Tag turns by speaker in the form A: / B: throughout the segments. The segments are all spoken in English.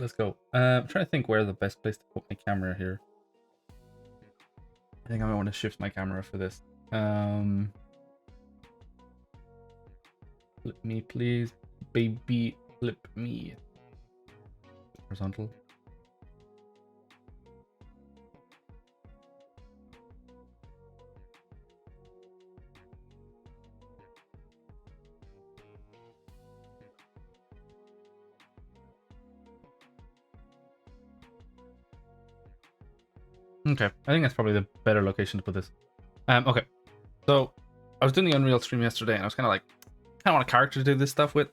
A: let's go. I'm trying to think where the best place to put my camera here. I think I might want to shift my camera for this. Flip me, please. Baby, flip me. Horizontal. Okay, I think that's probably the better location to put this. Okay, so I was doing the Unreal stream yesterday, and I was kind of want a character to do this stuff with.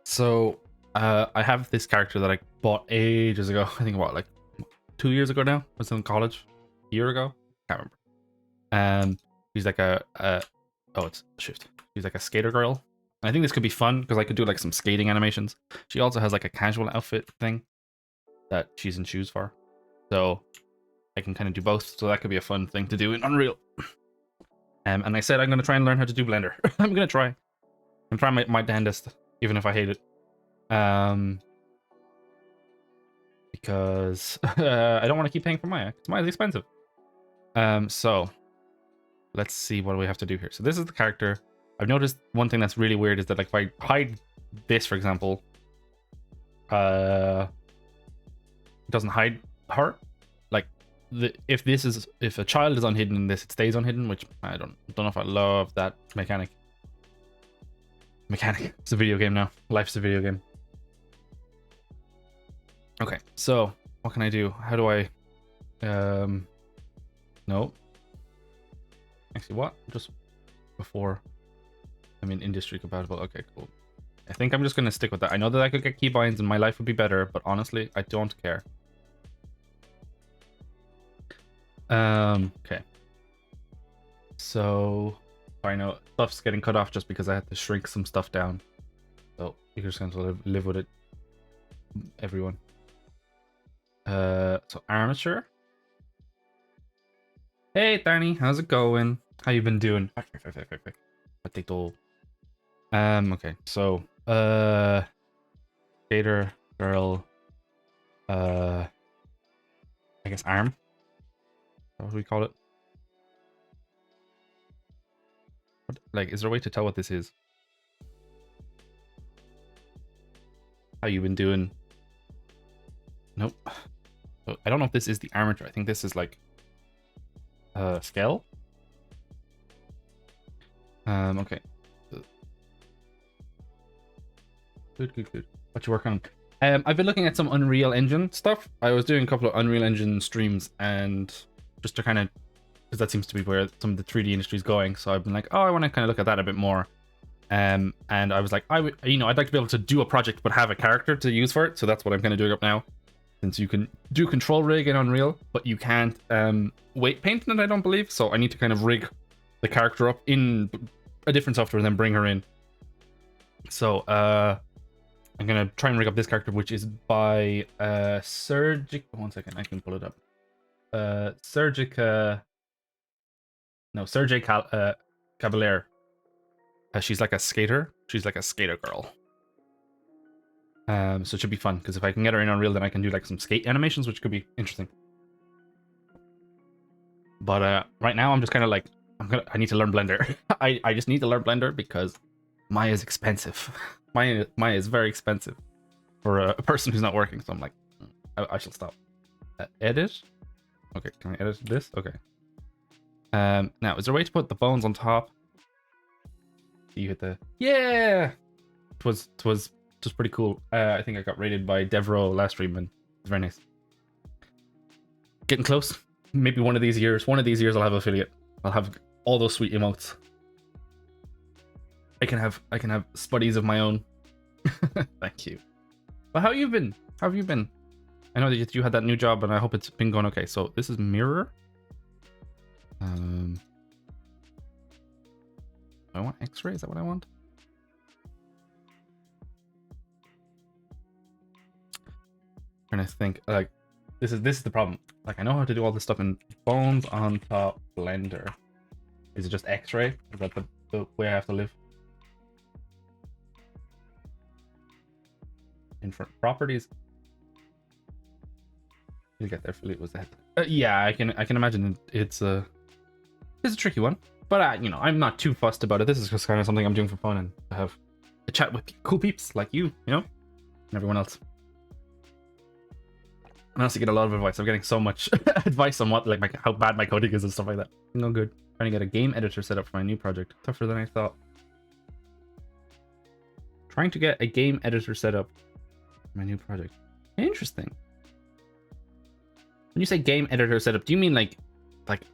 A: So I have this character that I bought ages ago. I think about like 2 years ago now. I was in college, a year ago. Can't remember. She's like oh, it's shift. She's like a skater girl. And I think this could be fun because I could do like some skating animations. She also has like a casual outfit thing that she's in shoes for. So I can kind of do both, so that could be a fun thing to do in Unreal. And I said I'm going to try and learn how to do Blender. I'm going to try. I'm trying my damnedest, even if I hate it. Because I don't want to keep paying for Maya. Maya's expensive. So let's see what we have to do here. So this is the character. I've noticed one thing that's really weird is that like if I hide this, for example, it doesn't hide her. Like if a child is unhidden in this, it stays unhidden, which I don't know if I love that mechanic. It's a video game now. Life's a video game. Okay, so what can I do? How do I no. Actually, what? Just before. I mean, industry compatible. Okay, cool. I think I'm just gonna stick with that. I know that I could get keybinds and my life would be better, but honestly, I don't care. Okay. So I know stuff's getting cut off just because I had to shrink some stuff down. So you're just going to live with it, everyone. So armature. Hey Danny, how's it going? How you been doing? Potato. Okay, so skater girl. I guess arm. What do we call it? What, like, is there a way to tell what this is? How you been doing? Nope. So I don't know if this is the armature. I think this is like scale. Okay. Good. What you working on? I've been looking at some Unreal Engine stuff. I was doing a couple of Unreal Engine streams, and just to kind of, because that seems to be where some of the 3D industry is going. So I've been like, oh, I want to kind of look at that a bit more. And I was like, I'd like to be able to do a project but have a character to use for it. So that's what I'm kind of doing up now. Since you can do control rig in Unreal, but you can't weight paint in it, I don't believe. So I need to kind of rig the character up in a different software and then bring her in. So I'm gonna try and rig up this character, which is by Surgic. One second, I can pull it up. Sergey Cavalier. She's like a skater. She's like a skater girl. So it should be fun because if I can get her in Unreal, then I can do like some skate animations, which could be interesting. But right now, I'm just kind of like I need to learn Blender. I just need to learn Blender because Maya is expensive. Maya is very expensive for a person who's not working. So I'm like, I shall stop. Edit. Okay, can I edit this? Okay. Now, is there a way to put the bones on top? You hit the yeah. It was just pretty cool. I think I got rated by Devro last stream, and it's very nice. Getting close. Maybe one of these years I'll have affiliate. I'll have all those sweet emotes. I can have spuddies of my own. Thank you. But how you been? How have you been? I know that you had that new job, and I hope it's been going okay. So this is mirror. I want X-ray. Is that what I want? Trying to think. Like, this is the problem. Like, I know how to do all this stuff in bones on top Blender. Is it just X-ray? Is that the way I have to live? In front properties. You'll get there. Philippe was that. Yeah, I can imagine it's a tricky one, but you know, I'm not too fussed about it. This is just kind of something I'm doing for fun and to have a chat with cool peeps like you know, and everyone else. I honestly get a lot of advice. I'm getting so much advice on what like how bad my coding is and stuff like that. No good. Trying to get a game editor set up for my new project. Tougher than I thought. Trying to get a game editor set up for my new project. Interesting. When you say game editor setup, do you mean like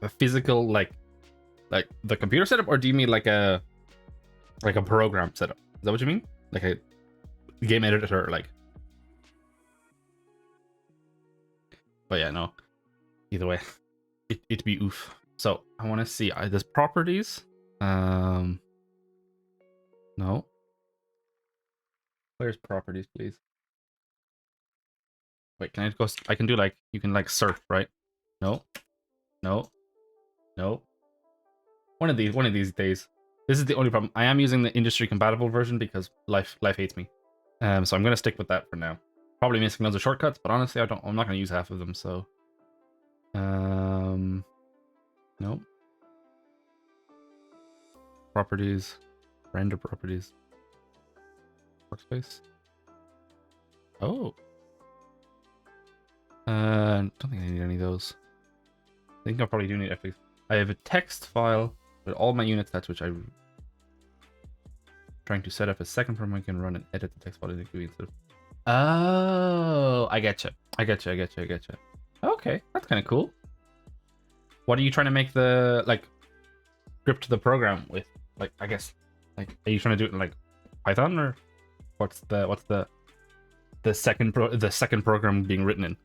A: a physical like the computer setup, or do you mean like a program setup? Is that what you mean? Like a game editor, like? But yeah, no. Either way, it'd be oof. So I want to see. There's properties. No. Where's properties, please? Wait, can I go? I can do like you can like surf, right? No. No. No. One of these days. This is the only problem. I am using the industry compatible version because life hates me. So I'm gonna stick with that for now. Probably missing loads of shortcuts, but honestly, I'm not gonna use half of them. So, nope. Properties, render properties, workspace. Oh, don't think I need any of those. I think I probably do need FX. I have a text file with all my unit stats, which I'm trying to set up a second program I can run and edit the text file in the GUI instead of. Oh, I getcha. Okay, that's kind of cool. What are you trying to make the like script the program with? Like, I guess, like, are you trying to do it in like Python, or what's the second program being written in?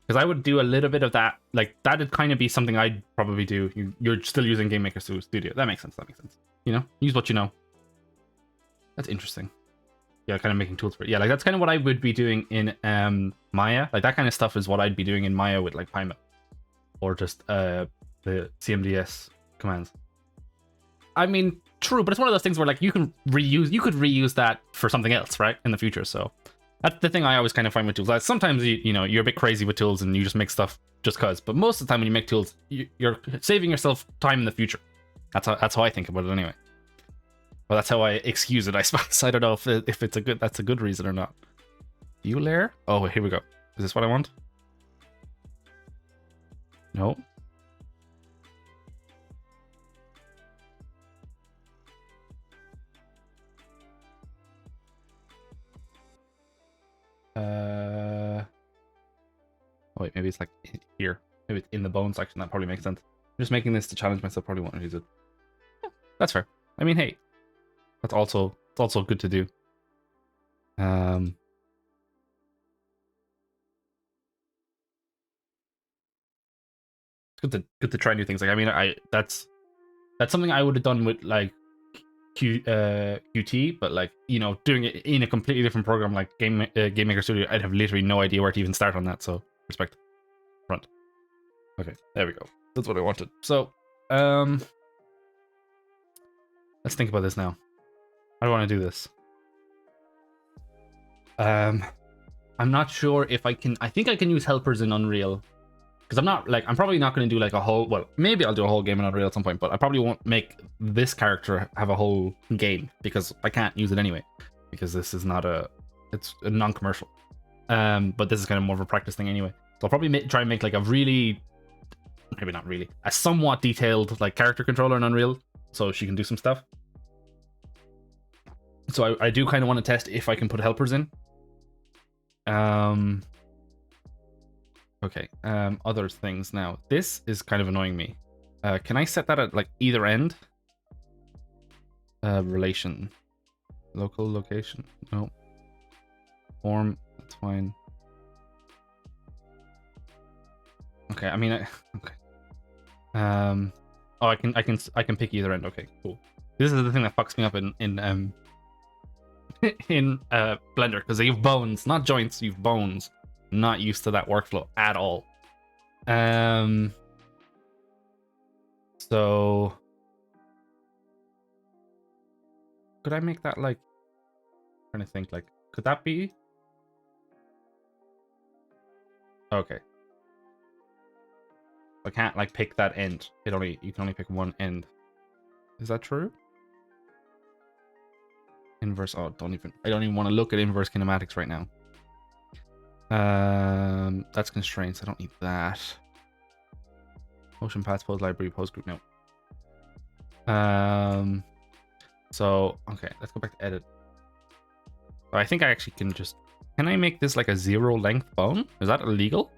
A: Because I would do a little bit of that. Like, that'd kind of be something I'd probably do. You're still using Game Maker Studio. That makes sense. You know, use what you know. That's interesting. Yeah, kind of making tools for it. Yeah, like that's kind of what I would be doing in Maya. Like that kind of stuff is what I'd be doing in Maya with like Pyma, or just the CMDS commands. I mean, true, but it's one of those things where like you could reuse that for something else, right, in the future. So that's the thing I always kind of find with tools. Like sometimes you know you're a bit crazy with tools and you just make stuff just cause. But most of the time when you make tools, you're saving yourself time in the future. That's how I think about it anyway. Well, that's how I excuse it, I suppose. I don't know if that's a good reason or not. View layer? Oh, here we go. Is this what I want? No. Oh, wait, maybe it's like here. Maybe it's in the bone section. That probably makes sense. I'm just making this to challenge myself. Probably won't use it. Yeah, that's fair. I mean, hey, it's also good to do. It's good to try new things. Like, I mean, that's something I would have done with like Qt, but like, you know, doing it in a completely different program like Game Maker Studio, I'd have literally no idea where to even start on that. So respect. Front. Okay, there we go. That's what I wanted. So, let's think about this now. How do I want to do this? I'm not sure if I can. I think I can use helpers in Unreal, because I'm probably not going to do like a whole. Well, maybe I'll do a whole game in Unreal at some point, but I probably won't make this character have a whole game because I can't use it anyway. Because this is it's a non-commercial. But this is kind of more of a practice thing anyway. So I'll probably try and make like maybe not really, a somewhat detailed like character controller in Unreal, so she can do some stuff. So I do kind of want to test if I can put helpers in. Okay. Other things now. This is kind of annoying me. Can I set that at like either end? Relation. Local location. No. Form. That's fine. Okay. I mean, okay. Oh, I can pick either end. Okay, cool. This is the thing that fucks me up in in Blender, because you've bones, not joints. You've bones. Not used to that workflow at all. So could I make that like? I'm trying to think, like, could that be? Okay. I can't like pick that end. You can only pick one end. Is that true? Inverse. Oh, I don't even want to look at inverse kinematics right now. That's constraints. I don't need that. Motion paths, pose library, pose group. No. So okay, let's go back to edit. I think I actually can just. Can I make this like a 0 length bone? Is that illegal?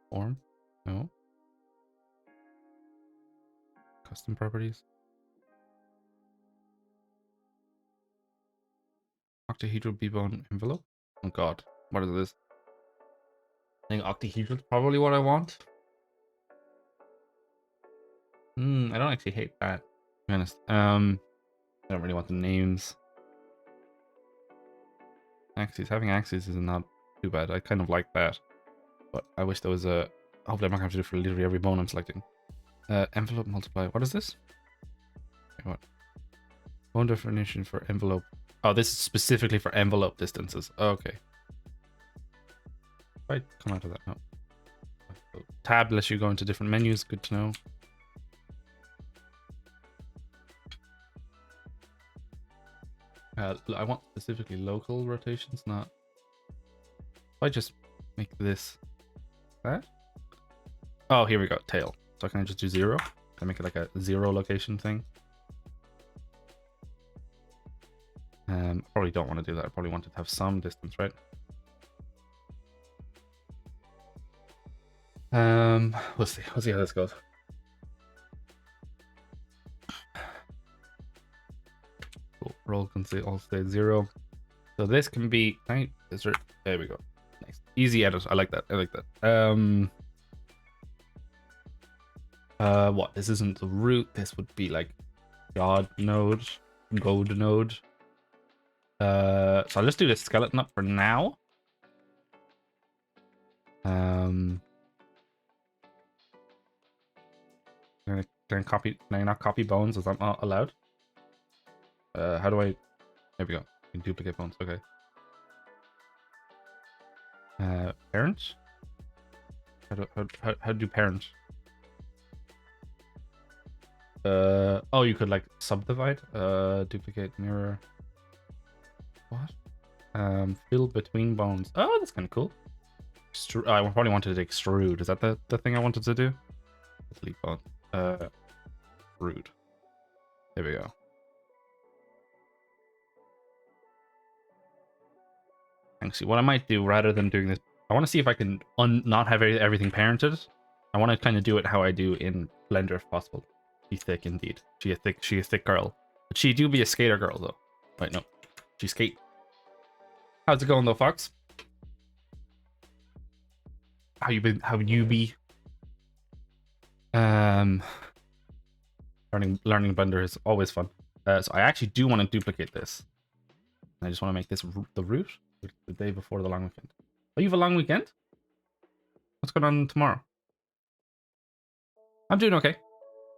A: Form? No. Custom properties. Octahedral B-bone envelope? Oh god, what is this? I think octahedral is probably what I want. I don't actually hate that, to be honest. I don't really want the names. Axes. Having axes is not too bad. I kind of like that. But I wish there was a... Hopefully I'm not going to have to do it for literally every bone I'm selecting. Envelope multiply. What is this? Okay, what? Bone definition for envelope. Oh, this is specifically for envelope distances. Okay. Right, come out of that. No. Tab lets you go into different menus. Good to know. I want specifically local rotations, not... If I just make this that. Oh, here we go. Tail. So can I just do 0? Can I make it like a 0 location thing? Probably don't want to do that. I probably want it to have some distance, right? We'll see. We'll see how this goes. Cool. Roll can say all stay 0. So this can be. There we go. Nice. Easy edit. I like that. I like that. What? This isn't the root. This would be like God node, gold node. So I'll just do the skeleton up for now. Can I not copy bones? Is that not allowed? How do I? There we go. You can duplicate bones. Okay. Parent. How do parent? Oh, you could like subdivide. Duplicate mirror. What? Fill between bones. Oh, that's kind of cool. I probably wanted to extrude. Is that the thing I wanted to do? Delete bone. Rude. There we go. Actually, what I might do rather than doing this, I want to see if I can not have everything parented. I want to kind of do it how I do in Blender if possible. She's thick indeed. She a thick girl. But she do be a skater girl though. Wait, no. She skate. How's it going though, Fox? How you been? How you be? Learning Blender is always fun. So I actually do want to duplicate this. I just want to make this the root the day before the long weekend. Oh, you have a long weekend? What's going on tomorrow? I'm doing okay.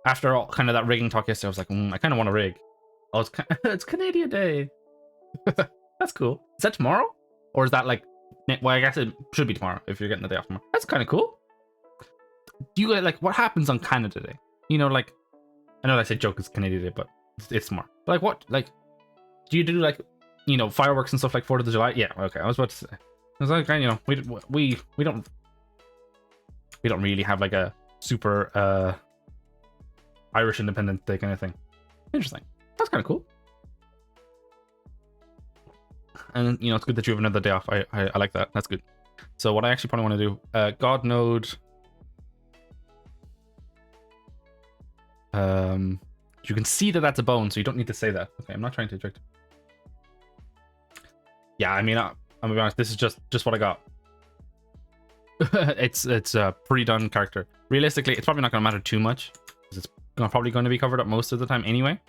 A: After all, kind of that rigging talk yesterday, I was like, I kind of want to rig. Oh, it's Canadian Day. That's cool. Is that tomorrow? Or is that like... Well, I guess it should be tomorrow if you're getting the day off tomorrow. That's kind of cool. Do you like... What happens on Canada Day? You know, like... I know I said joke is Canadian Day, but it's tomorrow. But like what? Like... Do you do like... You know, fireworks and stuff like 4th of July? Yeah, okay. I was about to say. I was like, you know, we don't really have like a super Irish Independence Day kind of thing. Interesting. That's kind of cool. And you know, it's good that you have another day off. I like that. That's good. So what I actually probably want to do, God node. You can see that that's a bone, so you don't need to say that. Okay, I'm not trying to eject. Yeah, I mean, I'm gonna be honest. This is just what I got. it's a pre-done character. Realistically, it's probably not gonna matter too much because it's probably going to be covered up most of the time anyway.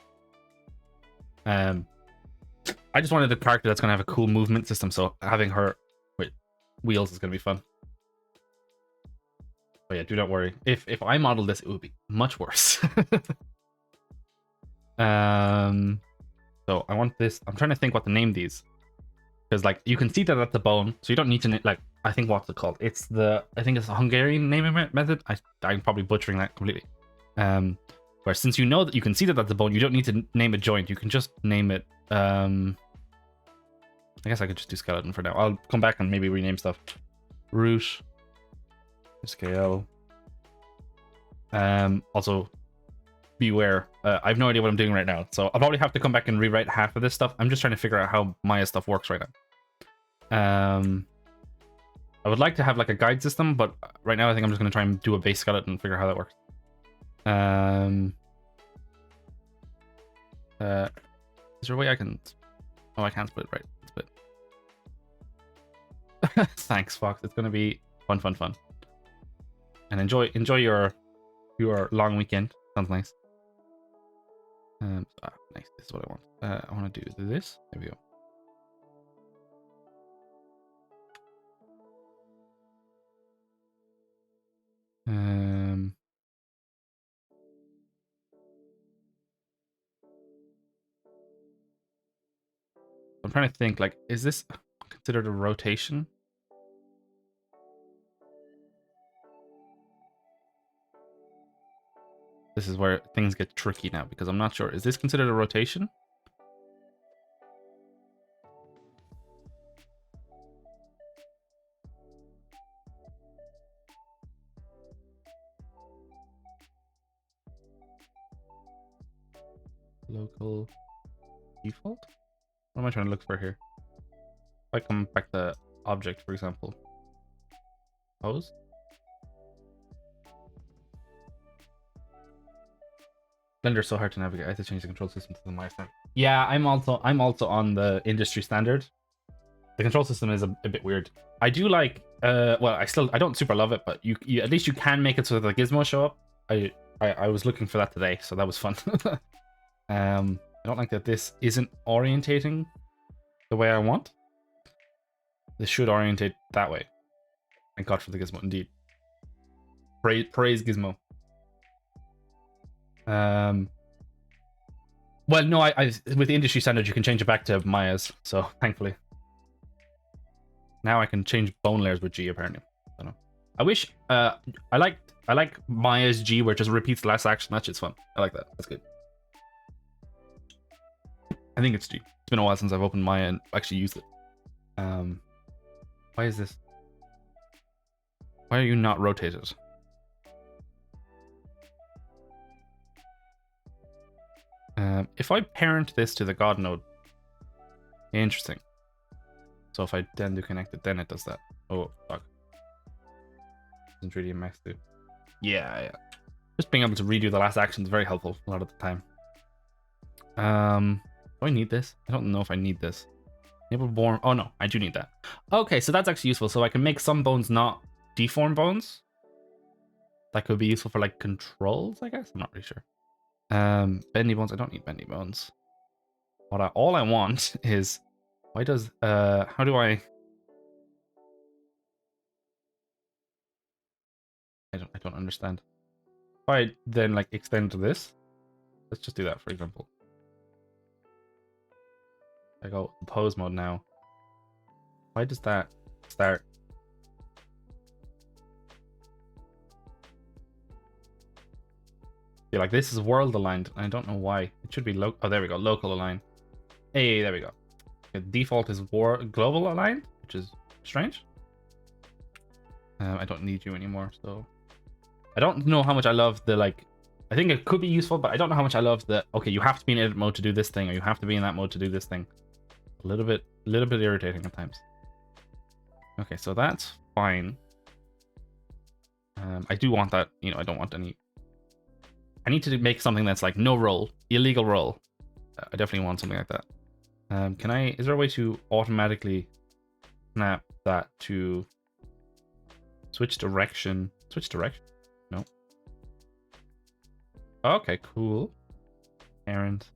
A: I just wanted a character that's gonna have a cool movement system, so having her with wheels is gonna be fun. But yeah, do not worry. If I model this, it would be much worse. So I want this. I'm trying to think what to name these. Because like you can see that that's a bone, so you don't need to like. I think what's it called? It's the I think it's a Hungarian naming method. I'm probably butchering that completely. Where since you know that you can see that that's a bone, you don't need to name a joint. You can just name it. I guess I could just do skeleton for now. I'll come back and maybe rename stuff. Root. Scale. Also, beware. I have no idea what I'm doing right now, so I'll probably have to come back and rewrite half of this stuff. I'm just trying to figure out how Maya stuff works right now. I would like to have like a guide system, but right now I think I'm just going to try and do a base skeleton and figure out how that works. Is there a way I can... Oh, I can't split, right? Split. Thanks, Fox. It's going to be fun. And enjoy your long weekend. Sounds nice. Nice. This is what I want. I want to do this. There we go. I'm trying to think, like, is this considered a rotation? This is where things get tricky now, because I'm not sure. Is this considered a rotation? Local default? What am I trying to look for here? If I come back to object, for example. Pose? Blender's so hard to navigate. I have to change the control system to the Maya standard. Yeah, I'm also on the industry standard. The control system is a bit weird. I do like well, I don't super love it, but you at least you can make it so that the gizmos show up. I was looking for that today, so that was fun. I don't like that this isn't orientating the way I want. This should orientate that way. Thank God for the gizmo, indeed. Praise gizmo. Well, no, I with the industry standard you can change it back to Maya's, so thankfully. Now I can change bone layers with G apparently. I don't know. I wish I like Maya's G where it just repeats the last action. That shit's fun. I like that. That's good. I think it's G. It's been a while since I've opened Maya and actually used it. Why is this? Why are you not rotated? If I parent this to the God node, interesting. So if I then do connect it, then it does that. Oh fuck! Isn't really a max do. Yeah. Just being able to redo the last action is very helpful a lot of the time. Do I need this? I don't know if I need this. Enable born. Oh no, I do need that. Okay, so that's actually useful. So I can make some bones not deform bones. That could be useful for like controls, I guess. I'm not really sure. Bendy bones. I don't need bendy bones. All I want is why does how do I don't understand. If I then like extend to this, let's just do that for example. I go pose mode now. Why does that start? Yeah, like this is world aligned. I don't know why. It should be local. Oh, there we go. Local align. Hey, there we go. The default is global aligned, which is strange. I don't need you anymore, so I don't know how much I love the like. I think it could be useful, but I don't know how much I love the. Okay, you have to be in edit mode to do this thing, or you have to be in that mode to do this thing. A little bit irritating at times. Okay, so that's fine. I do want that. You know, I don't want any. I need to make something that's like no roll, illegal roll. I definitely want something like that. Can I? Is there a way to automatically snap that to switch direction? Switch direction? No. Okay, cool. Errand.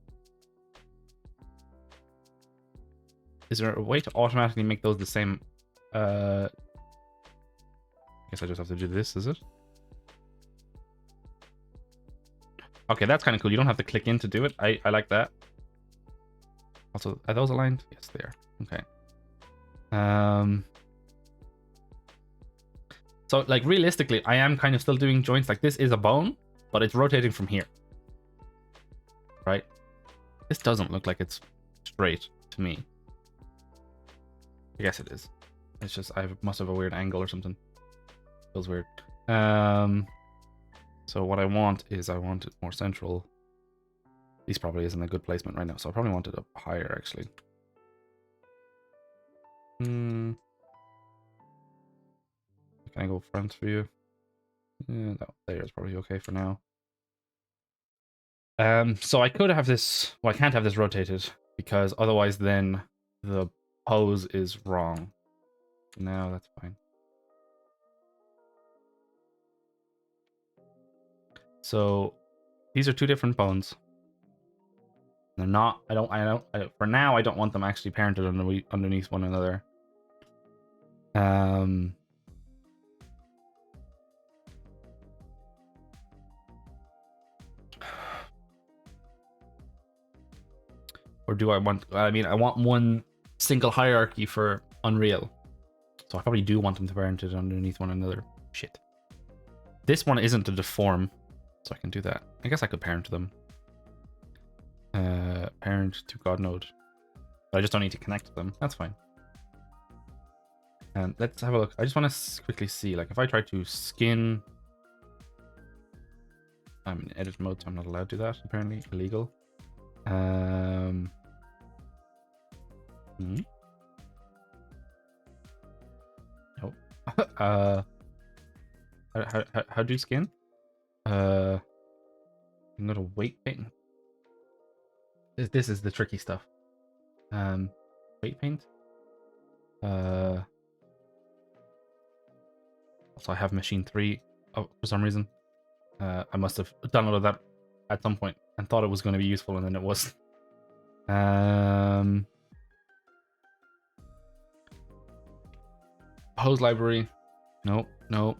A: Is there a way to automatically make those the same? I guess I just have to do this, is it? Okay, that's kind of cool. You don't have to click in to do it. I like that. Also, are those aligned? Yes, they are. Okay. So like realistically, I am kind of still doing joints. Like this is a bone, but it's rotating from here. Right? This doesn't look like it's straight to me. I guess it is. It's just I must have a weird angle or something. Feels weird. So what I want is I want it more central. This probably isn't a good placement right now, so I probably want it up higher actually. Can I go front view? Yeah, no, there is probably okay for now. So I could have this. Well, I can't have this rotated because otherwise, then the pose is wrong. No, that's fine. So these are two different bones. They're not. For now, I don't want them actually parented underneath one another. Or do I want... I mean, I want one single hierarchy for Unreal. So I probably do want them to parent it underneath one another. Shit. This one isn't a deform, so I can do that. I guess I could parent them. Parent to God node. But I just don't need to connect them. That's fine. And let's have a look. I just want to quickly see, like, if I try to skin... I'm in edit mode, so I'm not allowed to do that, apparently. Illegal. Nope. How do you skin? I'm gonna weight paint. This is the tricky stuff. Weight paint. Also, I have machine 3 for some reason. I must have downloaded that at some point and thought it was going to be useful, and then it wasn't. Pose library. Nope. Nope.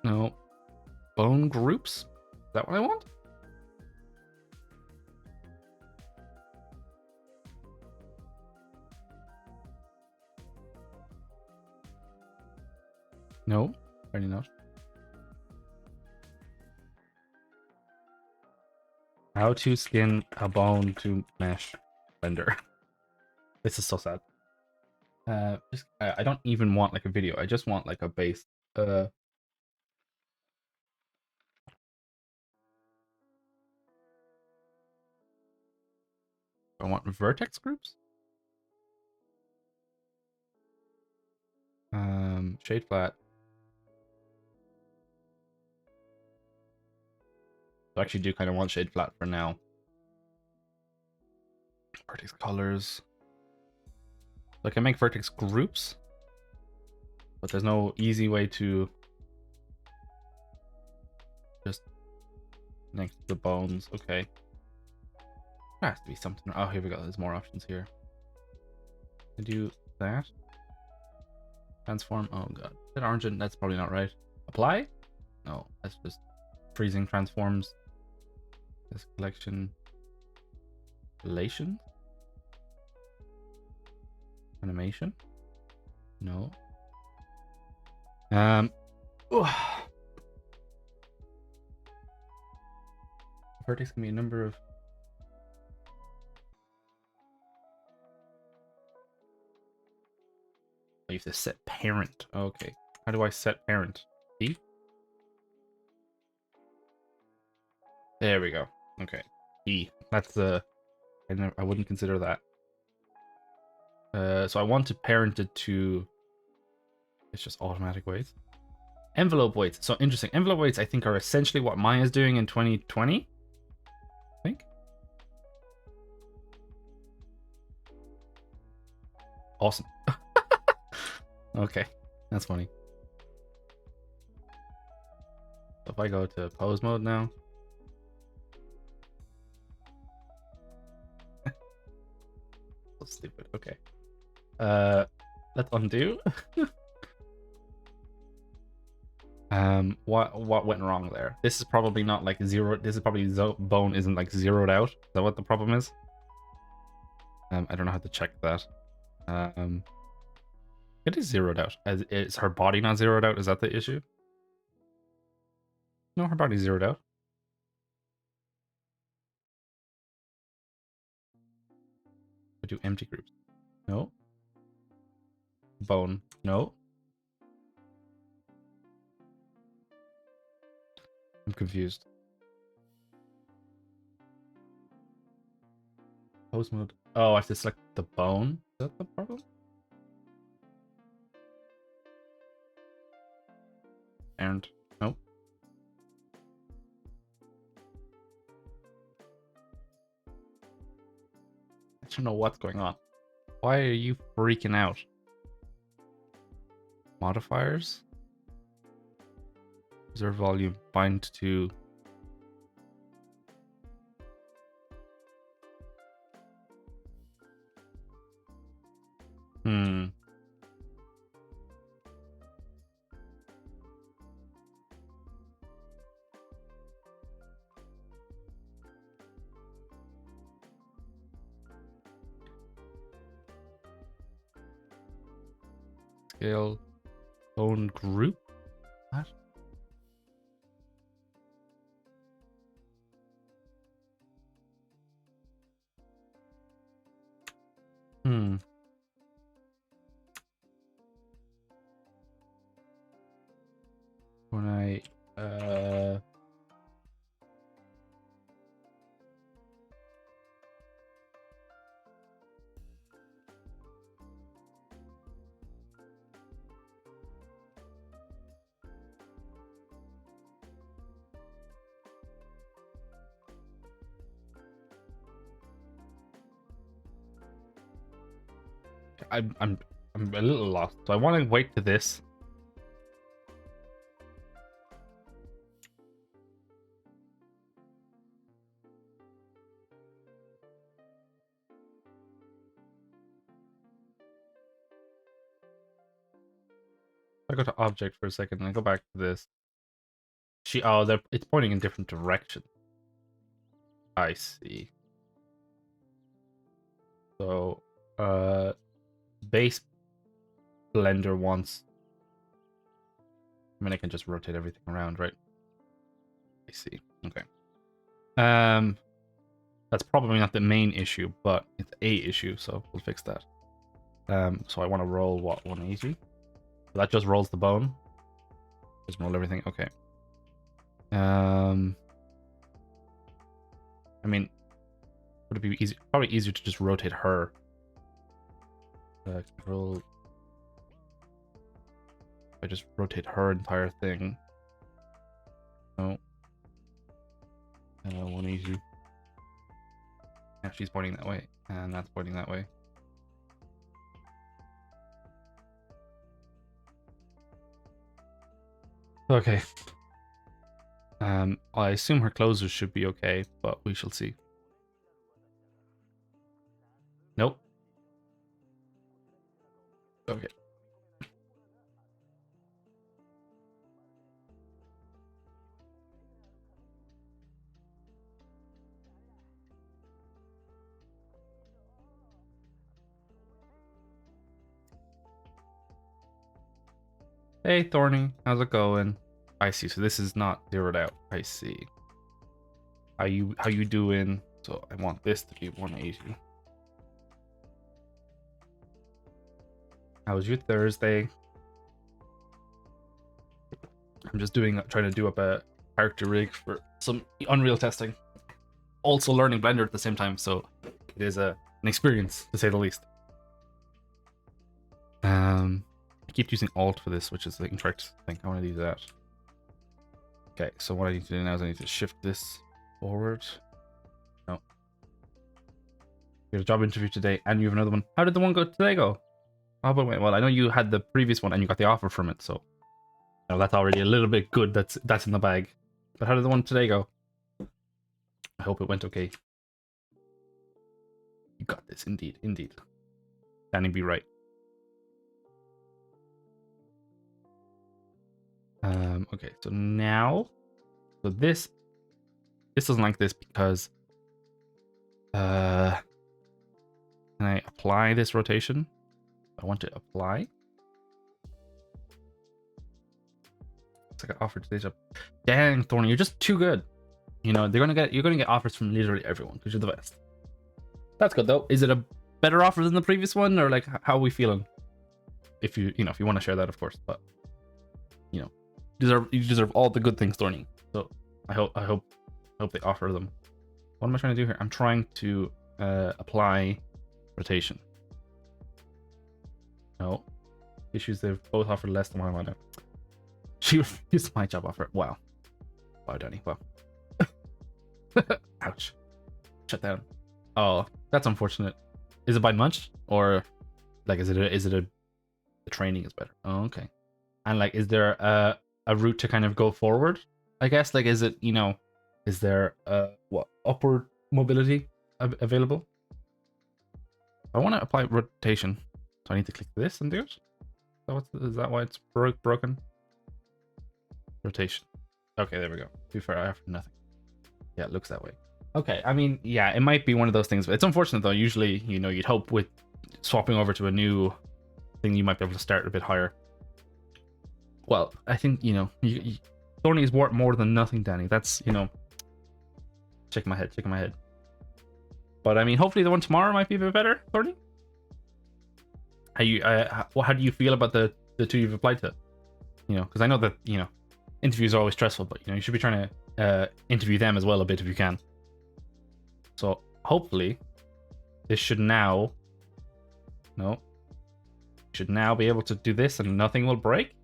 A: Nope. Bone groups. Is that what I want? No, apparently not. How to skin a bone to mesh render. This is so sad. I don't even want like a video. I just want like a base. I want vertex groups. Shade flat. I actually do kind of want shade flat for now. Vertex colors. So I can make vertex groups, but there's no easy way to just connect the bones. Okay. There has to be something. Oh, here we go. There's more options here. I do that. Transform. Oh god. Is that orange? That's probably not right. Apply? No, that's just freezing transforms. This collection. Relation? Animation? No. Vertex can be a number of... Oh, you have to set parent. Okay. How do I set parent? E? There we go. Okay. E. That's the... I wouldn't consider that. So I want to parent it to... It's just automatic weights. Envelope weights. So interesting. Envelope weights, I think, are essentially what Maya's doing in 2020. I think. Awesome. Okay. That's funny. So if I go to pose mode now. So stupid. Okay. Let's undo. What went wrong there? This is probably not like zero. This is probably bone isn't like zeroed out. Is that what the problem is? I don't know how to check that. Um, it is zeroed out. Is her body not zeroed out? Is that the issue? No, her body's zeroed out. I do empty groups. No. Bone. No. I'm confused. Pose mode. Oh, I have to select the bone. Is that the problem? And nope. I don't know what's going on. Why are you freaking out? Modifiers? Reserve volume. Bind to. Hmm. Scale. Bone group? What? Hmm. When I I'm a little lost. So I want to wait to this. I go to object for a second and I go back to this. It's pointing in different directions. I see. So base blender wants. I mean, I can just rotate everything around, right? I see. Okay. That's probably not the main issue, but it's a issue, so we'll fix that. So I want to roll what 180. That just rolls the bone. Just roll everything. Okay. I mean, would it be easy? Probably easier to just rotate her. Control. I just rotate her entire thing. No. 180. Yeah, she's pointing that way, and that's pointing that way. Okay. I assume her closers should be okay, but we shall see. Nope. Okay. Hey, Thorny, how's it going? I see. So this is not zeroed out. I see. How you doing? So I want this to be 180. How was your Thursday? I'm just trying to do up a character rig for some Unreal testing. Also learning Blender at the same time, so it is an experience to say the least. I keep using Alt for this, which is the incorrect thing. I want to do that. Okay, so what I need to do now is I need to shift this forward. No. You had a job interview today, and you have another one. How did the one today go? Oh, but wait, well, I know you had the previous one, and you got the offer from it, so that's already a little bit good. That's in the bag. But how did the one today go? I hope it went okay. You got this, indeed, indeed. Danny, be right. Okay, so now, so this doesn't like this because can I apply this rotation? I want to apply. It's like an offer to stage up. Dang, Thorny, you're just too good. You know, you're gonna get offers from literally everyone because you're the best. That's good though. Is it a better offer than the previous one, or like how are we feeling? If you if you want to share that, of course. But you know, you deserve all the good things, Thorny. So I hope they offer them. What am I trying to do here? I'm trying to apply rotation. No issues. They've both offered less than what I want. She refused my job offer. Wow. Wow, Danny. Wow. Ouch. Shut down. Oh, that's unfortunate. Is it by much, or like is it the training is better? Oh, okay. And like, is there a route to kind of go forward? I guess like, is it is there what upward mobility available? I want to apply rotation, so I need to click this and do it. Is that why it's broken? Rotation. Okay, there we go. To be fair, I have nothing. Yeah, it looks that way. Okay, I mean, yeah, it might be one of those things, but it's unfortunate though. Usually, you'd hope with swapping over to a new thing, you might be able to start a bit higher. Well, I think, Thorny is worth more than nothing, Danny. That's, shaking my head. But I mean, hopefully the one tomorrow might be a bit better, Thorny. How do you feel about the two you've applied to? Because I know that, interviews are always stressful, but, you should be trying to interview them as well a bit if you can. So hopefully this should now, be able to do this and nothing will break.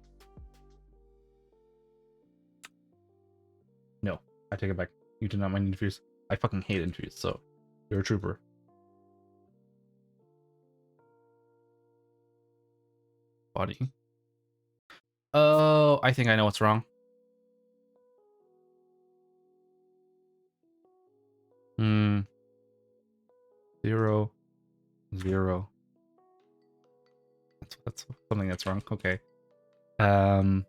A: No, I take it back. You do not mind interviews. I fucking hate interviews, so you're a trooper. Body. Oh, I think I know what's wrong. Hmm. 0, 0. That's something that's wrong. Okay. I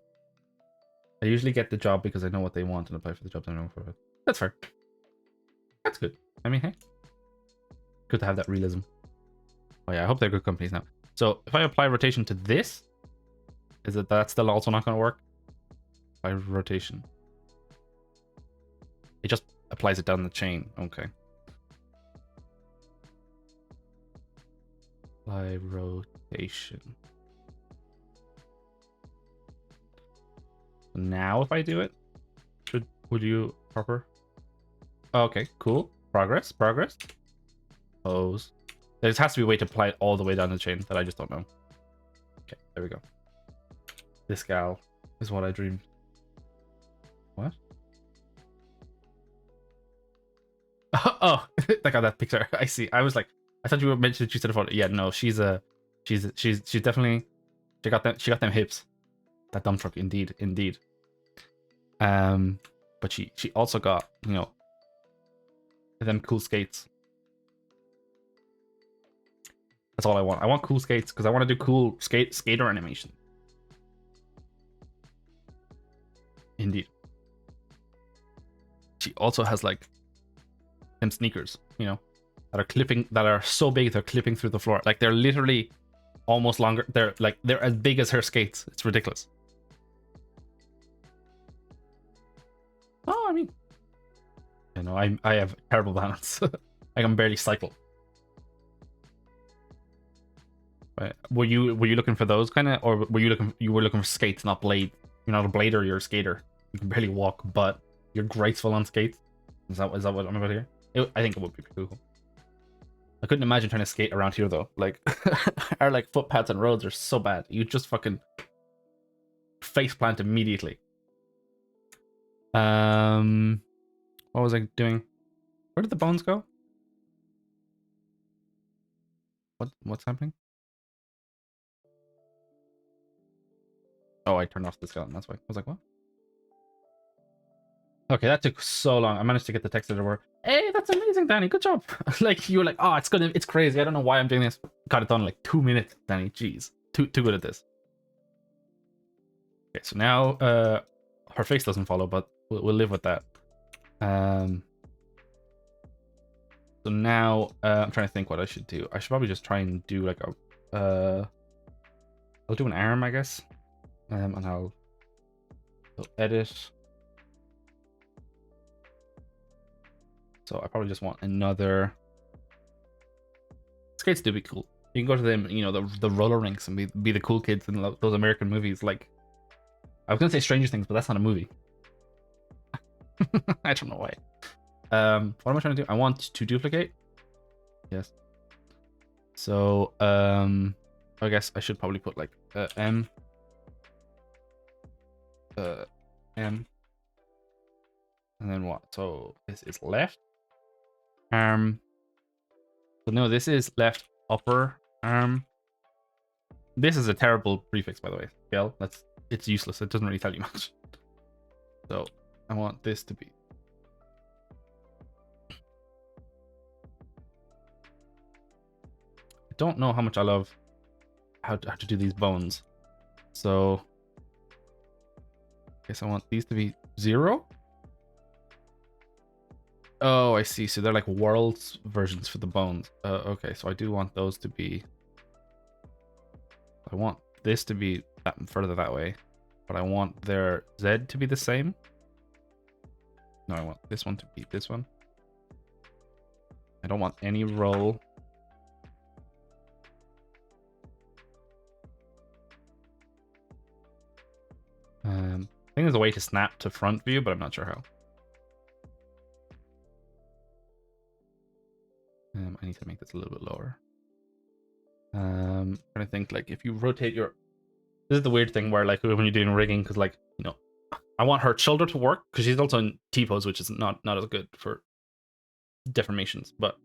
A: usually get the job because I know what they want and apply for the jobs I know for it. That's fair. That's good. I mean, hey, good to have that realism. Oh yeah, I hope they're good companies now. So if I apply rotation to this, is it that still also not going to work? By rotation, it just applies it down the chain. Okay. Apply rotation. Now if I do it, would you proper? Okay, cool. Progress. Pose. There has to be a way to apply it all the way down the chain that I just don't know. Okay, there we go. This gal is what I dreamed. What? Oh, I got that picture. I see. I was like, I thought you were mentioning she said a photo. Yeah, no, she's definitely, she got them hips. That dump truck, indeed. But she also got, them cool skates. That's all I want. I want cool skates because I want to do cool Sk8er animation. Indeed. She also has like them sneakers, that are so big they're clipping through the floor. Like they're literally almost longer. They're as big as her skates. It's ridiculous. Oh, I mean, I have terrible balance. I can barely cycle. Right. Were you looking for those kind of, or were you looking for skates, not blade? You're not a blader, you're a skater. You can barely walk, but you're graceful on skates. Is that what I'm about here? I think it would be pretty cool. I couldn't imagine trying to skate around here though. Like our like footpaths and roads are so bad. You just fucking face plant immediately. What was I doing? Where did the bones go? What's happening? Oh, I turned off the skeleton. That's why. I was like, what? Okay, that took so long. I managed to get the text editor. Hey, that's amazing, Danny. Good job. Like you were like, oh, it's crazy. I don't know why I'm doing this. Got it done in like 2 minutes, Danny. Jeez, too good at this. Okay, so now her face doesn't follow, but we'll live with that. So now I'm trying to think what I should do. I should probably just try and do like a I'll do an arm, I guess. And I'll edit. So I probably just want another. Skates do be cool. You can go to them, you know, the roller rinks and be the cool kids in those American movies. Like, I was gonna say Stranger Things, but that's not a movie. I don't know why. What am I trying to do? I want to duplicate. Yes. So I guess I should probably put like M. M. And then what? So this is left arm. So no, this is left upper arm. This is a terrible prefix, by the way. Scale. It's useless. It doesn't really tell you much. So I want this to be. I don't know how much I love how to do these bones. So I guess I want these to be 0. Oh, I see. So they're like worlds versions for the bones. Okay, so I do want those to be. I want this to be that further that way, but I want their Z to be the same. No, I want this one to be this one. I don't want any roll. I think there's a way to snap to front view, but I'm not sure how. I need to make this a little bit lower. Trying to think, like, if you rotate your. This is the weird thing where, like, when you're doing rigging, because, like, you know, I want her shoulder to work because she's also in T-pose, which is not as good for deformations. But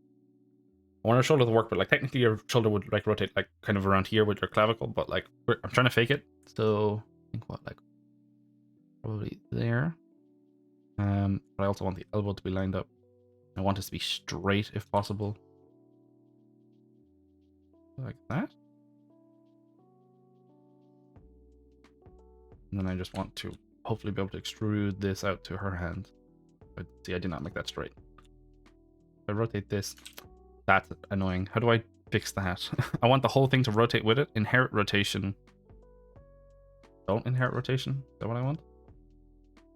A: I want her shoulder to work, but like technically your shoulder would like rotate like kind of around here with your clavicle. But like I'm trying to fake it, so I think what like probably there. But I also want the elbow to be lined up. I want this to be straight if possible, like that. And then I just want to hopefully be able to extrude this out to her hand. But see, I did not make that straight. If I rotate this, that's annoying. How do I fix that? I want the whole thing to rotate with it. Inherit rotation. Don't inherit rotation. Is that what I want?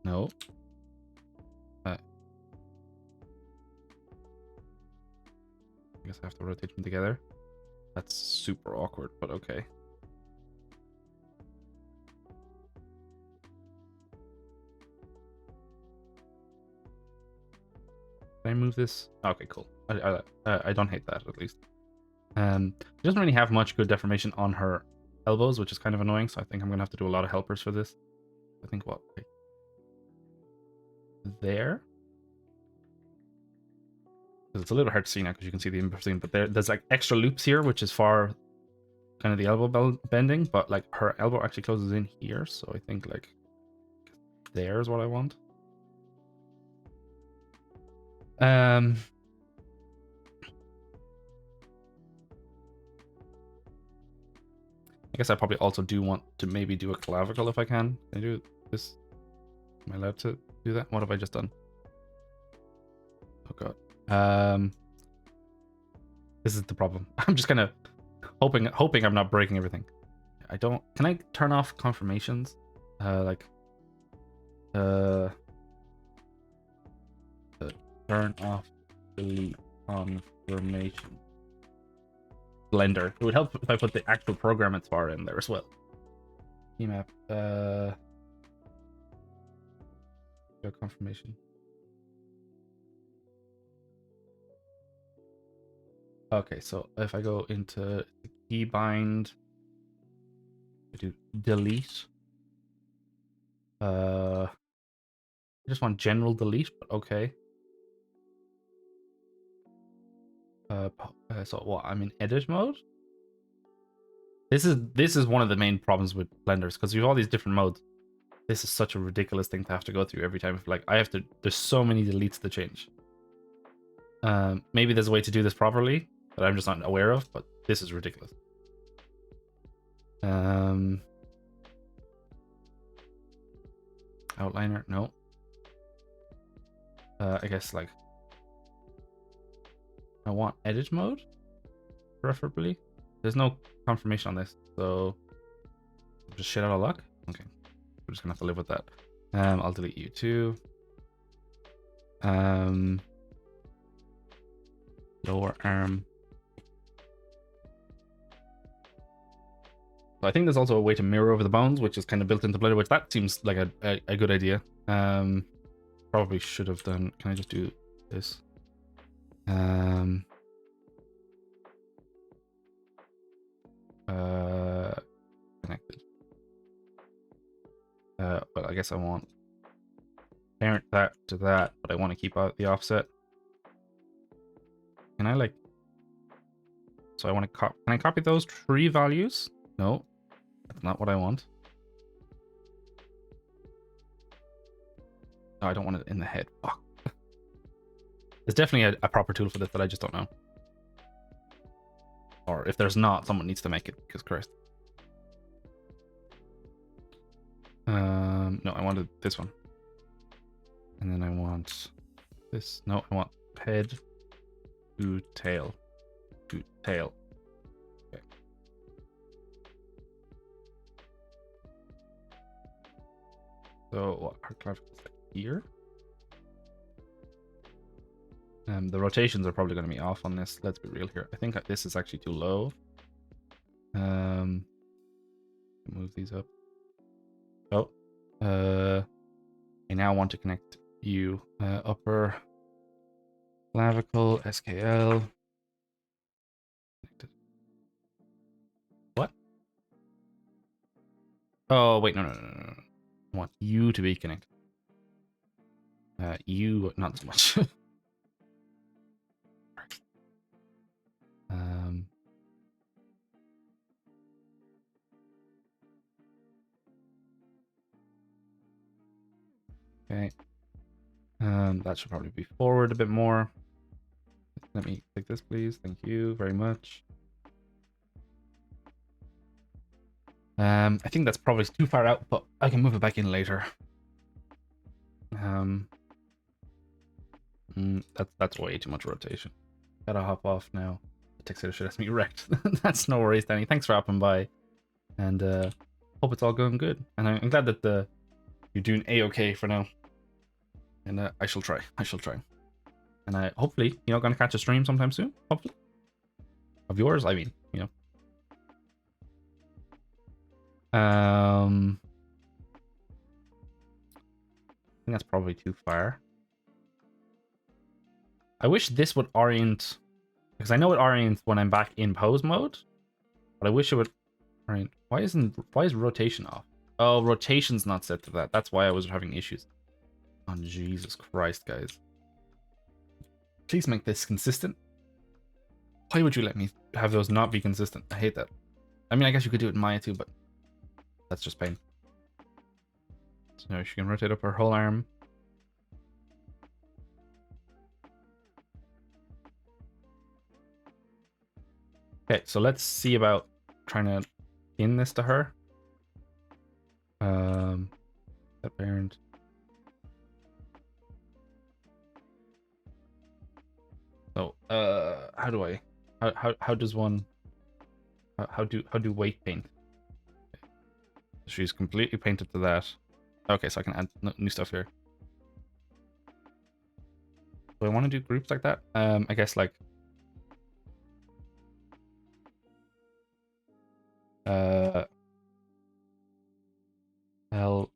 A: No. I guess I have to rotate them together. That's super awkward, but okay. Can I move this? Okay, cool. I don't hate that, at least. She doesn't really have much good deformation on her elbows, which is kind of annoying, so I think I'm going to have to do a lot of helpers for this. I think what? Like, there? It's a little hard to see now because you can see the in-between, but there's like extra loops here, which is for kind of the elbow bending, but like her elbow actually closes in here, so I think like there's what I want. I guess I probably also do want to maybe do a clavicle if I can. Can I do this? Am I allowed to do that? What have I just done? Oh god. This is the problem. I'm just kind of hoping I'm not breaking everything. I don't. Can I turn off confirmations? Turn off delete confirmation. Blender. It would help if I put the actual program it's far in there as well. Emap. Confirmation. Okay, so if I go into the keybind, I do delete. I just want general delete, but okay. So what? I'm in edit mode. This is one of the main problems with blenders because you have all these different modes. This is such a ridiculous thing to have to go through every time. Like I have to. There's so many deletes to change. Maybe there's a way to do this properly that I'm just not aware of, but this is ridiculous. Outliner, no. I guess like I want edit mode, preferably. There's no confirmation on this, so just shit out of luck. Okay, we're just gonna have to live with that. I'll delete you too. Lower arm. So I think there's also a way to mirror over the bones, which is kind of built into Blender, which that seems like a good idea. Probably should have done. Can I just do this? Connected. But I guess I want parent that to that, but I want to keep out the offset. Can I like? So I want to copy. Can I copy those 3 values? No, that's not what I want. No, I don't want it in the head. Fuck. There's definitely a proper tool for this, but I just don't know. Or if there's not, someone needs to make it, because Christ. No, I wanted this one. And then I want this. No, I want head to tail. To tail. Okay. So what our clavicle is here? The rotations are probably going to be off on this. Let's be real here. I think this is actually too low. Move these up. Oh, I now want to connect you. Upper clavicle, SKL. Connected. What? Oh, wait, no. I want you to be connected. You, not so much. Okay. That should probably be forward a bit more. Let me take this, please. Thank you very much. I think that's probably too far out, but I can move it back in later. That's way too much rotation. Gotta hop off now. The Sk8er should have me wrecked. That's no worries, Danny. Thanks for hopping by, and hope it's all going good. And I'm glad that you're doing a-okay for now. And I shall try. And I hopefully, gonna catch a stream sometime soon. Hopefully, of yours. I mean, I think that's probably too far. I wish this would orient, because I know it orients when I'm back in pose mode, but I wish it would orient. Why is rotation off? Oh, rotation's not set to that. That's why I was having issues. Oh, Jesus Christ, guys. Please make this consistent. Why would you let me have those not be consistent? I hate that. I mean, I guess you could do it in Maya too, but that's just pain. So now she can rotate up her whole arm. Okay, so let's see about trying to pin this to her. That parent. So, how do I? How does one? How do weight paint? She's completely painted to that. Okay, so I can add new stuff here. Do I want to do groups like that? I guess like L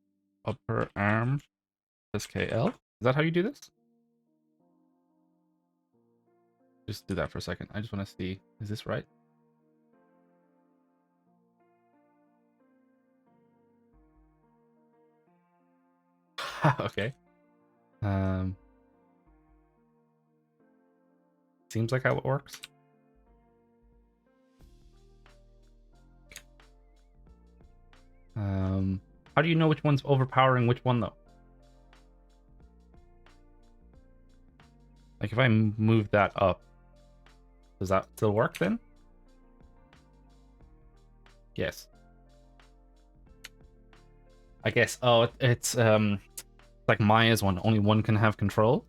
A: upper arm SKL. Is that how you do this? Just do that for a second. I just want to see, is this right? Okay. Seems like how it works. How do you know which one's overpowering which one though? Like if I move that up, does that still work then? Yes. I guess. Oh, it's like Maya's one. Only one can have control.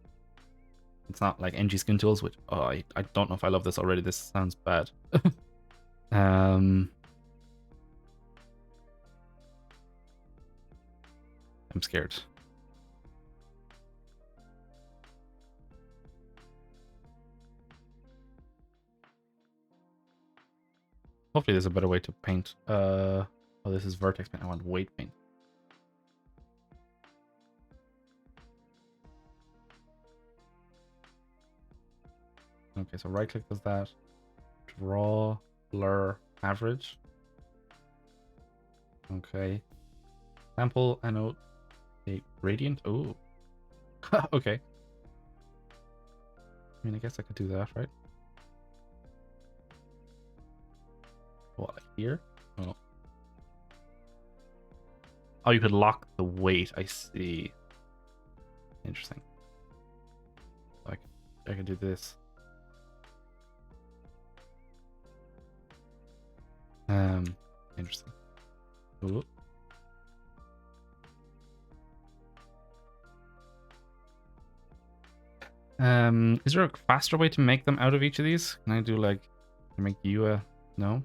A: It's not like NG skin tools, which I don't know if I love this already. This sounds bad. I'm scared. Hopefully there's a better way to paint. Oh, this is vertex paint. I want weight paint. Okay, so right click does that. Draw, blur, average. Okay. Sample, anode, gradient. Oh. Okay. I mean, I guess I could do that, right? What, like here? Oh. Oh, you could lock the weight. I see. Interesting. I can do this. Interesting. Ooh. Is there a faster way to make them out of each of these? Can I do like, make you a, no?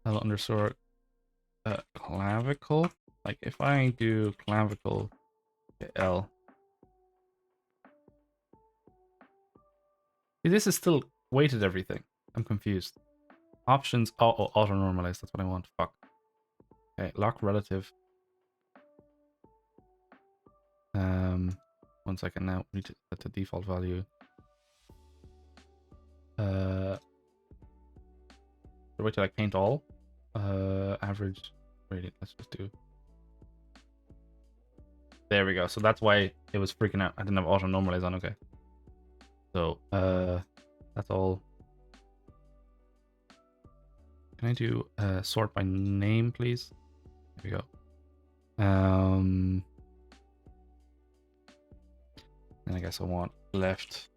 A: L underscore clavicle? Like if I do clavicle L. See, this is still weighted everything. I'm confused. Options, oh, auto normalize, that's what I want. Fuck. Okay, lock relative. 1 second now. We need to set the default value. Wait till I paint all. Average gradient. Let's just do. There we go. So that's why it was freaking out. I didn't have auto normalize on. Okay. So that's all. Can I do sort by name, please? There we go. And I guess I want left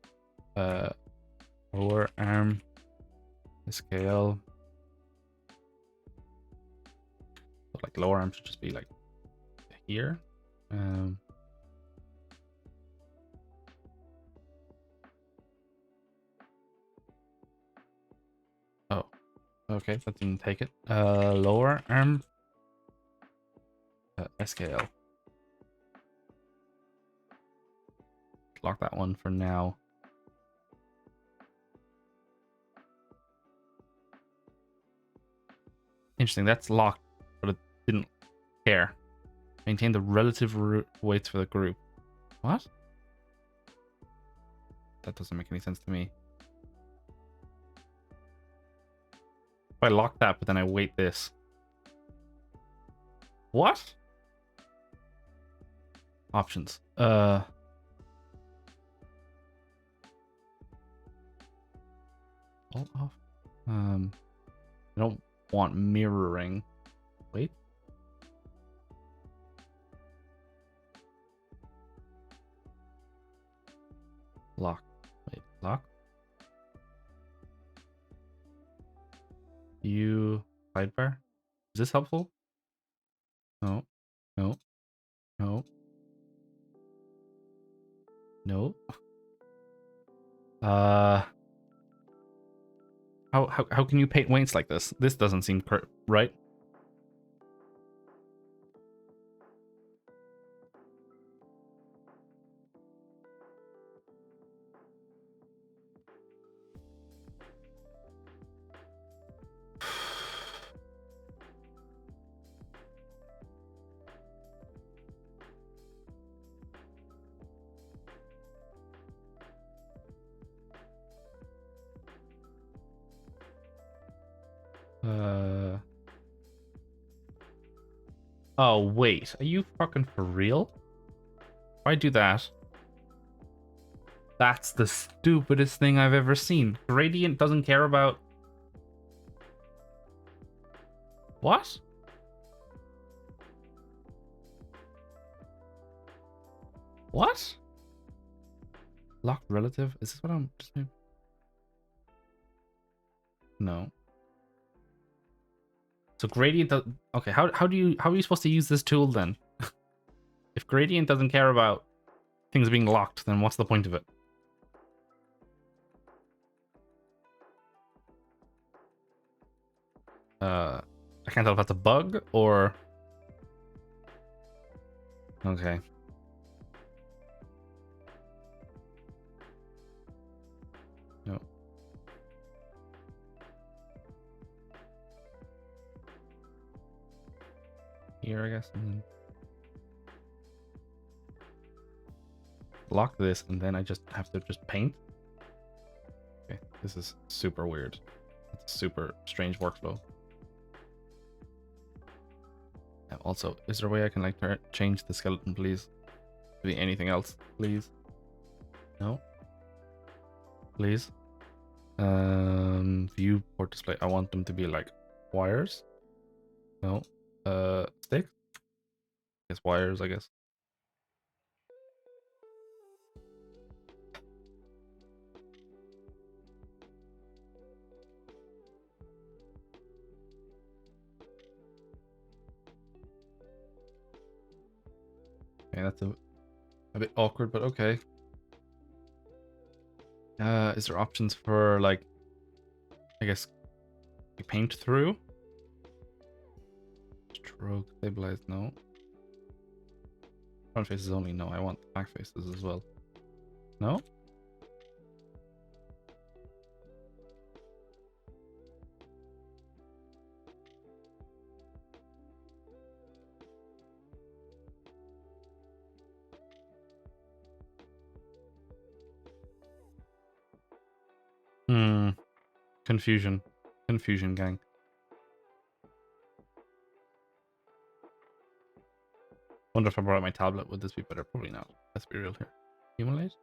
A: lower arm scale. So like lower arm should just be like here. Oh, okay, that didn't take it. Lower arm SKL. Lock that one for now. Interesting, that's locked, but it didn't care. Maintain the relative weights for the group. What? That doesn't make any sense to me. If I lock that, but then I weight this. What? Options. All off. I don't want mirroring. Wait. Lock. Wait, lock. You sidebar. Is this helpful? No. No. No. No. How can you paint weights like this? This doesn't seem right. Oh, wait. Are you fucking for real? If I do that, that's the stupidest thing I've ever seen. Gradient doesn't care about... What? What? Locked relative? Is this what I'm just... No. So gradient does, okay, how are you supposed to use this tool then? If gradient doesn't care about things being locked, then what's the point of it? I can't tell if that's a bug or... Okay. No. Here, I guess. And then lock this, and then I just have to just paint. Okay, this is super weird. It's a super strange workflow. Also, is there a way I can like change the skeleton, please? To be anything else, please? No? Please? Viewport display. I want them to be like wires. No. Stick? Yes, wires, I guess. Okay, that's a bit awkward, but okay. Is there options for like, I guess, paint through? Stroke, stabilize, no. Front faces only, no. I want back faces as well. No? Confusion. Confusion, gang. Wonder if I brought out my tablet, would this be better? Probably not. Let's be real here. Accumulate?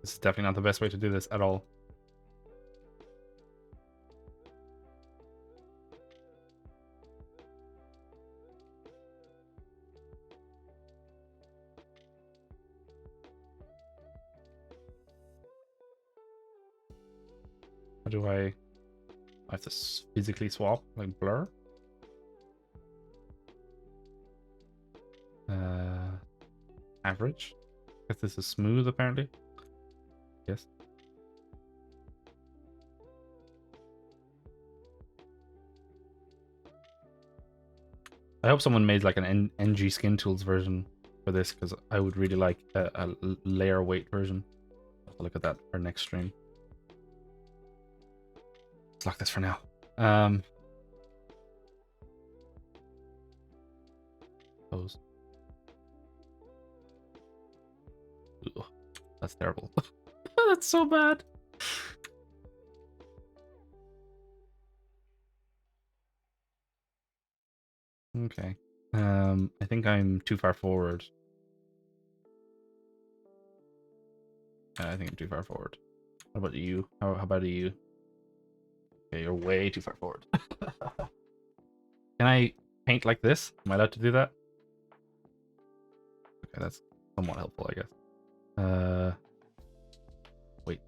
A: This is definitely not the best way to do this at all. How do I have to physically swap, like blur? Average? I guess this is smooth apparently. Yes. I hope someone made like an NG Skin Tools version for this, because I would really like a layer weight version. I'll have to look at that for next stream. Let's lock this for now. Close. Ugh, that's terrible. That's so bad. Okay. I think I'm too far forward. I think I'm too far forward. How about you? How about you? Okay, you're way too far forward. Can I paint like this? Am I allowed to do that? Okay, that's somewhat helpful, I guess. Wait.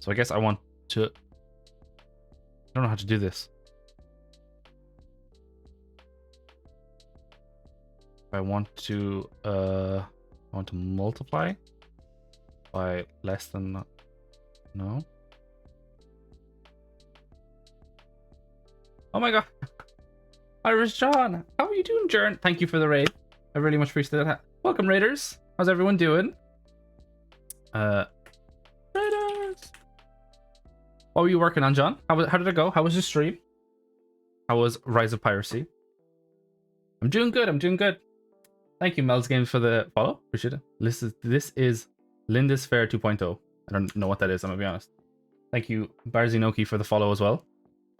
A: So I guess I want to... I don't know how to do this. I want to multiply by less than... No. Oh my god. Irish John. How are you doing, Jern? Thank you for the raid. I really much appreciate that. Welcome, Raiders. How's everyone doing? Raiders. What were you working on, John? How did it go? How was your stream? How was Rise of Piracy? I'm doing good. I'm doing good. Thank you, Mel's Games, for the follow. Appreciate it. This is Linda's Fair 2.0. I don't know what that is, I'm gonna be honest. Thank you, Barzinoki, for the follow as well.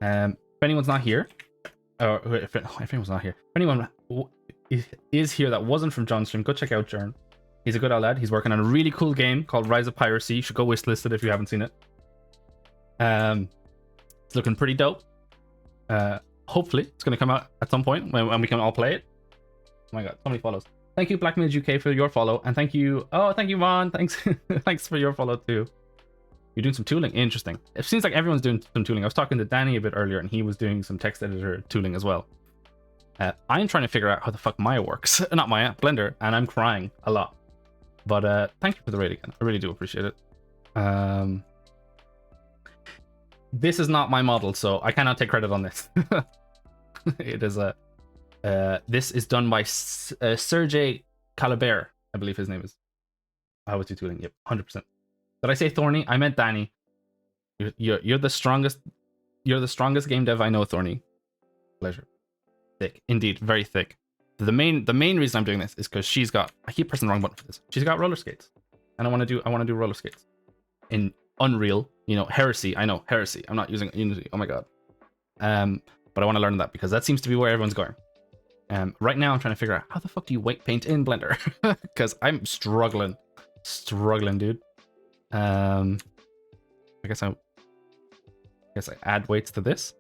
A: If anyone's not here, or if anyone's not here, if anyone is here that wasn't from John's stream, go check out Jern. He's a good old lad. He's working on a really cool game called Rise of Piracy. You should go wishlist it if you haven't seen it. It's looking pretty dope. Hopefully, it's going to come out at some point when we can all play it. Oh my god, so many follows. Thank you, Black Mage UK, for your follow. And thank you... Oh, thank you, Ron. Thanks. Thanks for your follow, too. You're doing some tooling? Interesting. It seems like everyone's doing some tooling. I was talking to Danny a bit earlier, and he was doing some text editor tooling as well. I'm trying to figure out how the fuck Maya works. Not Maya, Blender. And I'm crying a lot. But thank you for the raid again. I really do appreciate it. This is not my model, so I cannot take credit on this. It is a... this is done by Sk8er, I believe his name is. How was he tooling? Yep, 100%. Did I say Thorny? I meant Danny. You're the strongest. You're the strongest game dev I know, Thorny. Pleasure. Thick, indeed, very thick. The main reason I'm doing this is because she's got... I keep pressing the wrong button for this. She's got roller skates, and I want to do roller skates in Unreal. You know, Heresy. I know, Heresy. I'm not using Unity. Oh my god. But I want to learn that because that seems to be where everyone's going. Right now I'm trying to figure out how the fuck do you weight paint in Blender, because I'm struggling, dude. I guess I add weights to this.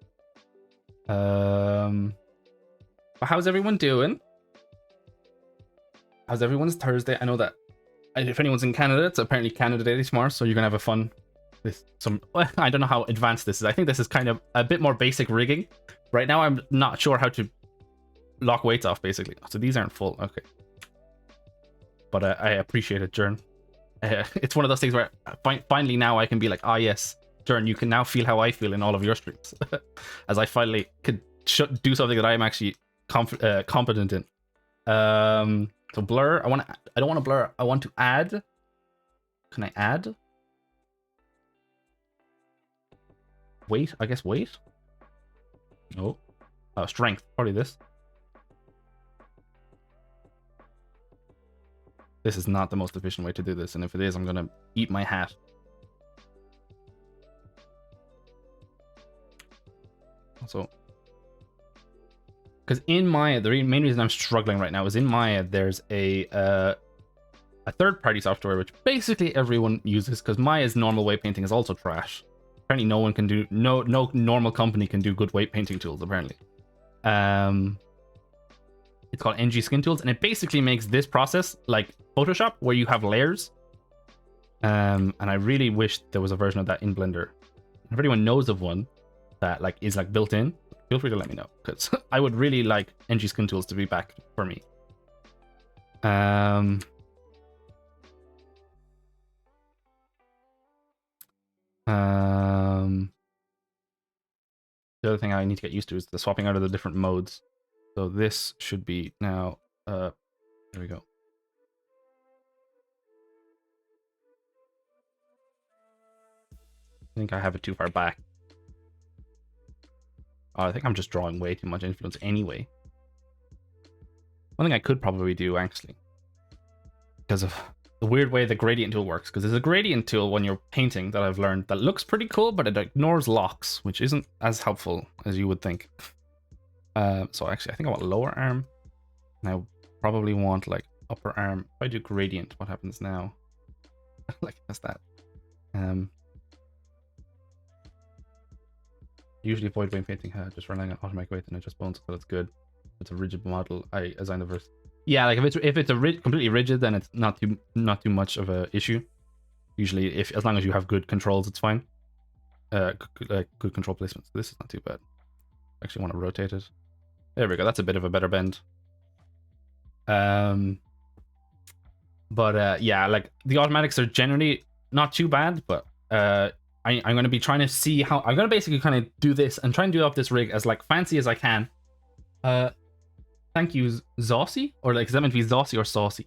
A: But how's everyone doing? How's everyone's Thursday? I know that if anyone's in Canada, it's apparently Canada Day tomorrow, so you're gonna have a fun. I don't know how advanced this is. I think this is kind of a bit more basic rigging. Right now, I'm not sure how to lock weights off, basically. So these aren't full. Okay. But I appreciate it, Jern. It's one of those things where finally now I can be like, ah, yes, Jern, you can now feel how I feel in all of your streams. As I finally could do something that I'm actually competent in. So blur, I don't want to blur. I want to add. Can I add? Weight, I guess weight? No. Strength, probably this. This is not the most efficient way to do this, and if it is, I'm gonna eat my hat. Also, because in Maya, the main reason I'm struggling right now is in Maya, there's a third-party software which basically everyone uses, because Maya's normal weight painting is also trash. Apparently no one can do, no normal company can do good weight painting tools, apparently. It's called NG Skin Tools, and it basically makes this process like Photoshop, where you have layers. And I really wish there was a version of that in Blender. If anyone knows of one that like is like built in, feel free to let me know, because I would really like NG Skin Tools to be back for me. The other thing I need to get used to is the swapping out of the different modes. So this should be now, there we go. I think I have it too far back. Oh, I think I'm just drawing way too much influence anyway. One thing I could probably do, actually, because of the weird way the gradient tool works, because there's a gradient tool when you're painting that I've learned that looks pretty cool, but it ignores locks, which isn't as helpful as you would think. So actually, I think I want lower arm, and I probably want like upper arm. If I do gradient, what happens now? Like, that's that. Usually avoid weight painting, just relying on automatic weight and adjust bones, so that's good. It's a rigid model. I assign the verse. Yeah, like if it's a completely rigid, then it's not too much of a issue. Usually, as long as you have good controls, it's fine. Good control placements. This is not too bad. I actually want to rotate it. There we go. That's a bit of a better bend. But yeah, like the automatics are generally not too bad, but I'm going to be trying to see how I'm going to basically kind of do this and try and do up this rig as like fancy as I can. Thank you, Zossi, or like, is that meant to be Zossi or Saucy?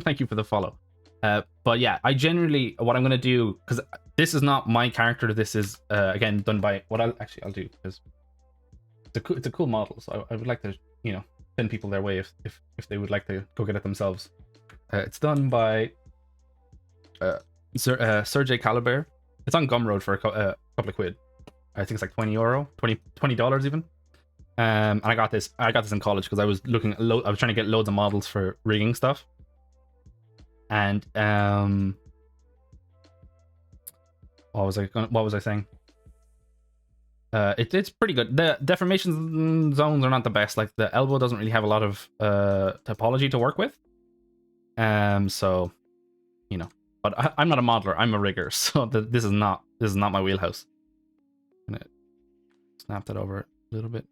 A: Thank you for the follow. But yeah, I generally, what I'm going to do, because this is not my character, this is again done by what I'll do, because it's a cool model, so I would like to, you know, send people their way if they would like to go get it themselves. It's done by Sk8er. It's on Gumroad for a couple of quid. I think it's like €20, $20 even. And I got this in college because I was looking at I was trying to get loads of models for rigging stuff. And what was I saying? It's pretty good. The deformation zones are not the best. Like the elbow doesn't really have a lot of topology to work with. So you know, but I'm not a modeler. I'm a rigger, so this is not my wheelhouse. I'm gonna snap that over a little bit.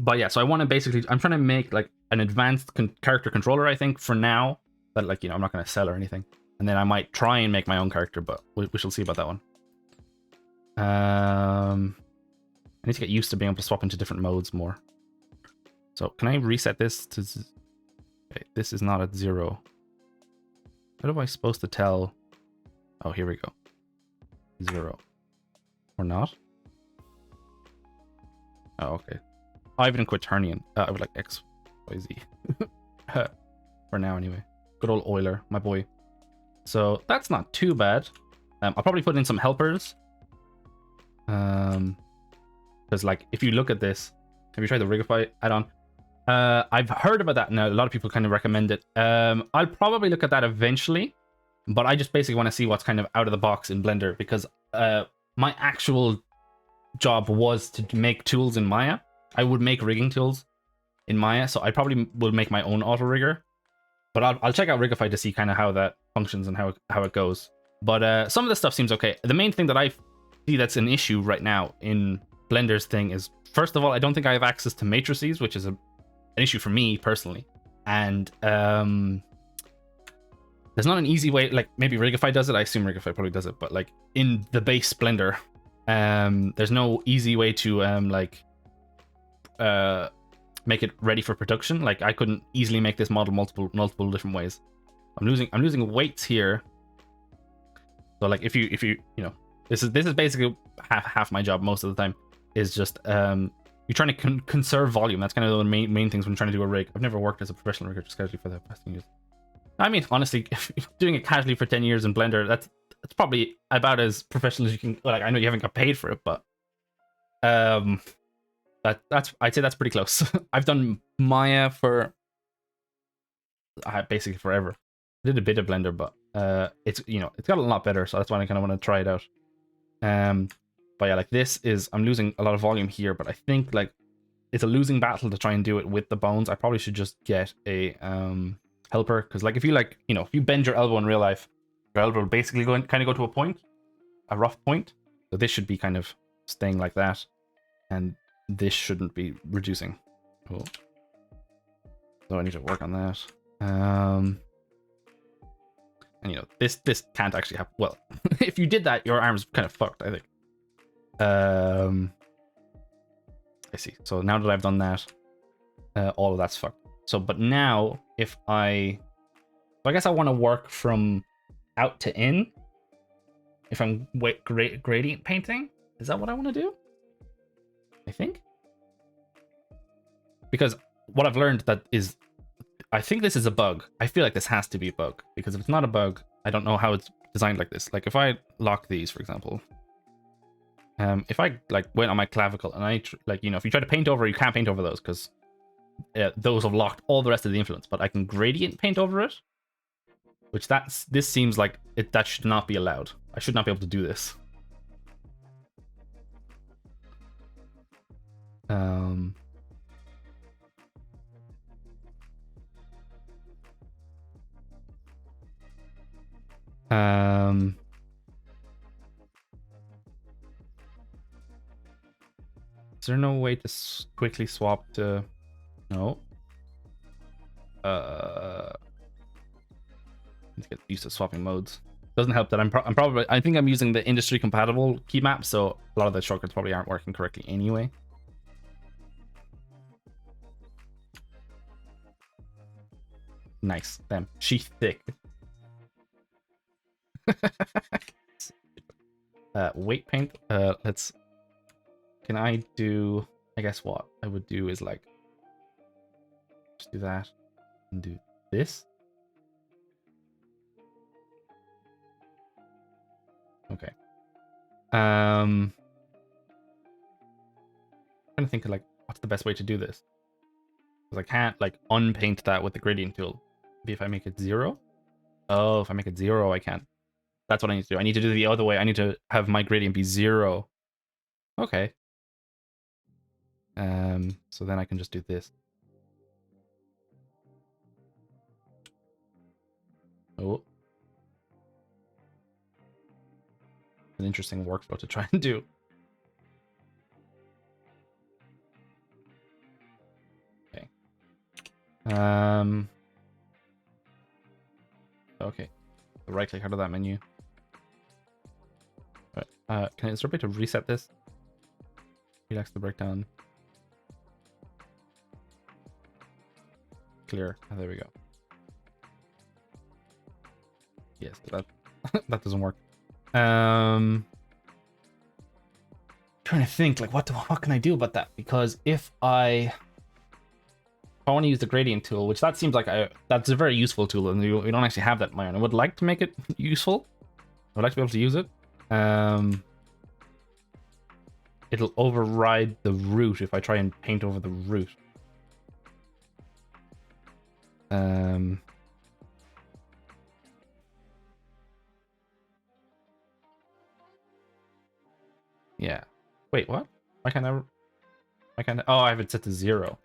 A: But yeah, so I want to basically, I'm trying to make like an advanced character controller, I think, for now. But like, you know, I'm not going to sell or anything. And then I might try and make my own character, but we shall see about that one. I need to get used to being able to swap into different modes more. So can I reset this to... Okay, this is not at 0. What am I supposed to tell? Oh, here we go. 0. Or not? Oh, okay. Ivan and Quaternion. I would like X, Y, Z. For now, anyway. Good old Euler, my boy. So that's not too bad. I'll probably put in some helpers. Because like, if you look at this, have you tried the Rigify add-on? I've heard about that now. A lot of people kind of recommend it. I'll probably look at that eventually, but I just basically want to see what's kind of out of the box in Blender, because my actual job was to make tools in Maya. I would make rigging tools in Maya, so I probably will make my own auto rigger. But I'll check out Rigify to see kind of how that functions and how it goes. But some of the stuff seems okay. The main thing that I see that's an issue right now in Blender's thing is, first of all, I don't think I have access to matrices, which is an issue for me personally. And there's not an easy way, like maybe Rigify does it. I assume Rigify probably does it, but like in the base Blender, there's no easy way to make it ready for production. Like I couldn't easily make this model multiple different ways. I'm losing weights here. So like if you know, this is basically half my job most of the time, is just you're trying to conserve volume. That's kind of the main things when trying to do a rig. I've never worked as a professional rigger, just casually for the past 10 years. I mean, honestly, if you're doing it casually for 10 years in Blender, that's probably about as professional as you can. Like, I know you haven't got paid for it, but that's I'd say that's pretty close. I've done Maya for basically forever. I did a bit of Blender, but it's, you know, it's got a lot better, so that's why I kind of want to try it out. But yeah, like this is, I'm losing a lot of volume here, but I think like it's a losing battle to try and do it with the bones. I probably should just get a helper, because like if you like, you know, if you bend your elbow in real life, your elbow will basically go to a point, a rough point. So this should be kind of staying like that, and this shouldn't be reducing. Cool. So I need to work on that. And you know, this can't actually happen. Well, if you did that, your arm's kind of fucked, I think. I see. So now that I've done that, all of that's fucked. So, but now if I guess I want to work from out to in. If I'm gradient painting, is that what I want to do? I think. Because what I've learned that is, I think this is a bug. I feel like this has to be a bug, because if it's not a bug, I don't know how it's designed like this. Like if I lock these, for example, if I like went on my clavicle and I like, you know, if you try to paint over, you can't paint over those because those have locked all the rest of the influence. But I can gradient paint over it, which this seems like that should not be allowed. I should not be able to do this. Is there no way to quickly swap to... No. Need to get used to swapping modes. Doesn't help that I'm probably... I think I'm using the industry compatible key map, so a lot of the shortcuts probably aren't working correctly anyway. Nice. Damn. Sheath thick. Weight paint. Let's... Can I do... I guess what I would do is like... Just do that. And do this. Okay. I'm trying to think of like, what's the best way to do this? Because I can't like unpaint that with the gradient tool. Maybe if I make it 0. Oh, if I make it 0, I can't. That's what I need to do. I need to do the other way. I need to have my gradient be 0. Okay. So then I can just do this. Oh. An interesting workflow to try and do. Okay. Okay. Right click out of that menu. Right. Is there a way to reset this? Relax the breakdown. Clear. Oh, there we go. Yes, that that doesn't work. Trying to think, like, what can I do about that? Because if I want to use the gradient tool, which that seems like that's a very useful tool, and we don't actually have that in my own. I would like to make it useful. I would like to be able to use it. It'll override the root if I try and paint over the root. Yeah. Wait, what? Why can't I? Why can't I? Oh, I have it set to 0.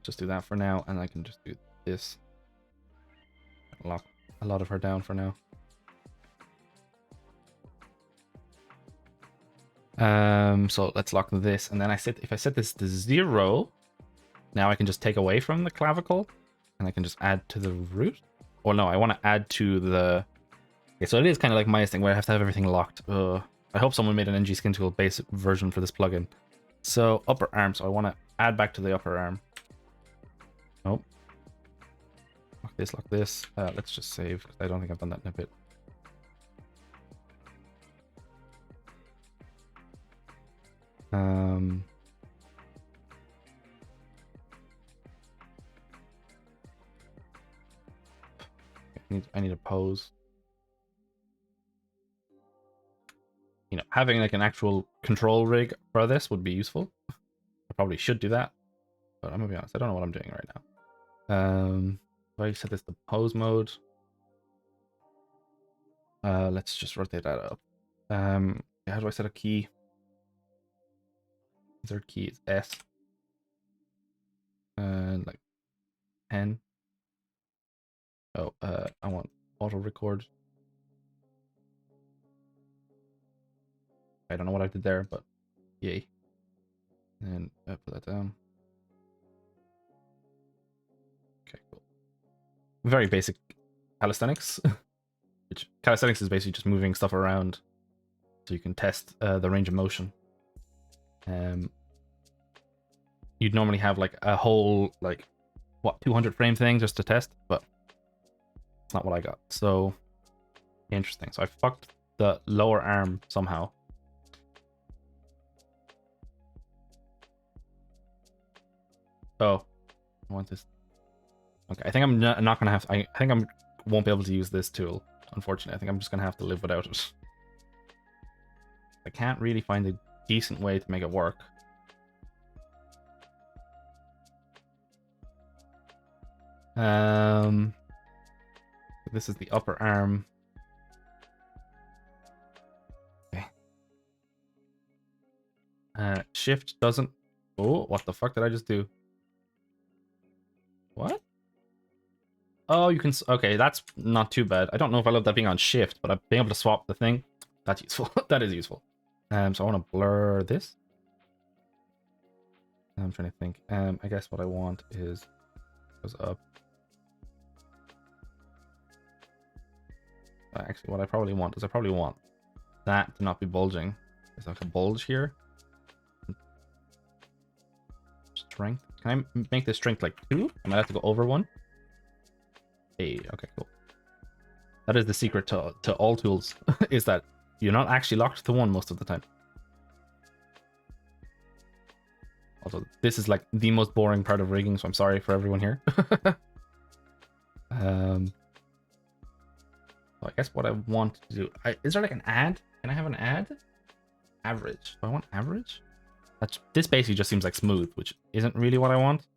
A: Just do that for now, and I can just do this. Lock a lot of her down for now. So let's lock this, and then if I set this to 0, now I can just take away from the clavicle, and I can just add to the root. Or no, I want to add to the. Okay, so it is kind of like my thing where I have to have everything locked. I hope someone made an NG Skin Tool base version for this plugin. So upper arm, so I want to add back to the upper arm. Nope. Lock this, lock this. Let's just save, because I don't think I've done that in a bit. I need a pose. You know, having like an actual control rig for this would be useful. I probably should do that, but I'm gonna be honest, I don't know what I'm doing right now. If I set this to pose mode, let's just rotate that up. How do I set a key? Third key is S, and like 10. Oh, I want auto record. I don't know what I did there, but yay. And put that down. Okay, cool. Very basic calisthenics. Which calisthenics is basically just moving stuff around so you can test the range of motion. You'd normally have like a whole, like, what, 200 frame thing just to test, but it's not what I got. So interesting. So I fucked the lower arm somehow. Oh, I want this. Okay, I think I'm not gonna have. I think I won't be able to use this tool. Unfortunately, I think I'm just gonna have to live without it. I can't really find a decent way to make it work. This is the upper arm. Okay. Shift doesn't. Oh, what the fuck did I just do? What? Oh, you can. Okay, that's not too bad. I don't know if I love that being on shift, but being able to swap the thing, that's useful. That is useful. So I want to blur this. I'm trying to think. I guess what I want is goes up. Actually, what I probably want is that to not be bulging. There's like a bulge here. Strength. Can I make this strength like 2? I might have to go over 1. Hey, okay, cool. That is the secret to all tools, is that you're not actually locked to 1 most of the time. Also, this is like the most boring part of rigging, so I'm sorry for everyone here. I guess what I want to do... is there like an ad? Can I have an ad? average. Do I want average? This basically just seems like smooth, which isn't really what I want.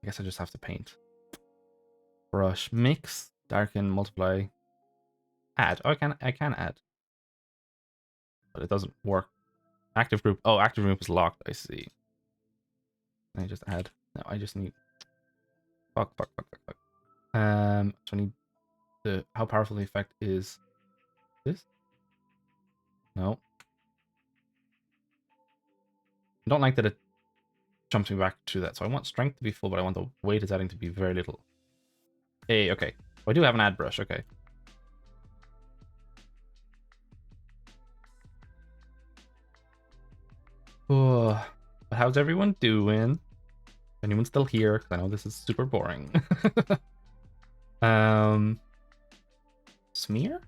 A: I guess I just have to paint. Brush, mix, darken, multiply, add. Oh, I can add, but it doesn't work. Active group. Oh, active group is locked. I see. Can I just add? No, I just need. Fuck. So I need the how powerful the effect is. This? No. I don't like that it jumps me back to that. So I want strength to be full, but I want the weight is adding to be very little. Hey, okay. I do have an add brush. Okay. Oh, but how's everyone doing? Anyone still here? Because I know this is super boring. Smear?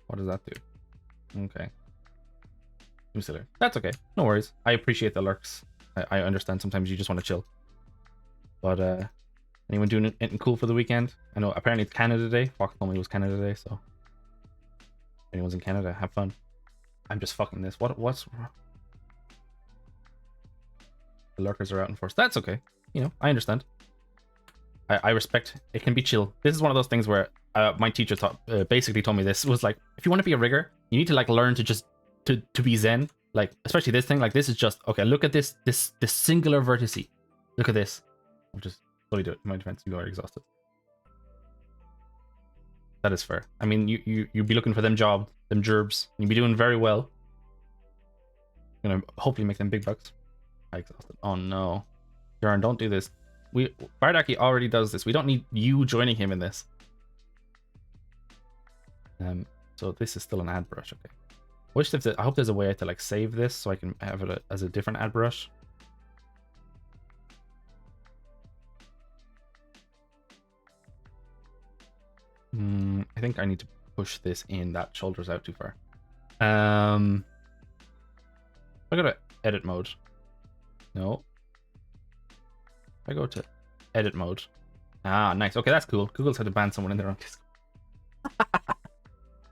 A: What does that do? Okay. Consider. That's okay. No worries. I appreciate the lurks. I understand sometimes you just want to chill. But anyone doing anything cool for the weekend? I know apparently it's Canada Day. Fox told me it was Canada Day, so if anyone's in Canada, have fun. I'm just fucking this. What's the lurkers are out in force. That's okay. You know, I understand. I respect. It can be chill. This is one of those things where my teacher basically told me this was like, if you want to be a rigger, you need to like learn to just to be zen. Like especially this thing. Like this is just okay. Look at this singular vertice. Look at this. I'll just slowly do it. In my defense, you are exhausted. That is fair. I mean, you'd be looking for them gerbs. You'd be doing very well. Gonna hopefully make them big bucks. I exhausted. Oh no, Jaren, don't do this. Bardaki already does this. We don't need you joining him in this. So this is still an add brush. Okay. I hope there's a way to like save this so I can have it as a different add brush. I think I need to push this in. That shoulders out too far. I go to edit mode. No. I go to edit mode. Ah, nice. Okay, that's cool. Google's had to ban someone in their own Discord.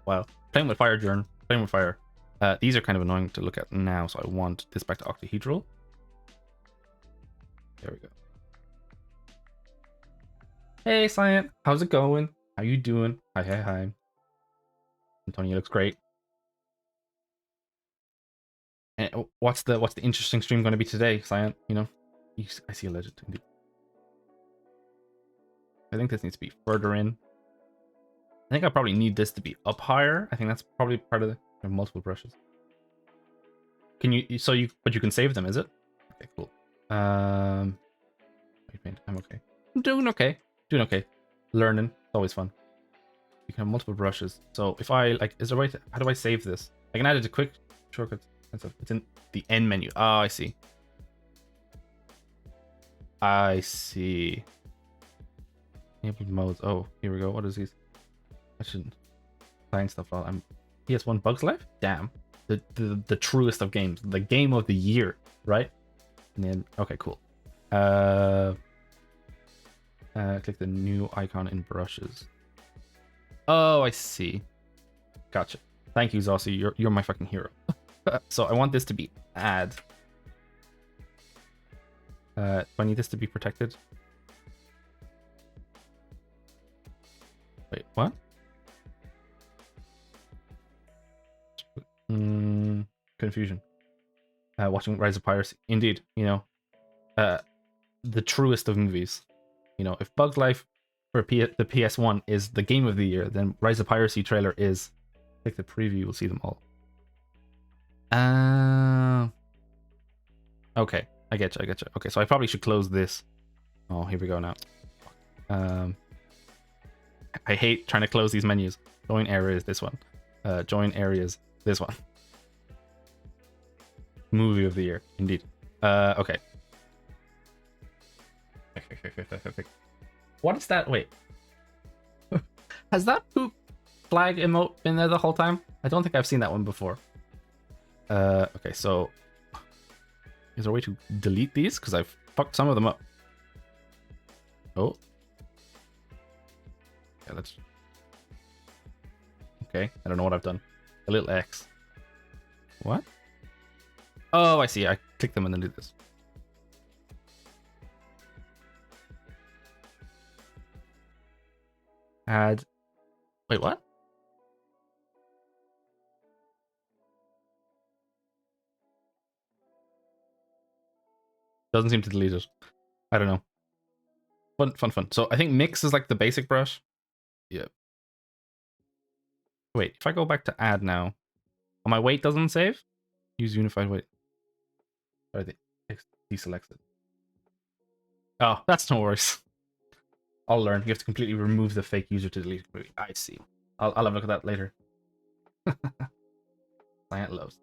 A: Wow. Playing with fire, Jern. Playing with fire. These are kind of annoying to look at now, so I want this back to octahedral. There we go. Hey, Cyan. How's it going? How you doing? Hi. Antonio looks great. And what's the interesting stream going to be today, Cyan? You know, I see a legend. Indeed. I think this needs to be further in. I think I probably need this to be up higher. I think that's probably part of the multiple brushes. Can you? But you can save them, is it? Okay, cool. I'm okay. I'm doing okay. Doing okay. Learning. It's always fun. You can have multiple brushes. So if I like, is there a way to? How do I save this? I can add it to quick shortcuts. It's in the end menu. Oh, I see. I see. Enabled modes. Oh, here we go. What is these? I shouldn't find stuff while I'm PS1 Bugs Life? Damn. The truest of games. The game of the year, right? And then okay, cool. Click the new icon in brushes. Oh, I see. Gotcha. Thank you, Zossi. You're my fucking hero. So I want this to be add. Do I need this to be protected? Wait, what? Confusion. Watching Rise of Piracy. Indeed, you know, the truest of movies. You know, if Bugs Life for the PS1 is the game of the year, then Rise of Piracy trailer is. Click the preview, we'll see them all. Okay, I get you. Okay, so I probably should close this. Oh, here we go now. I hate trying to close these menus. Join areas, this one. Join areas, this one. Movie of the year, indeed. Okay. What is that? Wait. Has that poop flag emote been there the whole time? I don't think I've seen that one before. Okay, so is there a way to delete these? Because I've fucked some of them up. Oh. Okay, let's... Okay, I don't know what I've done. A little X. What? Oh, I see. I click them and then do this. Add... Wait, what? Doesn't seem to delete it. I don't know. Fun. So I think mix is like the basic brush. Yeah. Wait, if I go back to add now, oh, my weight doesn't save? Use unified weight. Or the deselect it. Oh, that's no worries. I'll learn. You have to completely remove the fake user to delete it. I see. I'll have a look at that later. Client loves.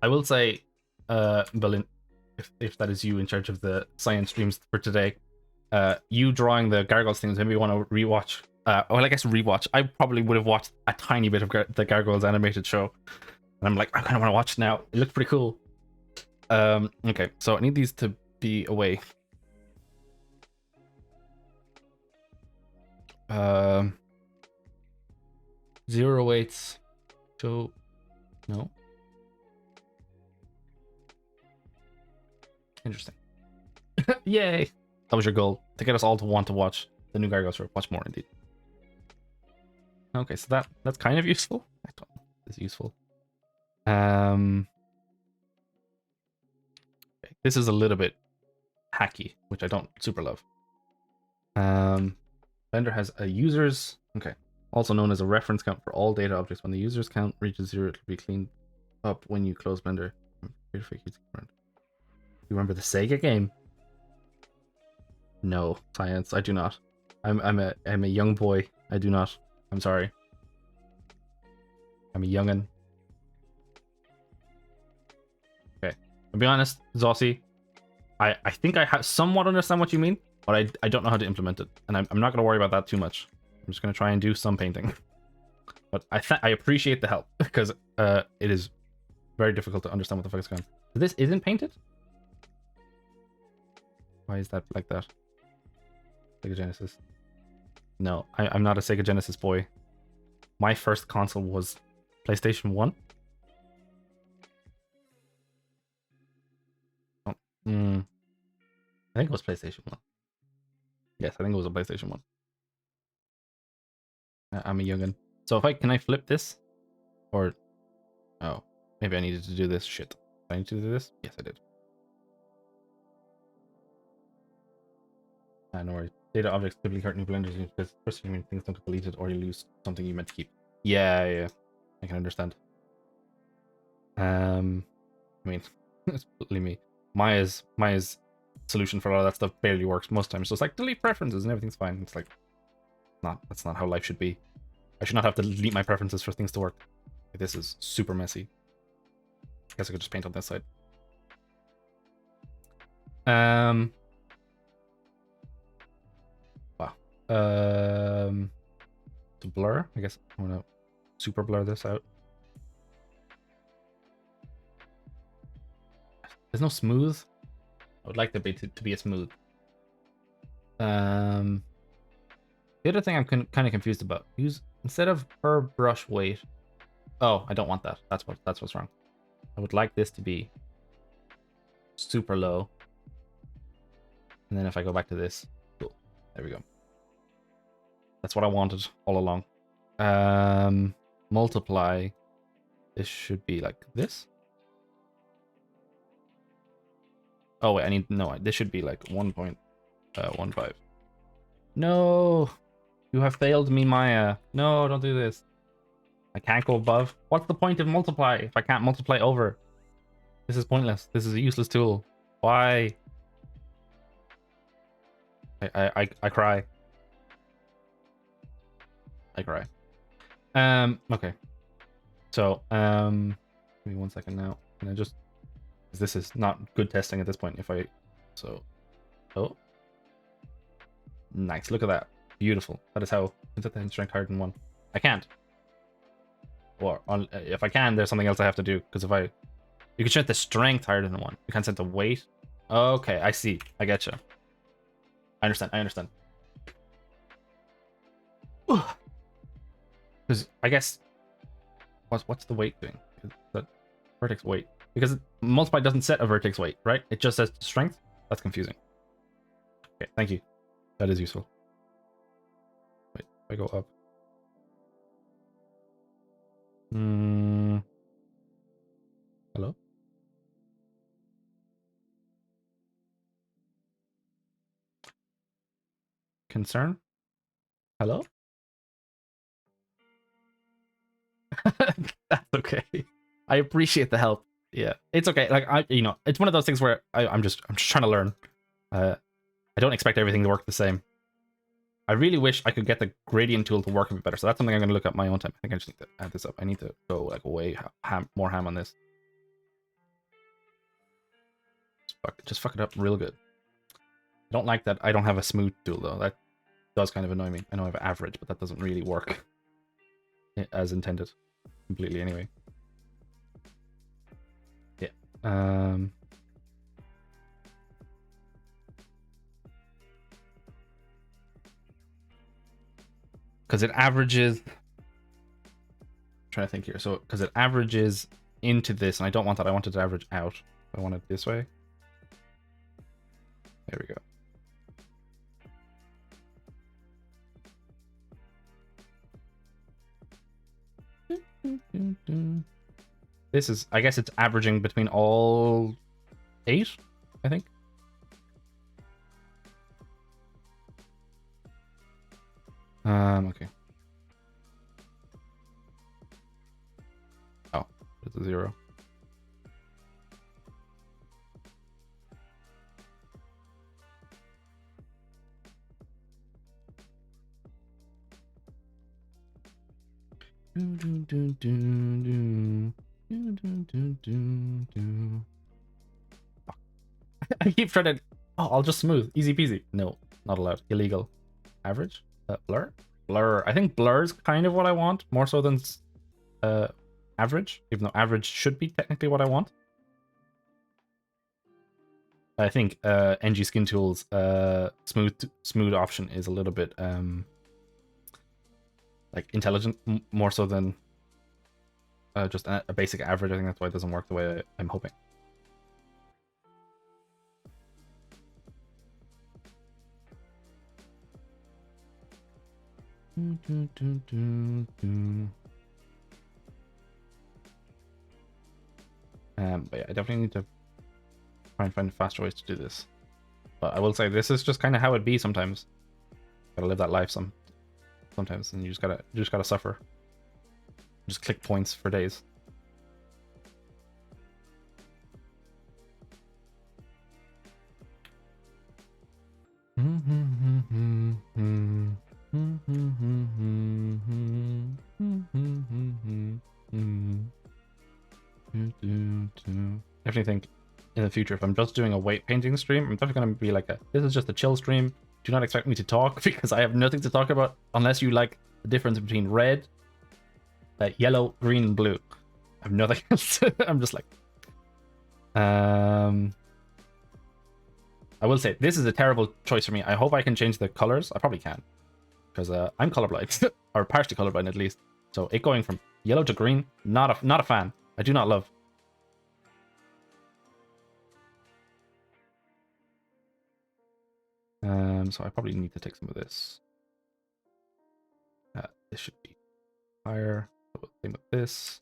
A: I will say, Berlin, if that is you in charge of the science streams for today, you drawing the gargoyles things, maybe you want to rewatch. Well, I guess rewatch. I probably would have watched a tiny bit of the gargoyles animated show, and I'm like, I kind of want to watch it now. It looked pretty cool. Okay, so I need these to be away. Zero weights. So no. Interesting. Yay! That was your goal, to get us all to want to watch the new Gargoyle show. Watch more, indeed. Okay, so that's kind of useful. I don't know if it's useful. Okay, this is a little bit hacky, which I don't super love. Blender has a users, okay, also known as a reference count for all data objects. When the users count reaches 0, it will be cleaned up when you close Blender. You remember the Sega game? No, science, I do not. I'm a young boy. I do not. I'm sorry. I'm a youngin. Okay, I'll be honest, Zossi. I think I somewhat understand what you mean, but I don't know how to implement it, and I'm not gonna worry about that too much. I'm just gonna try and do some painting. But I appreciate the help, because it is very difficult to understand what the fuck is going on. So this isn't painted? Why is that like that? Sega Genesis. No, I'm not a Sega Genesis boy. My first console was PlayStation 1. Oh, I think it was PlayStation 1. Yes, I think it was a PlayStation 1. I'm a youngin. So can I flip this? Or, oh, maybe I needed to do this. Shit. Did I need to do this? Yes, I did. No worries. Data objects typically hurt new blenders because first you mean things don't get deleted or you lose something you meant to keep. Yeah. I can understand. I mean, it's believe me, Maya's solution for all of that stuff barely works most times. So it's like delete preferences and everything's fine. It's like that's not how life should be. I should not have to delete my preferences for things to work. This is super messy. I guess I could just paint on this side. Wow. To blur, I guess I'm gonna super blur this out. There's no smooth. I would like to be a smooth. The other thing I'm kind of confused about. Use instead of per brush weight. Oh, I don't want that. That's what's wrong. I would like this to be super low. And then if I go back to this, cool. There we go. That's what I wanted all along. Multiply. This should be like this. Oh wait, this should be like 1.15. No, you have failed me, Maya. No, don't do this. I can't go above. What's the point of multiply if I can't multiply over? This is pointless. This is a useless tool. Why? I cry. I cry. Okay. So, give me 1 second now. Can I just... This is not good testing at this point. Oh. Nice. Look at that. Beautiful. That is how you can set the strength higher than 1. I can't. Or if I can, there's something else I have to do. Because you can set the strength higher than 1. You can't set the weight. Okay, I see. I getcha. I understand. I understand. Because I guess what's the weight doing? Is that vertex weight? Because multiply doesn't set a vertex weight, right? It just says strength. That's confusing. Okay, thank you. That is useful. Wait, if I go up. Hello? Concern? Hello? That's okay. I appreciate the help. Yeah, it's okay. Like it's one of those things where I'm just trying to learn. I don't expect everything to work the same. I really wish I could get the gradient tool to work a bit better. So that's something I'm going to look at my own time. I think I just need to add this up. I need to go like way more ham on this. Just fuck it up real good. I don't like that I don't have a smooth tool though. That does kind of annoy me. I know I have average, but that doesn't really work as intended completely anyway. Yeah. Because it averages. I'm trying to think here. So because it averages into this, and I don't want that. I want it to average out. I want it this way. There we go. This is, I guess it's averaging between all 8, I think. Okay. Oh, it's a 0. I keep trying to. Oh, I'll just smooth. Easy peasy. No, not allowed. Illegal. Average? Blur? Blur. I think blur is kind of what I want, more so than average, even though average should be technically what I want. I think NG Skin Tools smooth option is a little bit like intelligent, more so than just a basic average. I think that's why it doesn't work the way I'm hoping. But yeah, I definitely need to try and find faster ways to do this. But I will say this is just kind of how it be sometimes. Gotta live that life sometimes, and you just gotta suffer. Just click points for days. Definitely think in the future, if I'm just doing a weight painting stream, I'm definitely going to be like, this is just a chill stream. Do not expect me to talk because I have nothing to talk about unless you like the difference between red, yellow, green, and blue. I have nothing else. I'm just like, I will say this is a terrible choice for me. I hope I can change the colors. I probably can because I'm colorblind or partially colorblind at least. So it going from yellow to green, not a fan. I do not love. So I probably need to take some of this. This should be higher. Same with this.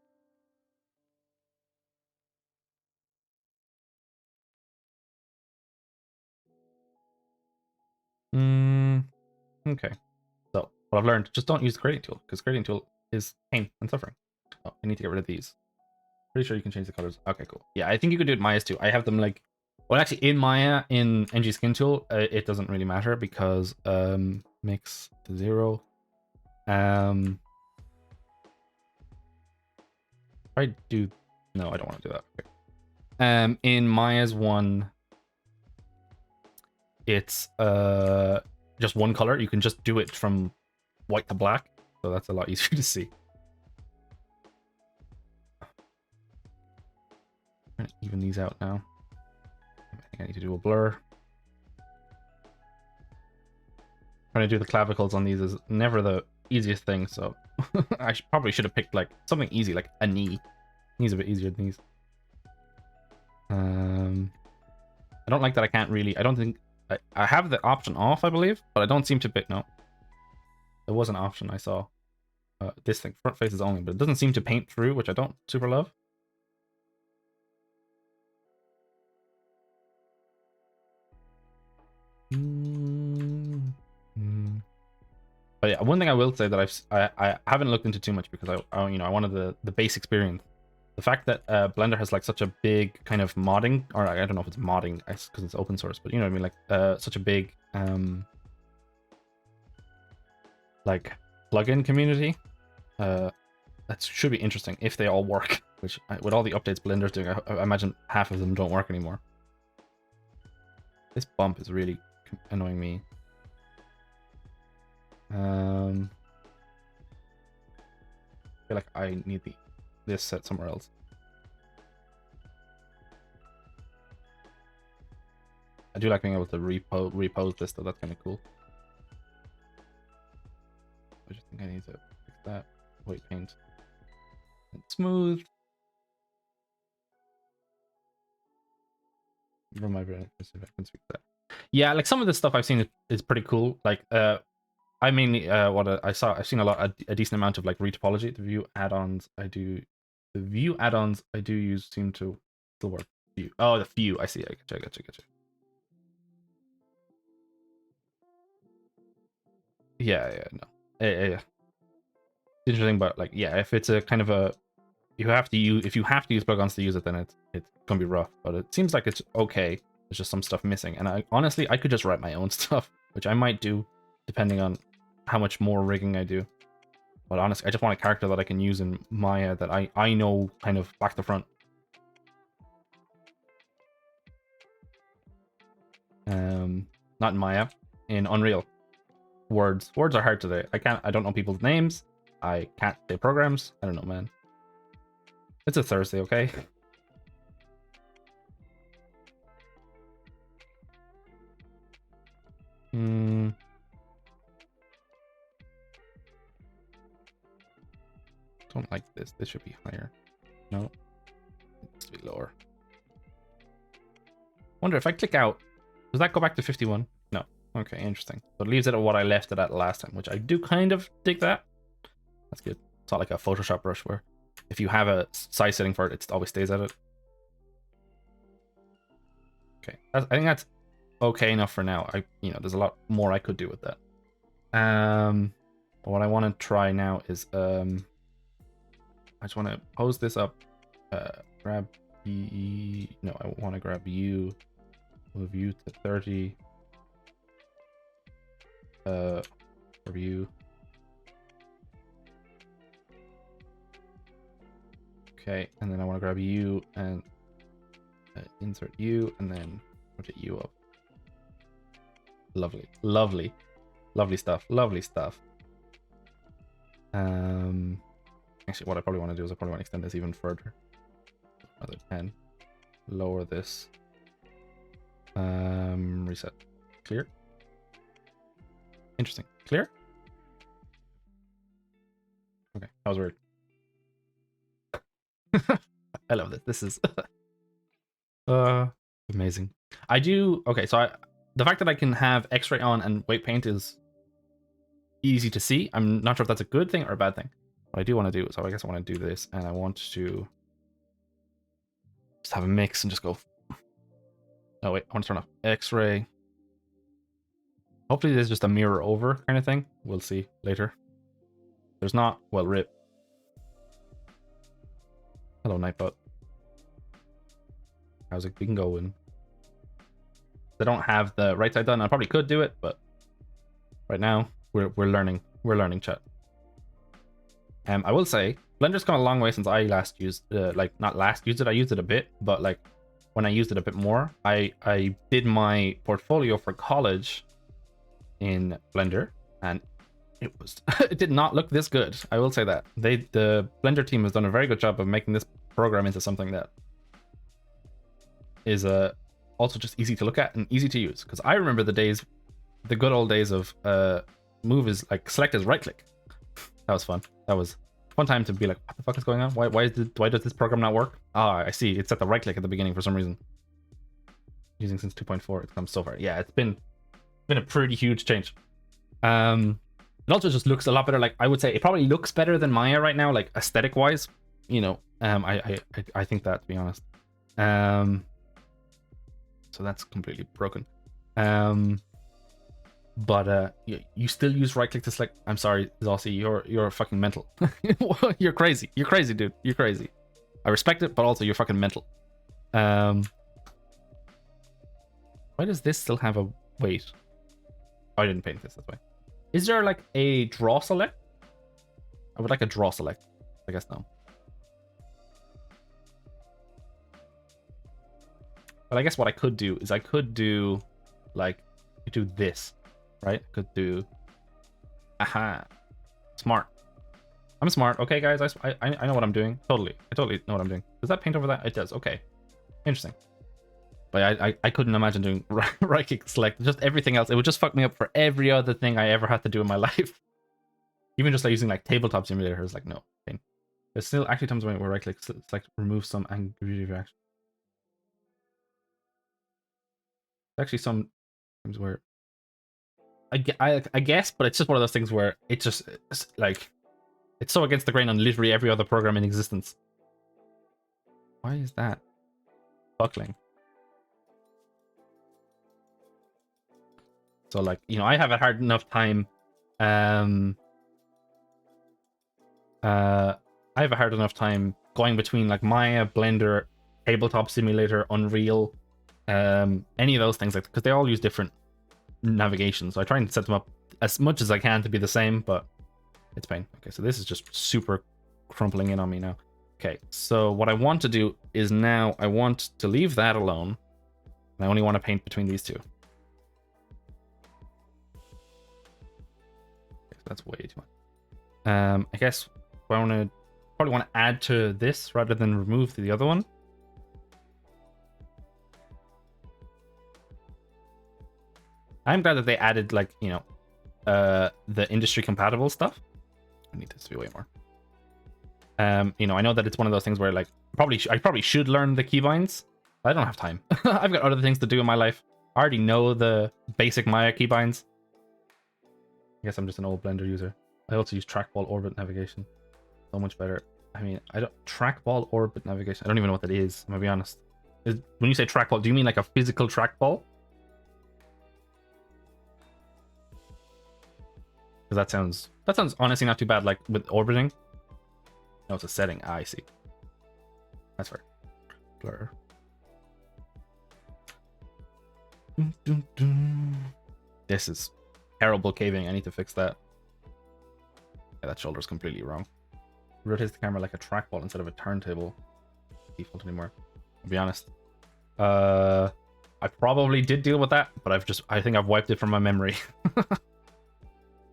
A: Okay. So what I've learned, just don't use the gradient tool because gradient tool is pain and suffering. Oh, I need to get rid of these. Pretty sure you can change the colors. Okay, cool. Yeah, I think you could do it Maya's too. I have them like, well, actually in Maya in NG Skin Tool, it doesn't really matter because mix to 0. I do. No, I don't want to do that. Okay. In Maya's one, it's just one color. You can just do it from white to black, so that's a lot easier to see. I'm gonna even these out now. I think I need to do a blur. Trying to do the clavicles on these is never the easiest thing, so I probably should have picked like something easy, like a knee. Knee's a bit easier than these. I don't like that I can't really. I don't think I have the option off, I believe, but I don't seem to pick. No, there was an option I saw. This thing, front faces only, but it doesn't seem to paint through, which I don't super love. But yeah, one thing I will say that I haven't looked into too much because I you know, I wanted the base experience. The fact that Blender has like such a big kind of modding, or I don't know if it's modding because it's open source, but you know what I mean, like such a big like plugin community. That should be interesting if they all work. Which with all the updates Blender's doing, I imagine half of them don't work anymore. This bump is really annoying me. I feel like I need this set somewhere else. I do like being able to repose this though. That's kind of cool. I just think I need to fix that. White paint. And smooth. From my brain, if I can speak that. Yeah, like some of the stuff I've seen is pretty cool. Like I mainly I've seen a decent amount of like retopology. The view add-ons I do use seem to still work. View. Oh, the view. I see. I gotcha. Yeah, no. Yeah. Interesting, but like, yeah, if it's a kind of a if you have to use plugins to use it, then it's gonna be rough. But it seems like it's okay. There's just some stuff missing, and I honestly could just write my own stuff, which I might do depending on how much more rigging I do. But honestly, I just want a character that I can use in Maya that I know kind of back to front. Not in Maya, in Unreal. Words are hard today. I don't know people's names. I can't say programs. I don't know, man. It's a Thursday, okay? Don't like this. This should be higher. No. It needs to be lower. Wonder if I click out, does that go back to 51? No. Okay, interesting. So it leaves it at what I left it at last time, which I do kind of dig that. That's good. It's not like a Photoshop brush where if you have a size setting for it, it always stays at it. Okay, I think that's okay enough for now. There's a lot more I could do with that. But what I want to try now is I just want to pose this up. Grab no, I want to grab you. Move you to 30. Review. Okay, and then I want to grab you and insert you, and then rotate you up. Lovely stuff. Actually, what I probably want to do is I probably want to extend this even further. Another 10. Lower this. Reset. Clear. Interesting. Clear. Okay, that was weird. I love this. This is amazing. Okay, so the fact that I can have X-ray on and weight paint is easy to see. I'm not sure if that's a good thing or a bad thing. What I do want to do, so I guess I want to do this, and I want to just have a mix and just go. Oh wait, I want to turn off X-ray. Hopefully there's just a mirror over kind of thing. We'll see later. There's not, well, rip. Hello, Nightbot. How's it been going? I don't have the right side done. I probably could do it, but right now we're learning. We're learning, chat. I will say Blender's come a long way since I last used, not last used it. I used it a bit, but like when I used it a bit more, I did my portfolio for college in Blender, and it did not look this good. I will say that the Blender team has done a very good job of making this program into something that is also just easy to look at and easy to use. Because I remember the days the good old days of move is like select as right click. That was fun. That was fun time to be like, what the fuck is going on? Why does this program not work? Ah, I see. It's at the right click at the beginning for some reason. Using since 2.4, it's come so far. Yeah, it's been a pretty huge change. It also just looks a lot better. Like I would say, it probably looks better than Maya right now, like aesthetic wise. You know, I think that, to be honest. So that's completely broken. But you still use right click to select. I'm sorry, Zossi, you're fucking mental. You're crazy. You're crazy, dude. You're crazy. I respect it, but also you're fucking mental. Why does this still have a wait? Oh, I didn't paint this, that's why. Is there like a draw select? I would like a draw select. I guess no. But I guess what I could do is I could do like do this, right? I could do aha. Smart. I'm smart. Okay, guys, I know what I'm doing. Totally. I totally know what I'm doing. Does that paint over that? It does. Okay. Interesting. But I couldn't imagine doing right click select. Just everything else. It would just fuck me up for every other thing I ever had to do in my life. Even just like using like tabletop simulator is like no thing. There's still actually times where right click select remove some angry reaction. Actually some times where I guess, but it's just one of those things where it's just like it's so against the grain on literally every other program in existence. Why is that buckling? So like, you know, I have a hard enough time. I have a hard enough time going between like Maya, Blender, Tabletop Simulator, Unreal, any of those things, like because they all use different navigation. So I try and set them up as much as I can to be the same, but it's pain. Okay, so this is just super crumpling in on me now. Okay, so what I want to do is now I want to leave that alone. And I only want to paint between these two. That's way too much. I guess I probably want to add to this rather than remove the other one. I'm glad that they added like, you know, the industry compatible stuff. I need this to be way more. You know, I know that it's one of those things where like I probably should learn the keybinds. I don't have time. I've got other things to do in my life. I already know the basic Maya keybinds. I guess I'm just an old Blender user. I also use trackball orbit navigation. So much better. I mean, I don't trackball orbit navigation. I don't even know what that is. I'm gonna be honest. When you say trackball, do you mean like a physical trackball? Because that sounds honestly not too bad. Like with orbiting. No, it's a setting. Ah, I see. That's fair. Blur. This is terrible caving. I need to fix that. Yeah, that shoulder's completely wrong. Rotate the camera like a trackball instead of a turntable. Default anymore. I'll be honest. I probably did deal with that, but I think I've wiped it from my memory.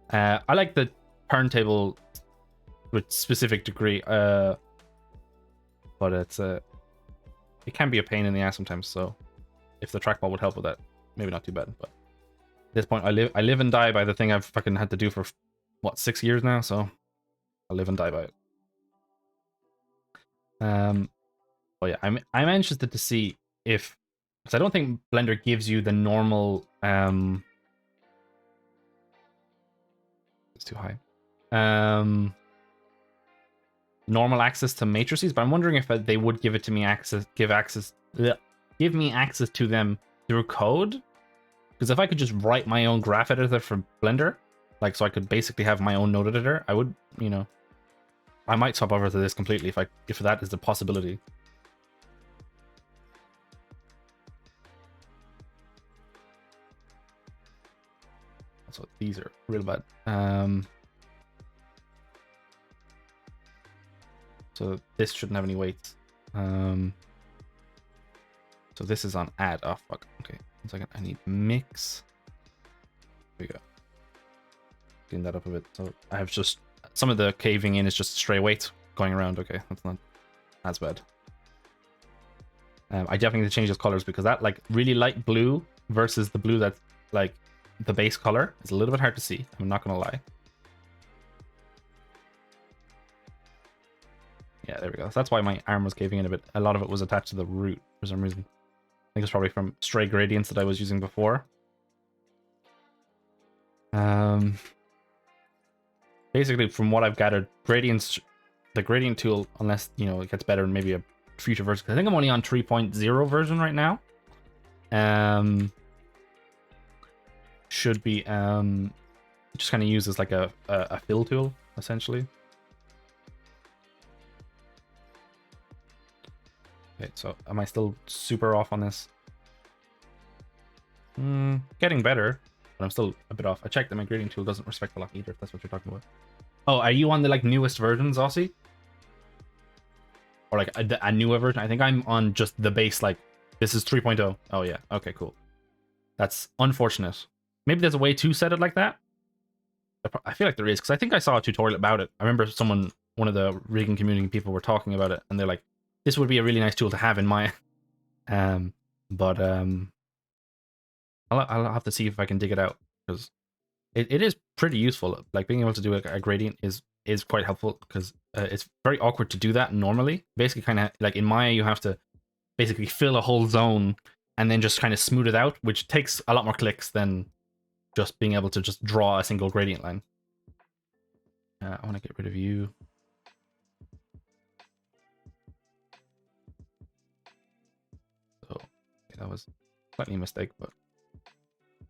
A: I like the turntable with specific degree, but it can be a pain in the ass sometimes. So if the trackball would help with that, maybe not too bad. But at this point, I live and die by the thing I've fucking had to do for what 6 years now. So I'll live and die by it. But yeah, I'm interested to see if, because I don't think Blender gives you the normal it's too high. Normal access to matrices, but I'm wondering if they would give me access to them through code. Because if I could just write my own graph editor for Blender, like so I could basically have my own node editor, I would, you know, I might swap over to this completely if that is a possibility. So these are real bad. So this shouldn't have any weights. So this is on add. Oh fuck. Okay, 1 second. I need mix. There we go. Clean that up a bit. So I have just some of the caving in is just stray weights going around. Okay, that's not as bad. I definitely need to change those colors because that like really light blue versus the blue that's like the base color. It's a little bit hard to see. I'm not gonna lie. Yeah, there we go. So that's why my arm was caving in a bit. A lot of it was attached to the root for some reason. I think it's probably from stray gradients that I was using before. Basically, from what I've gathered, gradients, the gradient tool, unless, you know, it gets better in maybe a future version. I think I'm only on 3.0 version right now. Should be just kind of used as like a fill tool, essentially. Okay, so am I still super off on this? Getting better, but I'm still a bit off. I checked that my grading tool doesn't respect the lock either, if that's what you're talking about. Oh, are you on the like newest versions, Aussie? Or like a newer version? I think I'm on just the base, like, this is 3.0. Oh yeah, okay, cool. That's unfortunate. Maybe there's a way to set it like that? I feel like there is, because I think I saw a tutorial about it. I remember one of the rigging community people were talking about it, and they're like, this would be a really nice tool to have in my... I'll have to see if I can dig it out, because it is pretty useful. Like, being able to do a gradient is quite helpful, because it's very awkward to do that normally. Basically, kind of like in Maya, you have to basically fill a whole zone and then just kind of smooth it out, which takes a lot more clicks than just being able to just draw a single gradient line. I want to get rid of you. So okay, that was slightly a mistake, but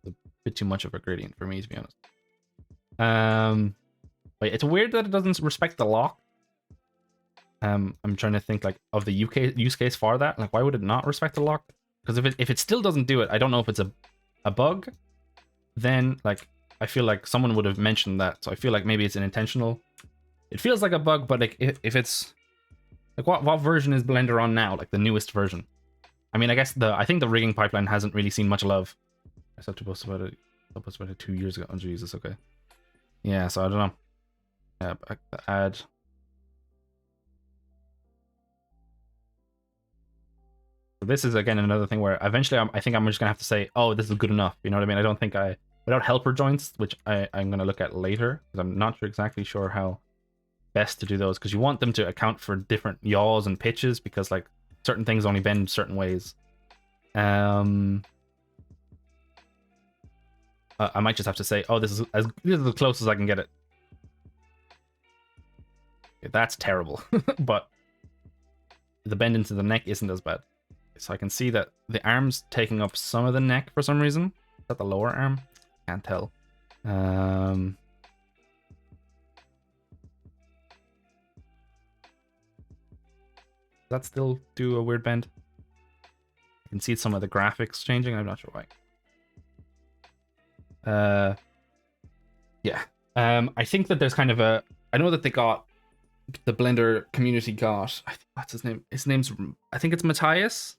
A: a bit too much of a gradient for me, to be honest. Wait, it's weird that it doesn't respect the lock. I'm trying to think like of the UK use case for that. Like, why would it not respect the lock? Because if it still doesn't do it, I don't know if it's a bug. Then like I feel like someone would have mentioned that, so I feel like maybe it's an intentional. It feels like a bug, but like if it's like what version is Blender on now? Like the newest version. I mean, I guess I think the rigging pipeline hasn't really seen much love. I started to post about it. I posted about it 2 years ago. Oh Jesus, okay. Yeah, so I don't know. Yeah, back to add. So this is again another thing where eventually I think I'm just gonna have to say, oh, this is good enough. You know what I mean? I don't think without helper joints, which I'm gonna look at later, because I'm not exactly sure how best to do those, because you want them to account for different yaws and pitches, because like certain things only bend certain ways. I might just have to say, oh, this is the closest I can get it. Okay, that's terrible, but the bend into the neck isn't as bad. So I can see that the arm's taking up some of the neck for some reason. Is that the lower arm? Can't tell. Does that still do a weird bend? I can see some of the graphics changing. I'm not sure why. Yeah. I think that there's kind of a... I know that they got... The Blender community got... What's his name? His name's... I think it's Matthias.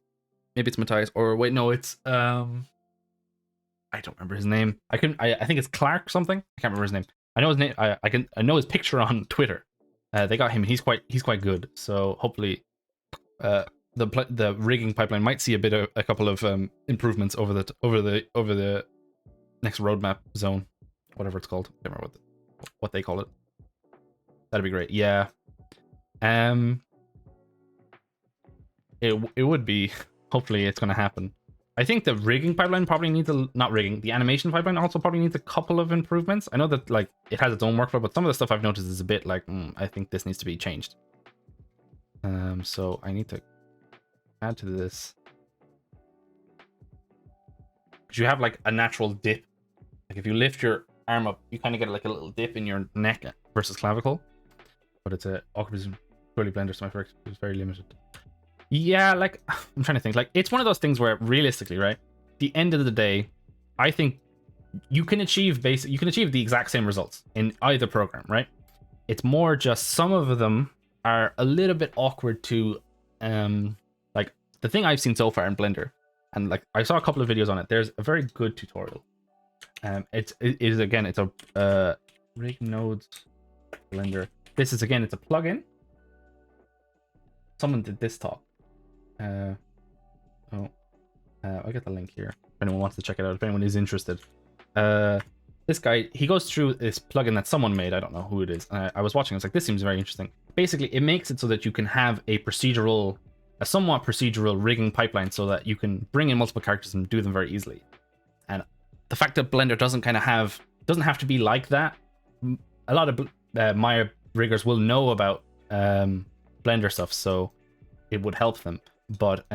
A: Maybe it's Matthias. Or wait, no, it's... I don't remember his name. I think it's Clark something. I can't remember his name. I know his name. I know his picture on Twitter. They got him. He's quite good. So hopefully, the rigging pipeline might see a couple of improvements over the next roadmap zone, whatever it's called. I can't remember what they call it. That'd be great. Yeah. It would be. Hopefully, it's gonna happen. I think the rigging pipeline probably needs the animation pipeline also probably needs a couple of improvements. I know that like it has its own workflow, but some of the stuff I've noticed is a bit like, I think this needs to be changed. So I need to add to this. Because you have like a natural dip. Like if you lift your arm up, you kind of get like a little dip in your neck versus clavicle. But it's a awkward purely Blender, so my work is very limited. Yeah, like, I'm trying to think. Like, it's one of those things where, realistically, right? The end of the day, I think you can achieve the exact same results in either program, right? It's more just some of them are a little bit awkward to, like, the thing I've seen so far in Blender, and like, I saw a couple of videos on it. There's a very good tutorial. It is again, it's a rig nodes Blender. This is again, it's a plugin. Someone did this talk. I'll get the link here if anyone wants to check it out, if anyone is interested. this guy, he goes through this plugin that someone made. I don't know who it is. I was watching. I was like, this seems very interesting. Basically, it makes it so that you can have a somewhat procedural rigging pipeline, so that you can bring in multiple characters and do them very easily. And the fact that Blender doesn't have to be like that. A lot of Maya riggers will know about Blender stuff, so it would help them. But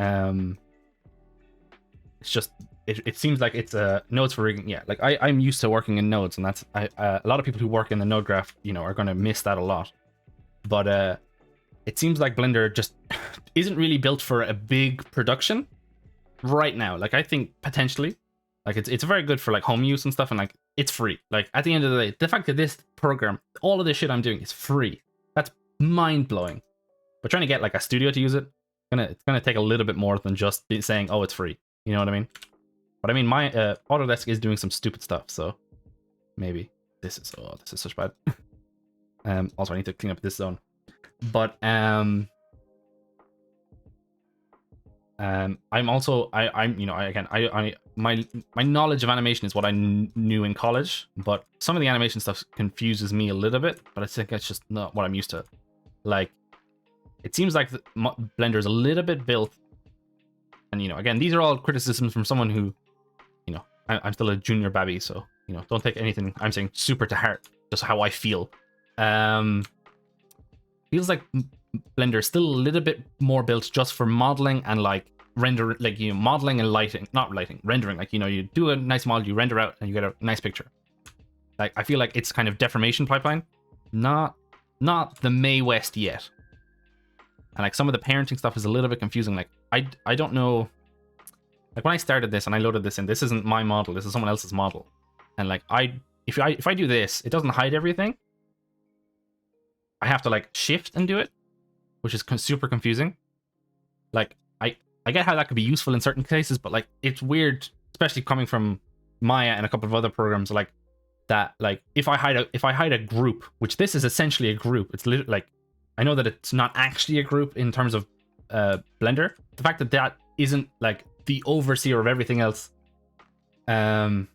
A: it's just it seems like it's nodes for rigging. Yeah, like I'm used to working in nodes, and that's a lot of people who work in the node graph, are going to miss that a lot. But it seems like Blender just isn't really built for a big production right now. Like, I think potentially, like, it's very good for like home use and stuff, and like it's free. Like, at the end of the day, the fact that this program, all of this shit I'm doing is free, that's mind blowing. But trying to get like a studio to use it, it's gonna take a little bit more than just saying, oh, it's free. You know what I mean? But I mean, my Autodesk is doing some stupid stuff, so maybe this is such bad. Also, I need to clean up this zone. But I'm also my knowledge of animation is what I knew in college, but some of the animation stuff confuses me a little bit. But I think that's just not what I'm used to. Like, it seems like Blender is a little bit built, and again, these are all criticisms from someone who, I'm still a junior babby, so don't take anything I'm saying super to heart. Just how I feel. Feels like Blender is still a little bit more built just for modeling and like render, like modeling and rendering. Like you do a nice model, you render out, and you get a nice picture. Like, I feel like it's kind of deformation pipeline, not the May West yet. And like some of the parenting stuff is a little bit confusing. Like I don't know. Like, when I started this and I loaded this in, this isn't my model. This is someone else's model. And like if I do this, it doesn't hide everything. I have to like shift and do it, which is super confusing. Like, I get how that could be useful in certain cases, but like it's weird, especially coming from Maya and a couple of other programs like that. Like, if I hide a group, which this is essentially a group. It's literally like, I know that it's not actually a group in terms of Blender. The fact that that isn't like the overseer of everything else. Couple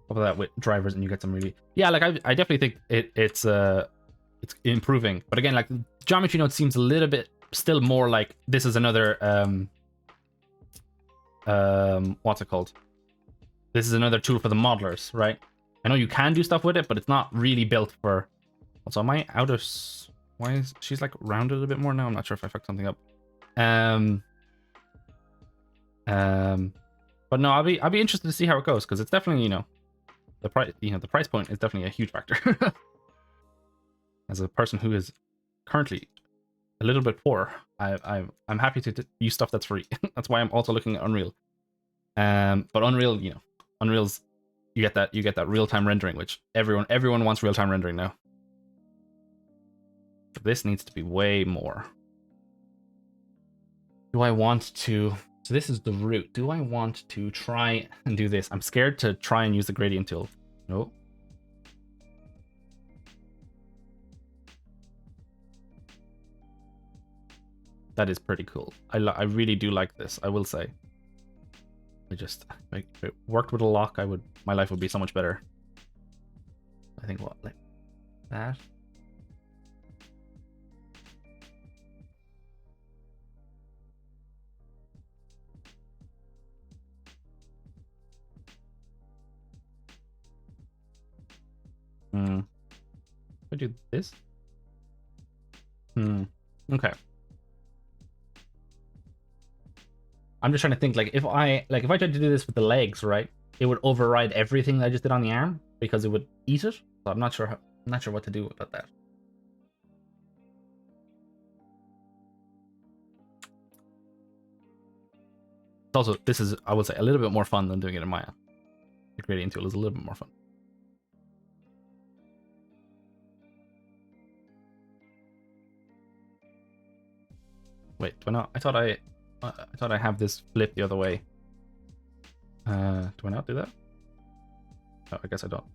A: of that with drivers, and you get some really, yeah, like I definitely think it's improving. But again, like, geometry node seems a little bit still more like this is another what's it called? This is another tool for the modelers, right? I know you can do stuff with it, but it's not really built for. Also, am I out of? Why is she's like rounded a bit more now? I'm not sure if I fucked something up. But no, I'll be interested to see how it goes, because it's definitely the price point is definitely a huge factor. As a person who is currently a little bit poor, I'm happy to use stuff that's free. That's why I'm also looking at Unreal. But Unreal, Unreal's you get that real-time rendering, which everyone wants real-time rendering now. But this needs to be way more. Do I want to? So this is the root. Do I want to try and do this? I'm scared to try and use the gradient tool. No. That is pretty cool. I really do like this, I will say. If it worked with a lock, my life would be so much better. I think what, like that? I do this? Okay. I'm just trying to think, like, if I tried to do this with the legs, right? It would override everything that I just did on the arm because it would eat it. So I'm not sure what to do about that. Also, this is, I would say, a little bit more fun than doing it in Maya. The gradient tool is a little bit more fun. Wait, do I not? I thought I have this flip the other way. Do I not do that? Oh, I guess I don't.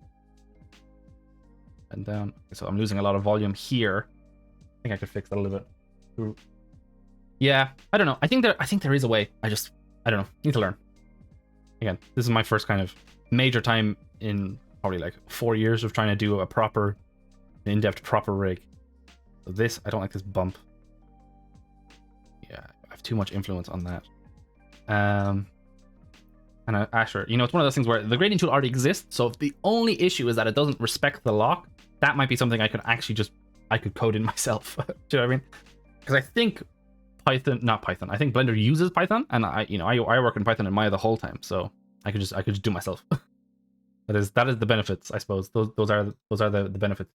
A: And down. So I'm losing a lot of volume here. I think I could fix that a little bit. Yeah, I don't know. I think there is a way. I don't know. Need to learn. again, this is my first kind of major time in probably like 4 years of trying to do a proper, in-depth proper rig. So this, I don't like this bump. Yeah, I have too much influence on that. And Asher, you know, it's one of those things where the grading tool already exists, so if the only issue is that it doesn't respect the lock, that might be something I could actually I could code in myself. Do you know what I mean? Because I think I think Blender uses Python, and I work in Python in Maya the whole time, so I could just do it myself. that is the benefits, I suppose. Those are the benefits.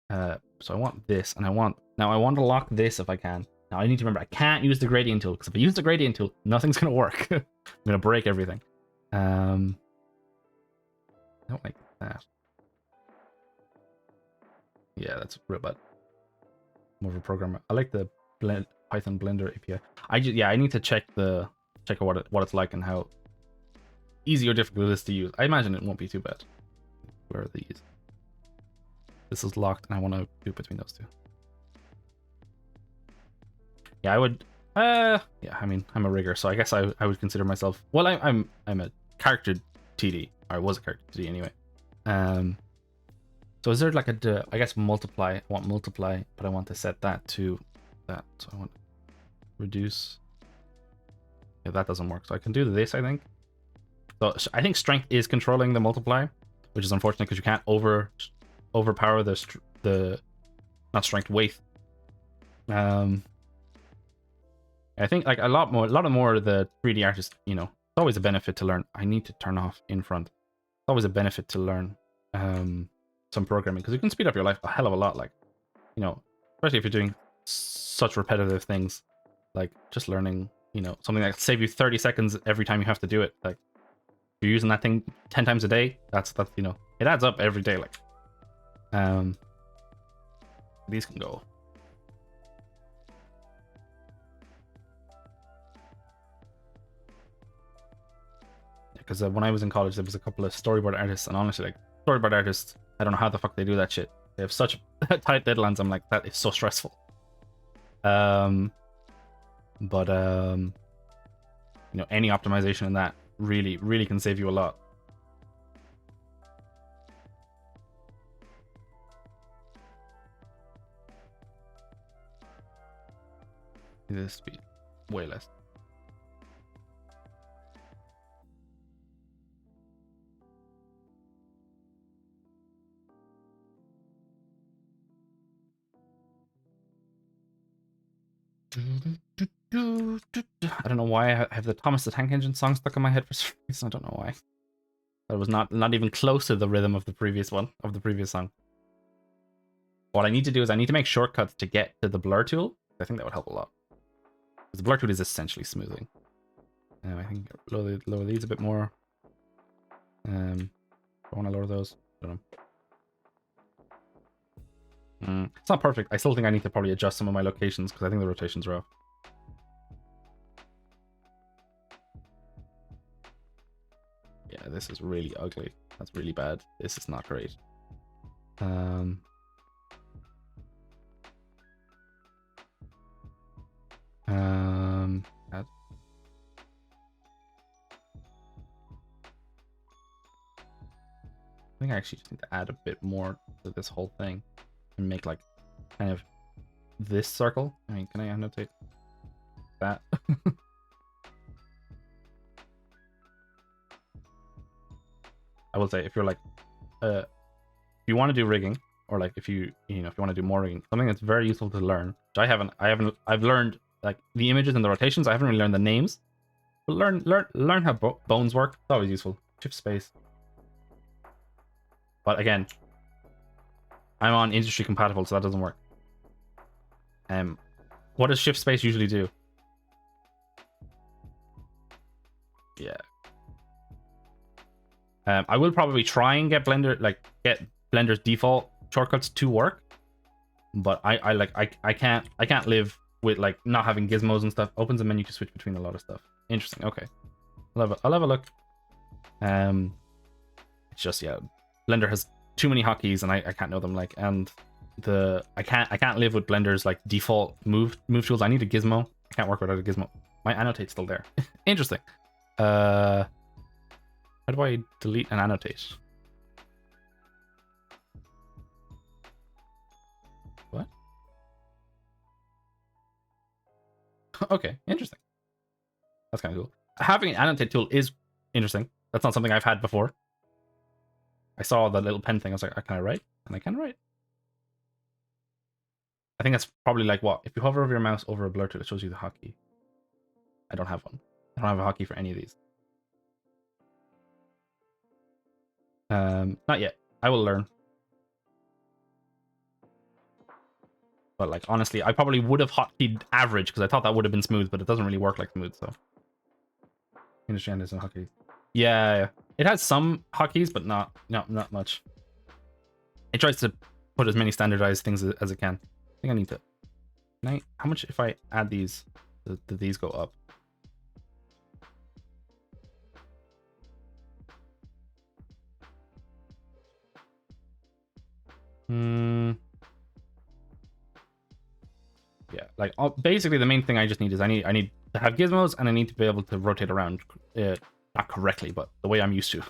A: So I want this, and I want to lock this if I can. Now I need to remember I can't use the gradient tool, because if I use the gradient tool, nothing's gonna work. I'm gonna break everything. I don't like that. Yeah, that's real bad. More of a programmer. I like the Python Blender API. I need to check what it's like and how easy or difficult it is to use. I imagine it won't be too bad. Where are these? This is locked, and I want to do between those two. Yeah, I would. Yeah, I mean, I'm a rigger, so I guess I would consider myself. Well, I'm a character TD. Or I was a character TD anyway. So is there like I guess multiply? I want multiply, but I want to set that to that. So I want reduce. Yeah, that doesn't work. So I can do this, I think. So I think strength is controlling the multiply, which is unfortunate because you can't overpower the not strength, weight. I think like a lot more of the 3D artist, you know, it's always a benefit to learn. I need to turn off in front. It's always a benefit to learn some programming, because you can speed up your life a hell of a lot. Like, you know, especially if you're doing such repetitive things, like just learning, you know, something that save you 30 seconds every time you have to do it. Like, if you're using that thing 10 times a day, that's you know, it adds up every day. Like, these can go. Because when I was in college, there was a couple of storyboard artists, and honestly, like, storyboard artists, I don't know how the fuck they do that shit. They have such tight deadlines. I'm like, that is so stressful. You know, any optimization in that really can save you a lot. This speed way less. I don't know why I have the Thomas the Tank Engine song stuck in my head for some reason. I don't know why. That was not even close to the rhythm of the previous song. What I need to do is I need to make shortcuts to get to the blur tool. I think that would help a lot. Because the blur tool is essentially smoothing. I think lower these a bit more. I want to lower those. I don't know. It's not perfect. I still think I need to probably adjust some of my locations, because I think the rotations are off. Yeah, this is really ugly. That's really bad. This is not great. Add. I think I actually just need to add a bit more to this whole thing and make like kind of this circle. I mean, can I annotate that? I will say, if you're like, if you want to do rigging, or like if you want to do more rigging, something that's very useful to learn, which I've learned like the images and the rotations. I haven't really learned the names, but learn how bones work. It's always useful. Shift space. But again, I'm on industry compatible, so that doesn't work. What does shift space usually do? Yeah. I will probably try and get Blender's default shortcuts to work, but I can't live with like not having gizmos and stuff. Opens a menu to switch between a lot of stuff. Interesting. Okay, I'll have a look. It's just, yeah, Blender has too many hotkeys and I can't know them, like, and I can't live with Blender's like default move tools. I need a gizmo. I can't work without a gizmo. My annotate's still there. Interesting. How do I delete and annotate? What? Okay, interesting. That's kind of cool. Having an annotate tool is interesting. That's not something I've had before. I saw the little pen thing. I was like, can I write? And I can write. I think that's probably like what? If you hover over your mouse over a blur tool, it shows you the hotkey. I don't have one. I don't have a hotkey for any of these. Not yet. I will learn. But like honestly, I probably would have hotkeyed average because I thought that would have been smooth, but it doesn't really work like smooth. So industry and some hotkeys. Yeah, it has some hotkeys, but not much. It tries to put as many standardized things as it can. I think I need to. How much if I add these? Do these go up? Yeah, like basically the main thing I just need is I need to have gizmos and I need to be able to rotate around, not correctly, but the way I'm used to.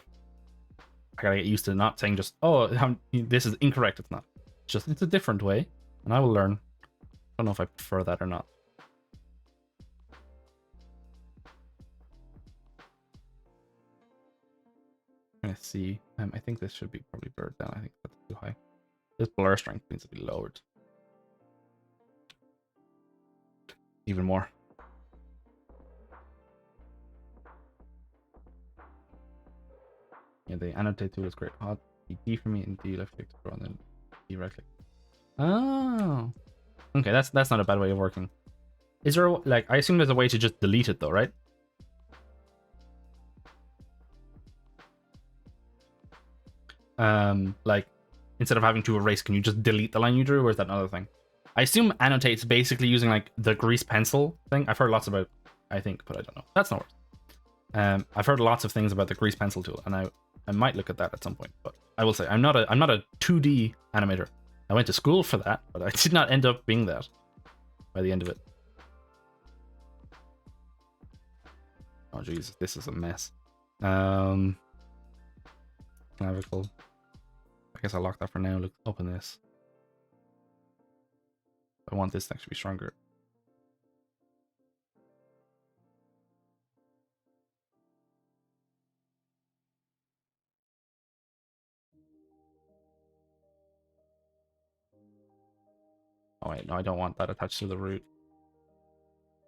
A: I gotta get used to not saying just, oh, this is incorrect. It's not. It's a different way, and I will learn. I don't know if I prefer that or not. I'm gonna see. I think this should be probably blurred down. I think that's too high. This blur strength needs to be lowered even more. Yeah, the annotate tool is great. Hot D for me and D left click to draw and then D right click. Oh, okay, that's not a bad way of working. Is there like, I assume there's a way to just delete it though, right? Like instead of having to erase, can you just delete the line you drew, or is that another thing? I assume annotate's basically using like the grease pencil thing. I've heard lots about, I think, but I don't know. That's not worse. I've heard lots of things about the grease pencil tool, and I might look at that at some point. But I will say I'm not a 2D animator. I went to school for that, but I did not end up being that by the end of it. Oh Jesus, this is a mess. Navicle. I guess I'll lock that for now. Look, open this. I want this to actually be stronger. Oh wait, no, I don't want that attached to the root.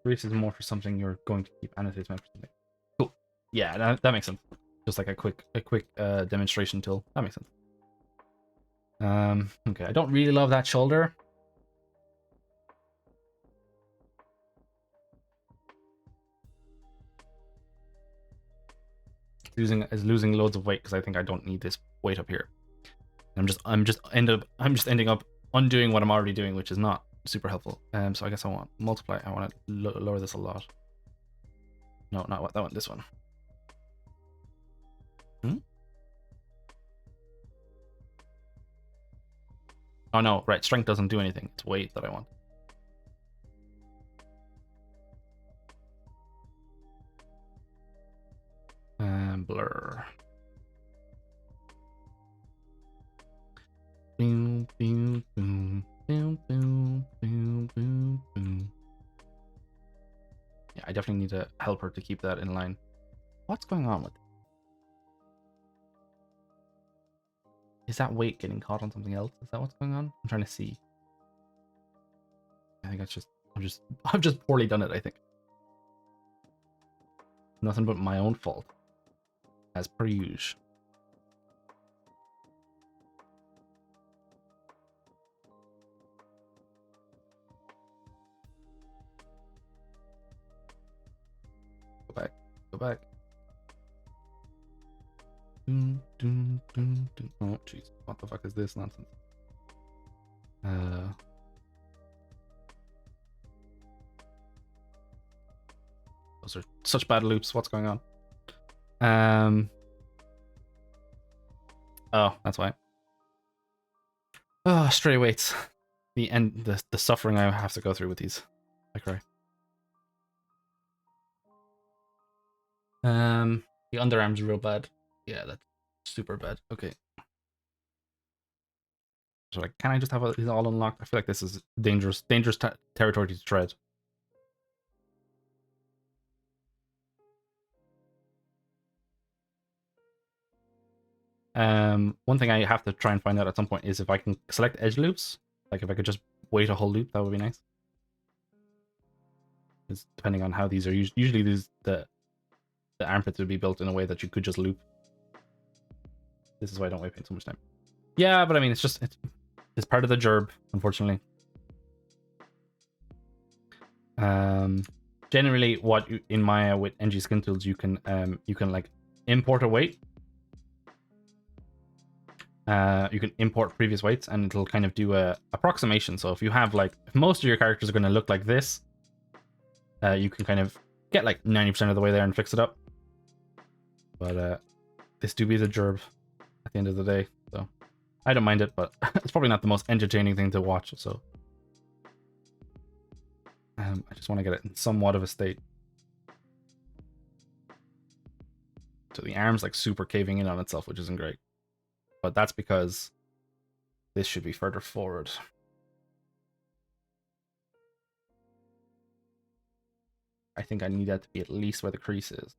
A: Grease is more for something you're going to keep annotates meant for something. Cool. Yeah, that makes sense. Just like a quick demonstration tool. That makes sense. Okay, I don't really love that shoulder. Losing loads of weight because I think I don't need this weight up here. I'm just ending up undoing what I'm already doing, which is not super helpful. So I guess I want multiply. I want to lower this a lot. No, not what that one. This one. Oh no, right. Strength doesn't do anything. It's weight that I want. Blur. Boom, boom, boom, boom, boom, boom, boom, boom. Yeah, I definitely need a helper to keep that in line. What's going on with it? Is that weight getting caught on something else? Is that what's going on? I'm trying to see. I think that's just I've just poorly done it, I think. Nothing but my own fault. As per usual. Go back. Doom, doom, doom, doom. Oh, jeez. What the fuck is this nonsense? Those are such bad loops. What's going on? Oh, that's why. Oh, stray weights. The suffering I have to go through with these. I cry. The underarm's real bad. Yeah, that's super bad. Okay. So like, can I just have these all unlocked? I feel like this is dangerous territory to tread. One thing I have to try and find out at some point is if I can select edge loops. Like if I could just wait a whole loop, that would be nice. It's depending on how these are used. Usually the armpits would be built in a way that you could just loop. This is why I don't waste so much time. Yeah, but I mean, it's part of the gerb, unfortunately. Generally, what in Maya with NG skin tools you can like import a weight. You can import previous weights, and it'll kind of do a approximation. So if you have like, if most of your characters are going to look like this, you can kind of get like 90% of the way there and fix it up. But this do be the gerb at the end of the day, so I don't mind it, but it's probably not the most entertaining thing to watch. So I just want to get it in somewhat of a state. So the arm's like super caving in on itself, which isn't great. But that's because this should be further forward. I think I need that to be at least where the crease is.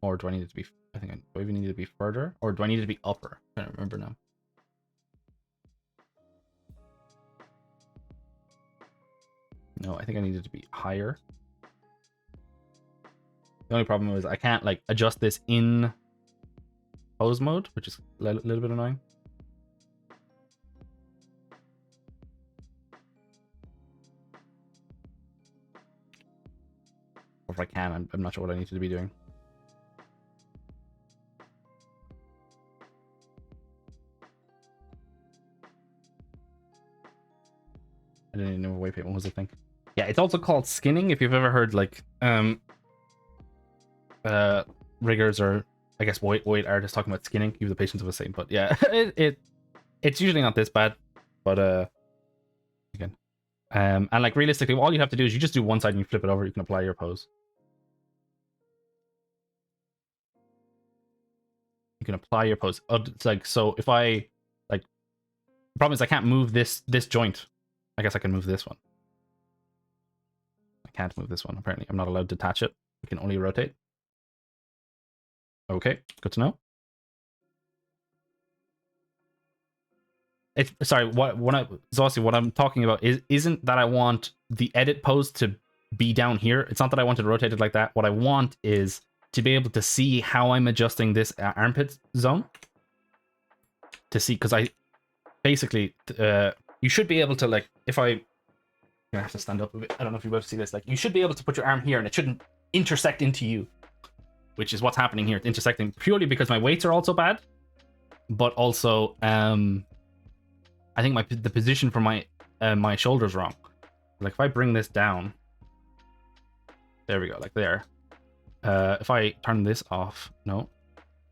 A: Or do I need it to be, I think do I even need it to be further? Or do I need it to be upper? I can't remember now. No, I think I need it to be higher. The only problem is I can't like adjust this in pose mode, which is a little bit annoying. Or if I can, I'm not sure what I need to be doing. I didn't even know weight paint was a thing. Yeah, it's also called skinning. If you've ever heard like riggers or I guess weight artists talking about skinning, you have the patience of a saint. But yeah, it's usually not this bad. But again, and like realistically, all you have to do is you just do one side and you flip it over. You can apply your pose. You can apply your pose. It's like, so if I like, the problem is I can't move this joint. I guess I can move this one. I can't move this one. Apparently, I'm not allowed to detach it. I can only rotate. Okay, good to know. It's sorry. What I'm talking about isn't that I want the edit pose to be down here. It's not that I want it rotated like that. What I want is to be able to see how I'm adjusting this armpit zone. To see, because I basically you should be able to, like, if I have to stand up a bit. I don't know if you're able to see this. Like, you should be able to put your arm here and it shouldn't intersect into you, which is what's happening here. It's intersecting purely because my weights are also bad, but also I think the position for my my shoulder's wrong. Like if I bring this down, there we go, like there. If I turn this off, no.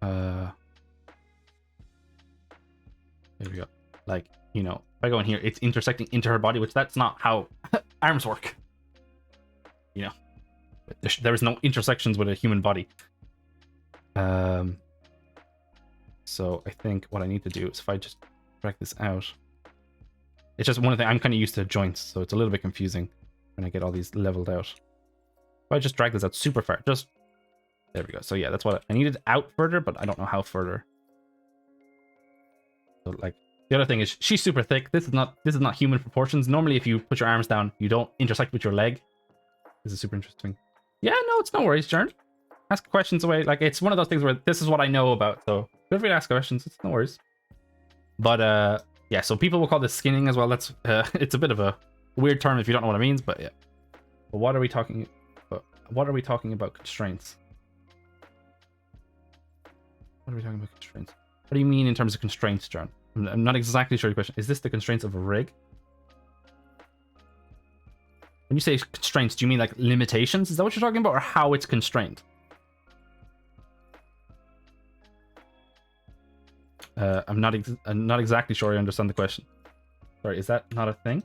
A: There we go. Like, you know, if I go in here, it's intersecting into her body, which that's not how arms work. You know, there is no intersections with a human body. So I think what I need to do is if I just drag this out, it's just one of the, I'm kind of used to joints, so it's a little bit confusing when I get all these leveled out. If I just drag this out super far, just there we go. So yeah, that's what I needed out further, but I don't know how further. So like the other thing is she's super thick. This is not human proportions. Normally, if you put your arms down, you don't intersect with your leg. This is super interesting. Yeah, no, it's no worries, Jern. Ask questions away. Like, it's one of those things where this is what I know about, so feel free to ask questions. It's no worries. But yeah, so people will call this skinning as well. That's it's a bit of a weird term if you don't know what it means, but yeah. But what are we talking about? What are we talking about constraints? What are we talking about constraints? What do you mean in terms of constraints, John? I'm not exactly sure your question. Is this the constraints of a rig? When you say constraints, do you mean like limitations? Is that what you're talking about, or how it's constrained? I'm not exactly sure I understand the question. Sorry, is that not a thing?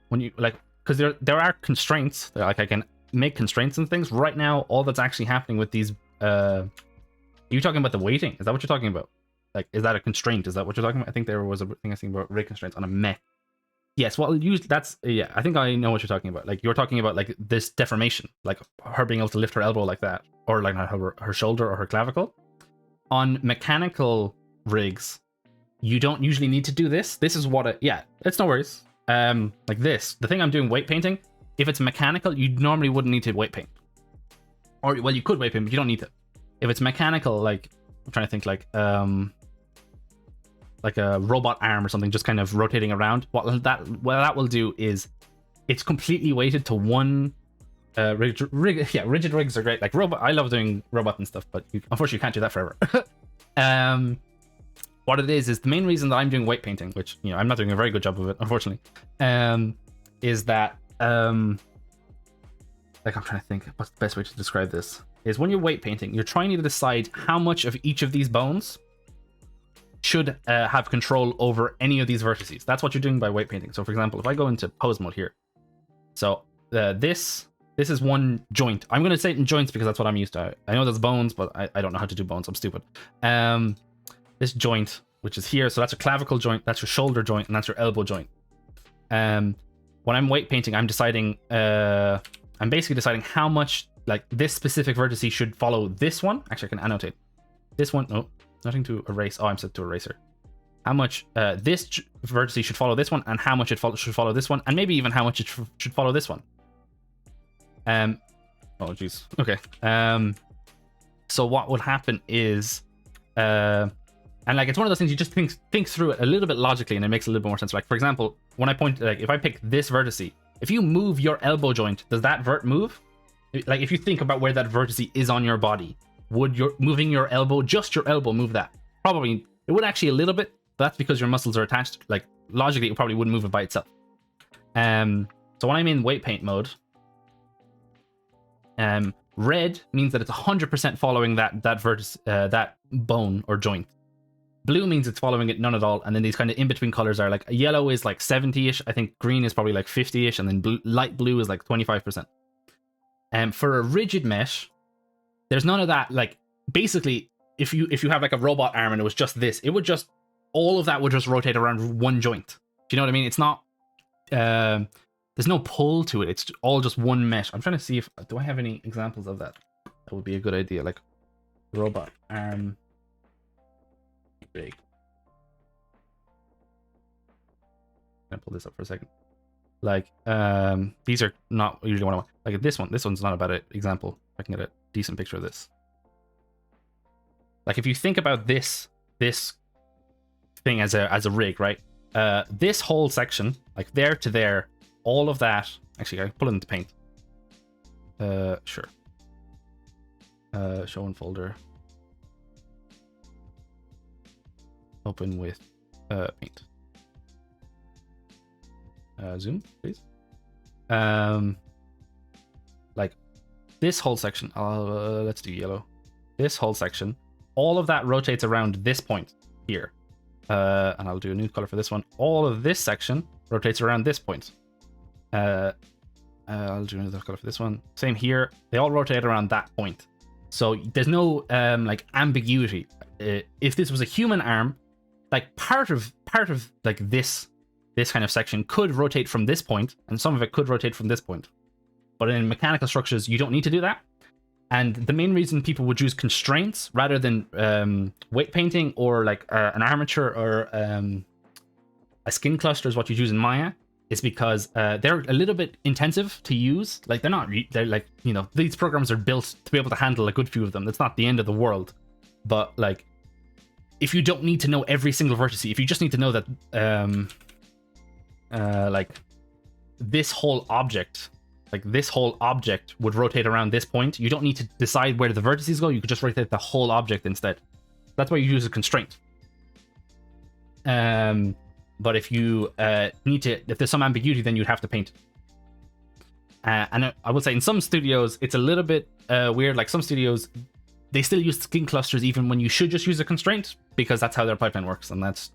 A: When you like, because there are constraints. Like I can make constraints and things. Right now, all that's actually happening with these. Are you talking about the weighting? Is that what you're talking about? Like, is that a constraint? Is that what you're talking about? I think there was a thing I seen about rig constraints on a mech. Yes, well, that's yeah. I think I know what you're talking about. Like you're talking about like this deformation, like her being able to lift her elbow like that, or like her shoulder or her clavicle. On mechanical rigs, you don't usually need to do this. This is what it's no worries. Like this, the thing I'm doing weight painting. If it's mechanical, you normally wouldn't need to weight paint, or well, you could weight paint, but you don't need to. If it's mechanical, like I'm trying to think, like a robot arm or something, just kind of rotating around. What that will do is, it's completely weighted to one. Rigid rigs are great. Like robot, I love doing robot and stuff, but unfortunately you can't do that forever. What it is the main reason that I'm doing weight painting, which I'm not doing a very good job of it, unfortunately, is that like I'm trying to think what's the best way to describe this. Is when you're weight painting, you're trying to decide how much of each of these bones should have control over any of these vertices. That's what you're doing by weight painting. So for example, if I go into pose mode here, so this is one joint. I'm going to say it in joints because that's what I'm used to. I know there's bones, but I don't know how to do bones. I'm stupid. This joint, which is here, so that's your clavicle joint, that's your shoulder joint, and that's your elbow joint. When I'm weight painting, I'm basically deciding how much like this specific vertex should follow this one. Actually, I can annotate this one. No, nothing to erase. Oh, I'm set to eraser. How much this vertex should follow this one, and how much it should follow this one, and maybe even how much it should follow this one. Oh jeez. Okay. So what would happen is, and like it's one of those things you just think through it a little bit logically, and it makes a little bit more sense. Like for example, when I point, like if I pick this vertex, if you move your elbow joint, does that vert move? Like if you think about where that vertex is on your body, would moving your elbow, just your elbow, move that? Probably it would actually a little bit, but that's because your muscles are attached. Like logically, it probably wouldn't move it by itself. So when I'm in weight paint mode, red means that it's 100% following that vertex, that bone or joint. Blue means it's following it none at all, and then these kind of in-between colors are like yellow is like 70-ish, I think green is probably like 50-ish, and then light blue is like 25%. For a rigid mesh, there's none of that. Like basically, if you have like a robot arm and it was just this, it would just, all of that would just rotate around one joint. Do you know what I mean? It's not, there's no pull to it. It's all just one mesh. I'm trying to see do I have any examples of that? That would be a good idea. Like robot arm rig. I'm gonna pull this up for a second. Like these are not usually what I want. Like this one's not a bad example. I can get a decent picture of this. Like if you think about this thing as a rig, right? This whole section, like there to there, all of that. Actually, I pull it into paint. Sure. Show in folder. Open with paint. Zoom, please. Like this whole section. Let's do yellow. This whole section. All of that rotates around this point here. And I'll do a new color for this one. All of this section rotates around this point. I'll do another color for this one. Same here. They all rotate around that point. So there's no like ambiguity. If this was a human arm, like part of like this kind of section could rotate from this point, and some of it could rotate from this point. But in mechanical structures, you don't need to do that. And the main reason people would use constraints rather than weight painting or like an armature or a skin cluster is what you use in Maya, is because they're a little bit intensive to use. Like they're like, you know, these programs are built to be able to handle a good few of them. That's not the end of the world. But like, if you don't need to know every single vertex, if you just need to know that like this whole object would rotate around this point, you don't need to decide where the vertices go. You could just rotate the whole object instead. That's why you use a constraint. But if you if there's some ambiguity, then you'd have to paint. And I would say in some studios, it's a little bit weird. Like some studios, they still use skin clusters even when you should just use a constraint, because that's how their pipeline works, and that's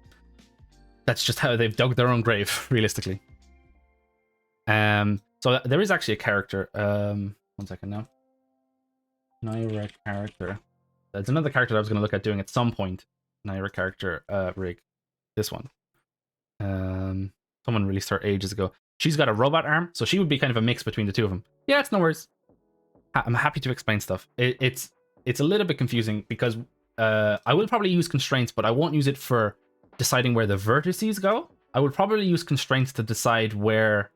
A: just how they've dug their own grave, realistically. So there is actually a character. 1 second now. Naira character. There's another character that I was going to look at doing at some point. Naira character rig. This one. Someone released her ages ago. She's got a robot arm, so she would be kind of a mix between the two of them. Yeah, it's no worries. I'm happy to explain stuff. It's a little bit confusing because I will probably use constraints, but I won't use it for deciding where the vertices go. I would probably use constraints to decide where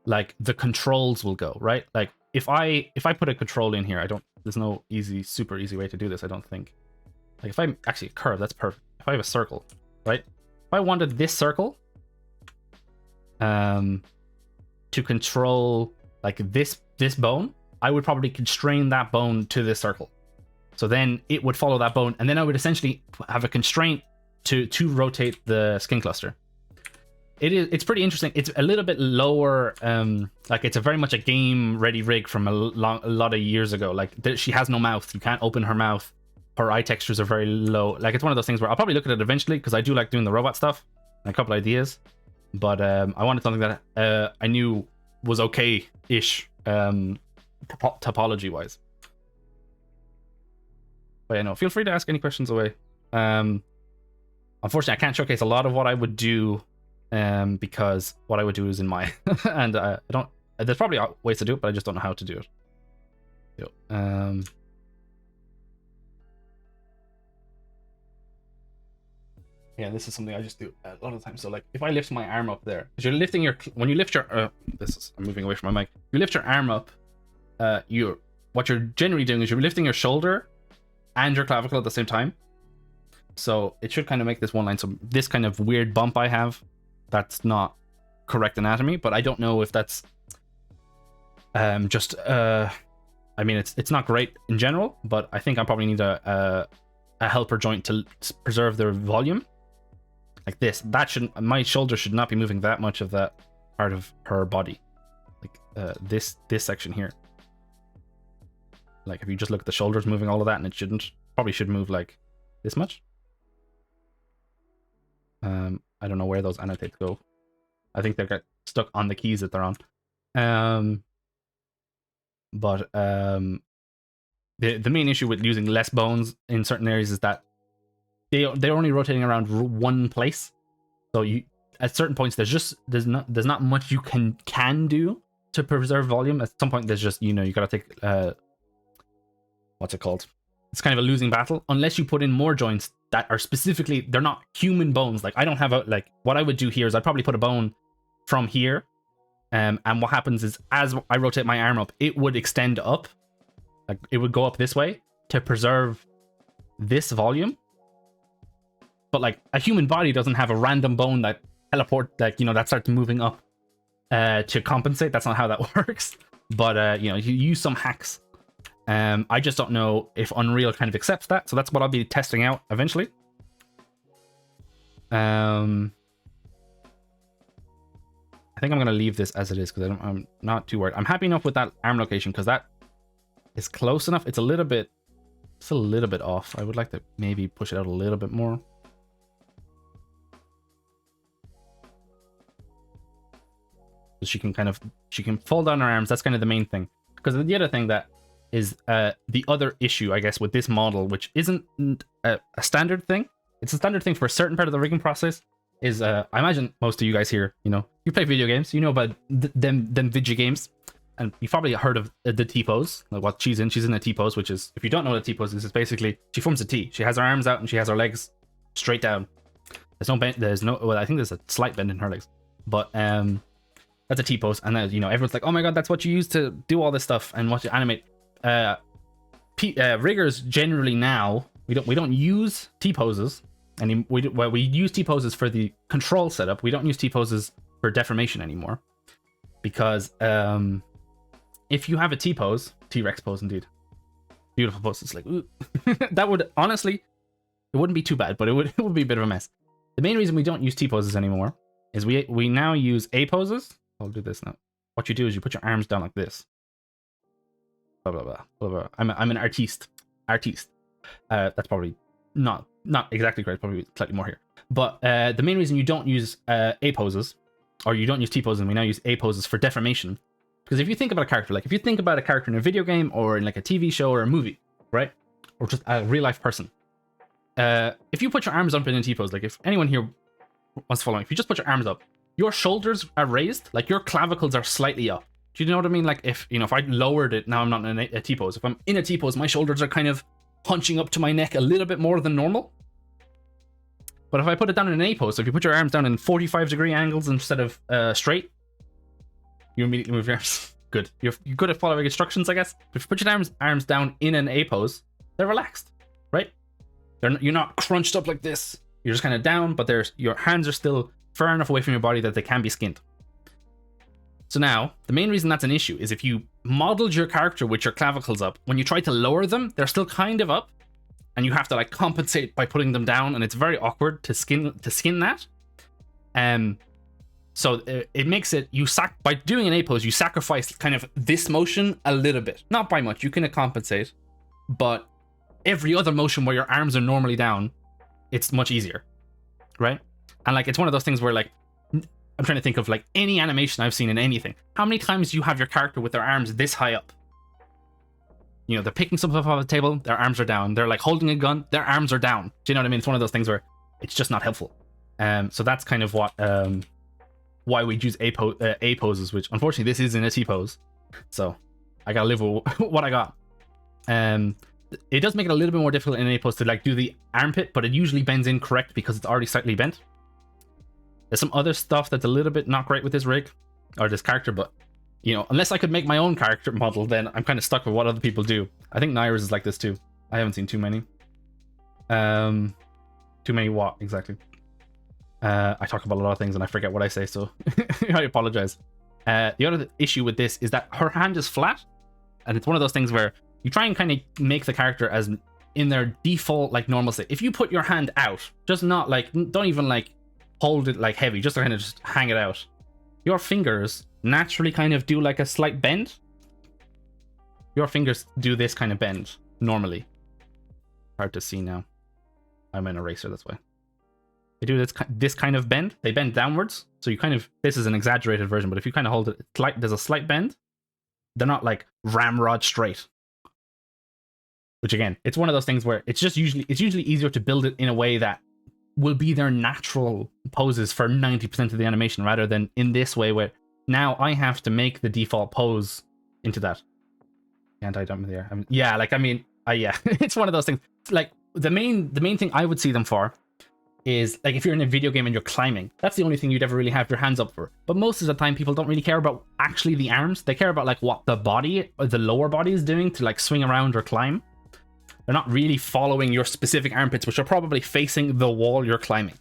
A: like the controls will go, right? Like if I put a control in here, there's no super easy way to do this, I don't think. Like if I'm actually a curve, that's perfect. If I have a circle, right? If I wanted this circle to control like this bone, I would probably constrain that bone to this circle. So then it would follow that bone, and then I would essentially have a constraint to rotate the skin cluster. It's pretty interesting. It's a little bit lower, like it's a very much a game ready rig from a lot of years ago. Like she has no mouth, you can't open her mouth, her eye textures are very low. Like it's one of those things where I'll probably look at it eventually because I do like doing the robot stuff and a couple ideas, but I wanted something that I knew was okay-ish topology wise. But yeah, no, feel free to ask any questions away. Unfortunately, I can't showcase a lot of what I would do because what I would do is in my and I don't. There's probably ways to do it, but I just don't know how to do it. Yeah, this is something I just do a lot of the time. So like, if I lift my arm up there, because you're lifting when you lift your I'm moving away from my mic. You lift your arm up. What you're generally doing is you're lifting your shoulder and your clavicle at the same time. So it should kind of make this one line. So this kind of weird bump I have, that's not correct anatomy, but I don't know if that's just I mean it's not great in general, but I think I probably need a helper joint to preserve the volume. Like this, my shoulder should not be moving that much of that part of her body. Like this section here. Like if you just look at the shoulders moving all of that, and it probably should move like this much. I don't know where those annotates go. I think they get stuck on the keys that they're on. But the main issue with using less bones in certain areas is that they're only rotating around one place. So you at certain points there's not much you can do to preserve volume. At some point there's just you gotta take what's it called? It's kind of a losing battle unless you put in more joints that are specifically, they're not human bones. Like I don't have what I would do here is I'd probably put a bone from here, and what happens is as I rotate my arm up, it would extend up, like it would go up this way to preserve this volume. But like a human body doesn't have a random bone that that starts moving up to compensate. That's not how that works. But you use some hacks. I just don't know if Unreal kind of accepts that, so that's what I'll be testing out eventually. I think I'm gonna leave this as it is because I'm not too worried. I'm happy enough with that arm location because that is close enough. It's a little bit off. I would like to maybe push it out a little bit more. So she can fold down her arms. That's kind of the main thing. Because the other thing that is the other issue, I guess, with this model, which isn't a standard thing. It's a standard thing for a certain part of the rigging process. Is I imagine most of you guys here, you play video games, you know about them video games, and you've probably heard of the T-pose. Like what she's in a T-pose, which is, if you don't know what a T-pose is, it's basically she forms a T. She has her arms out and she has her legs straight down. There's no bend. Well, I think there's a slight bend in her legs, but that's a T-pose. And then everyone's like, oh my god, that's what you use to do all this stuff and what you animate. Riggers generally now we don't use T-poses. And we use T-poses for the control setup. We don't use T-poses for deformation anymore. Because if you have a T-pose, T-Rex pose indeed. Beautiful pose. It's like, ooh. That would, honestly, it wouldn't be too bad, but it would be a bit of a mess. The main reason we don't use T-poses anymore is we now use A-poses. I'll do this now. What you do is you put your arms down like this. Blah, blah, blah, blah, blah. I'm an artiste. That's probably not exactly correct, probably slightly more here. But the main reason you don't use A poses, or you don't use T poses, and we now use A poses for deformation, because if you think about a character, like if you think about a character in a video game or in like a TV show or a movie, right, or just a real life person, if you put your arms up in a T pose, like if anyone here wants to follow me, if you just put your arms up, your shoulders are raised, like your clavicles are slightly up. Do you know what I mean? Like if, you know, if I lowered it, now I'm not in a T pose. If I'm in a T pose, my shoulders are kind of hunching up to my neck a little bit more than normal. But if I put it down in an A pose, so if you put your arms down in 45-degree angles instead of straight, you immediately move your arms. Good. You're good at following instructions, I guess. If you put your arms down in an A pose, they're relaxed, right? You're not crunched up like this. You're just kind of down, but your hands are still far enough away from your body that they can be skinned. So now, the main reason that's an issue is if you modeled your character with your clavicles up, when you try to lower them, they're still kind of up, and you have to like compensate by putting them down, and it's very awkward to skin that. So it makes it, by doing an A pose, you sacrifice kind of this motion a little bit. Not by much, you can compensate, but every other motion where your arms are normally down, it's much easier, right? And like, it's one of those things where like, I'm trying to think of like any animation I've seen in anything. How many times do you have your character with their arms this high up? You know, they're picking something up off the table, their arms are down. They're like holding a gun, their arms are down. Do you know what I mean? It's one of those things where it's just not helpful. So that's kind of what why we use A poses, which unfortunately this is in a T pose. So I gotta live with what I got. It does make it a little bit more difficult in an A pose to like do the armpit, but it usually bends in correct because it's already slightly bent. There's some other stuff that's a little bit not great with this rig or this character, but you know, unless I could make my own character model, then I'm kind of stuck with what other people do. I think Sk8er is like this too. I haven't seen too many. Too many what exactly? I talk about a lot of things and I forget what I say, so I apologize. The other issue with this is that her hand is flat, and it's one of those things where you try and kind of make the character as in their default like normal state. If you put your hand out, just not like, don't even like hold it like heavy, just kind of just hang it out, your fingers naturally kind of do like a slight bend. Your fingers do this kind of bend normally. Hard to see now. I'm an eraser, that's why. They do this kind of bend. They bend downwards. So you kind of, this is an exaggerated version, but if you kind of hold it, there's a slight bend. They're not like ramrod straight. Which again, it's one of those things where it's usually easier to build it in a way that will be their natural poses for 90% of the animation, rather than in this way where now I have to make the default pose into that. Can't I dump there? Yeah, like I mean, yeah, it's one of those things. Like the main thing I would see them for is like if you're in a video game and you're climbing, that's the only thing you'd ever really have your hands up for. But most of the time, people don't really care about actually the arms. They care about like what the body or the lower body is doing to like swing around or climb. They're not really following your specific armpits, which are probably facing the wall you're climbing.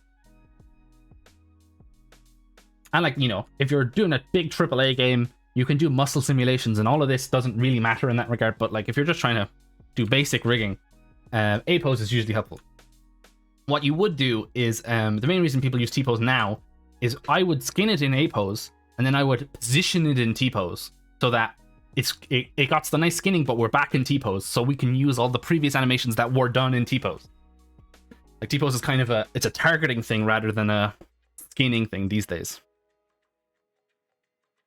A: And like, you know, if you're doing a big AAA game, you can do muscle simulations, and all of this doesn't really matter in that regard. But like if you're just trying to do basic rigging, A pose is usually helpful. What you would do is, the main reason people use T pose now is I would skin it in A pose, and then I would position it in T pose so that it got the nice skinning, but we're back in T pose, so we can use all the previous animations that were done in T pose. Like T pose is kind of it's a targeting thing rather than a skinning thing these days.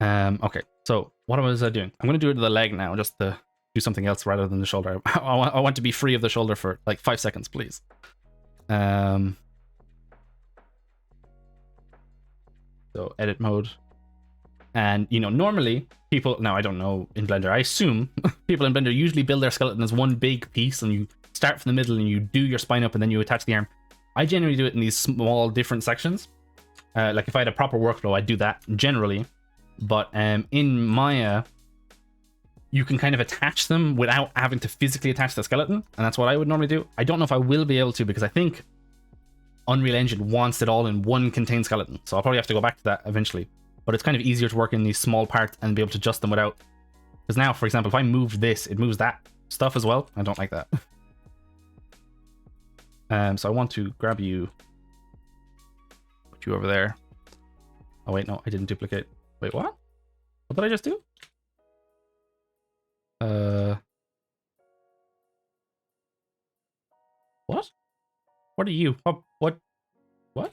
A: Okay, so what was I doing? I'm gonna do it to the leg now, just to do something else rather than the shoulder. I want to be free of the shoulder for like 5 seconds, please. So edit mode. And, you know, normally people, now I don't know in Blender, I assume people in Blender usually build their skeleton as one big piece, and you start from the middle and you do your spine up and then you attach the arm. I generally do it in these small different sections. Like if I had a proper workflow, I'd do that generally. But in Maya, you can kind of attach them without having to physically attach the skeleton, and that's what I would normally do. I don't know if I will be able to, because I think Unreal Engine wants it all in one contained skeleton, so I'll probably have to go back to that eventually. But it's kind of easier to work in these small parts and be able to adjust them without, because now, for example, if I move this, it moves that stuff as well. I don't like that. So I want to grab you, put you over there. Oh wait, no, I didn't duplicate. Wait, what? What did I just do? What? What are you? What? What?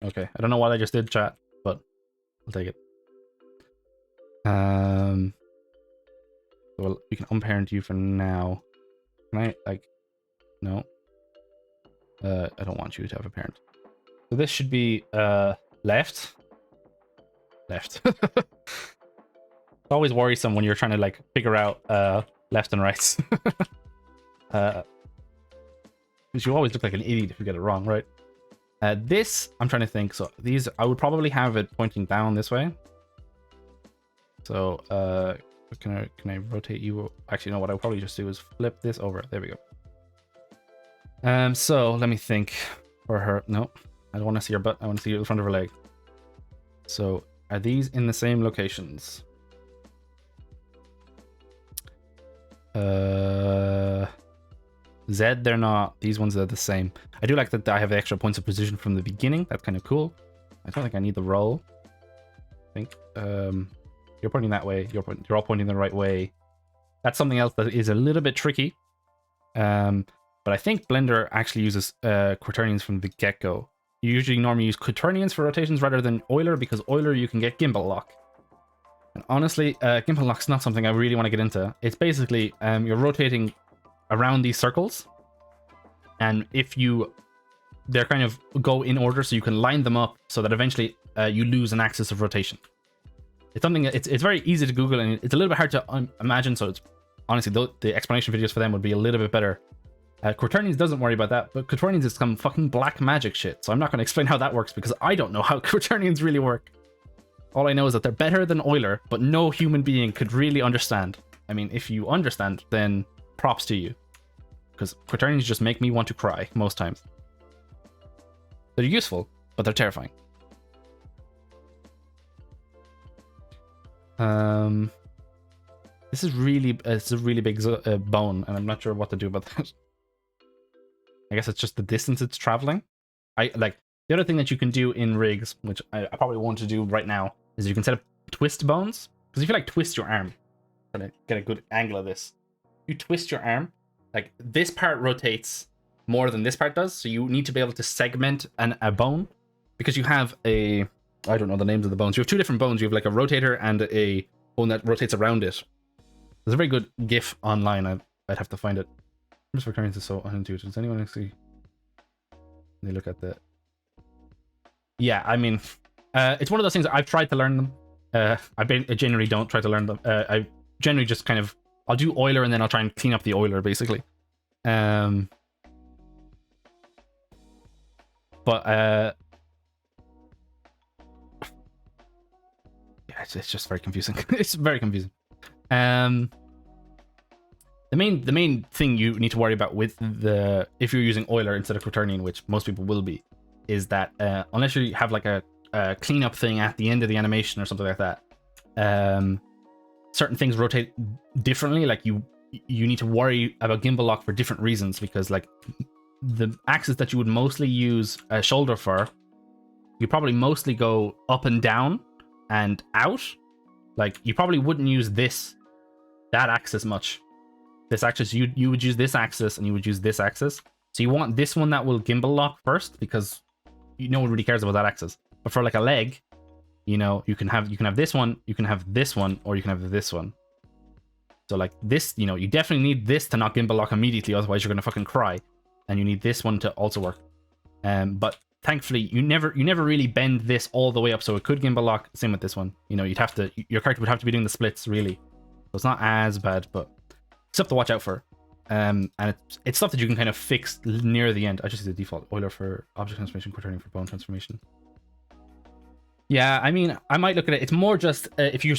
A: Okay, I don't know what I just did, chat, but I'll take it. Well, we can unparent you for now. Can I, like, no. I don't want you to have a parent. So this should be, left. Left. It's always worrisome when you're trying to, like, figure out, left and right. Because you always look like an idiot if you get it wrong, right? This, I'm trying to think. So these, I would probably have it pointing down this way. So, can I rotate you? Actually, no, what I'll probably just do is flip this over. There we go. So let me think for her. No, I don't want to see her butt. I want to see the front of her leg. So are these in the same locations? Z, they're not. These ones are the same. I do like that I have the extra points of position from the beginning. That's kind of cool. I don't think I need the roll. I think you're pointing that way. You're all pointing the right way. That's something else that is a little bit tricky. But I think Blender actually uses quaternions from the get-go. You usually normally use quaternions for rotations rather than Euler, because Euler you can get gimbal lock. And honestly, gimbal lock's not something I really want to get into. It's basically you're rotating around these circles, and if they're kind of go in order, so you can line them up so that eventually you lose an axis of rotation. It's something it's very easy to Google, and it's a little bit hard to imagine. So it's honestly the explanation videos for them would be a little bit better. Quaternions doesn't worry about that, but Quaternions is some fucking black magic shit. So I'm not going to explain how that works because I don't know how Quaternions really work. All I know is that they're better than Euler, but no human being could really understand. I mean, if you understand, then props to you. Because Quaternions just make me want to cry most times. They're useful, but they're terrifying. This is really, it's a really big bone, and I'm not sure what to do about that. I guess it's just the distance it's traveling. The other thing that you can do in rigs, which I probably want to do right now, is you can set up twist bones. Because if you like twist your arm, trying to get a good angle of this, you twist your arm, like this part rotates more than this part does, so you need to be able to segment a bone, because you have I don't know the names of the bones. You have two different bones. You have like a rotator and a bone that rotates around it. There's a very good GIF online. I'd have to find it. Just for is so unintuitive. Does anyone actually? They look at the. Yeah, I mean, it's one of those things. I've tried to learn them. I generally don't try to learn them. I generally just kind of I'll do Euler and then I'll try and clean up the Euler basically. But yeah, it's just very confusing. It's very confusing. The main thing you need to worry about with if you're using Euler instead of Quaternion, which most people will be, is that unless you have like a cleanup thing at the end of the animation or something like that, certain things rotate differently. Like you need to worry about gimbal lock for different reasons, because like the axis that you would mostly use a shoulder for, you probably mostly go up and down and out. Like you probably wouldn't use that axis much. This axis, you would use this axis and you would use this axis. So you want this one that will gimbal lock first, because no one really cares about that axis. But for like a leg, you can have this one, you can have this one, or you can have this one. So like this, you definitely need this to not gimbal lock immediately, otherwise you're gonna fucking cry. And you need this one to also work. But thankfully you never really bend this all the way up, so it could gimbal lock. Same with this one. Your character would have to be doing the splits really. So it's not as bad, but stuff to watch out for. And it's stuff that you can kind of fix near the end. I just use the default Euler for object transformation, Quaternion for bone transformation. Yeah, I mean, I might look at it. It's more just if you're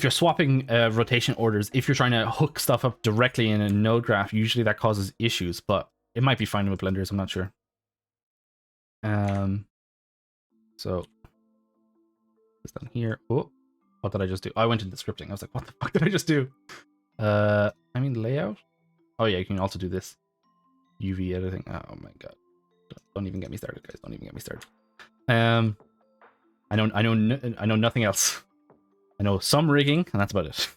A: swapping rotation orders, if you're trying to hook stuff up directly in a node graph, usually that causes issues, but it might be fine with blenders, I'm not sure. So this down here. Oh, what did I just do? I went into scripting. I was like, what the fuck did I just do? I mean layout. Oh yeah, you can also do this UV editing. Oh my god, don't even get me started, guys. Don't even get me started. I know nothing else. I know some rigging, and that's about it.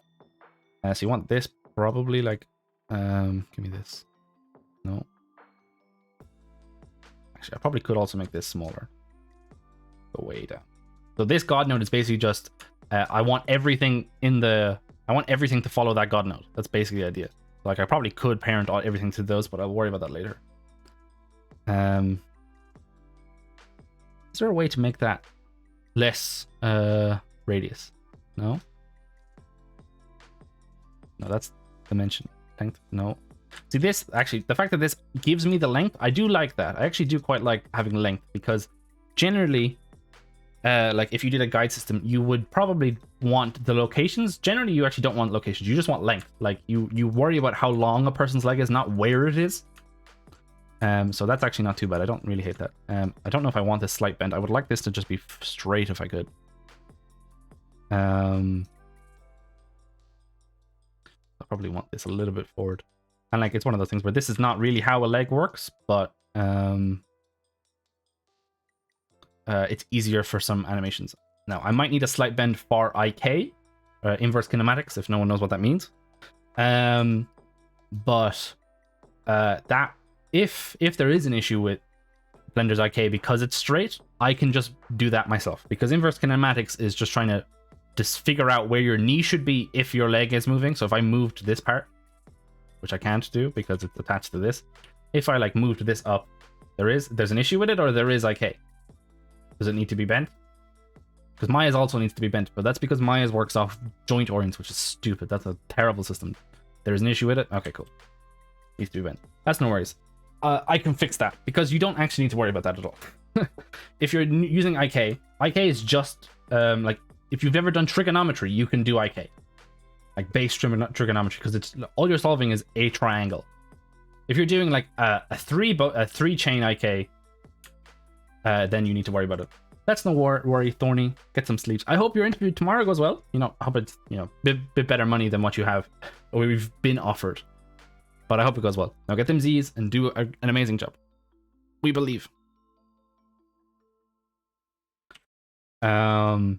A: So you want this probably like, give me this. No. Actually, I probably could also make this smaller. Go way down. So this God node is basically just I want everything to follow that God node. That's basically the idea. Like I probably could parent everything to those, but I'll worry about that later. Is there a way to make that less radius? No. No, that's dimension length. No. See this actually, the fact that this gives me the length, I do like that. I actually do quite like having length because generally, like if you did a guide system, you would probably want the locations. Generally, you actually don't want locations. You just want length. Like you worry about how long a person's leg is, not where it is. So that's actually not too bad. I don't really hate that. I don't know if I want this slight bend. I would like this to just be straight if I could. I probably want this a little bit forward. And like it's one of those things where this is not really how a leg works, but it's easier for some animations. Now I might need a slight bend for IK, inverse kinematics, if no one knows what that means. But that if there is an issue with Blender's IK because it's straight, I can just do that myself, because inverse kinematics is just trying to just figure out where your knee should be if your leg is moving. So if I moved this part, which I can't do because it's attached to this, if I like moved this up, there's an issue with it, or there is IK. Does it need to be bent? Because Maya's also needs to be bent, but that's because Maya's works off joint orients, which is stupid. That's a terrible system. There's an issue with it? Okay, cool. Needs to be bent. That's no worries. I can fix that, because you don't actually need to worry about that at all. If you're using IK is just, like, if you've ever done trigonometry, you can do IK. Like base trigonometry, because it's all you're solving is a triangle. If you're doing like a three chain IK, then you need to worry about it. That's no worry, Thorny. Get some sleep. I hope your interview tomorrow goes well. You know, I hope it's, you know, bit better money than what you have, or we've been offered. But I hope it goes well. Now get them Z's and do an amazing job. We believe. Hey,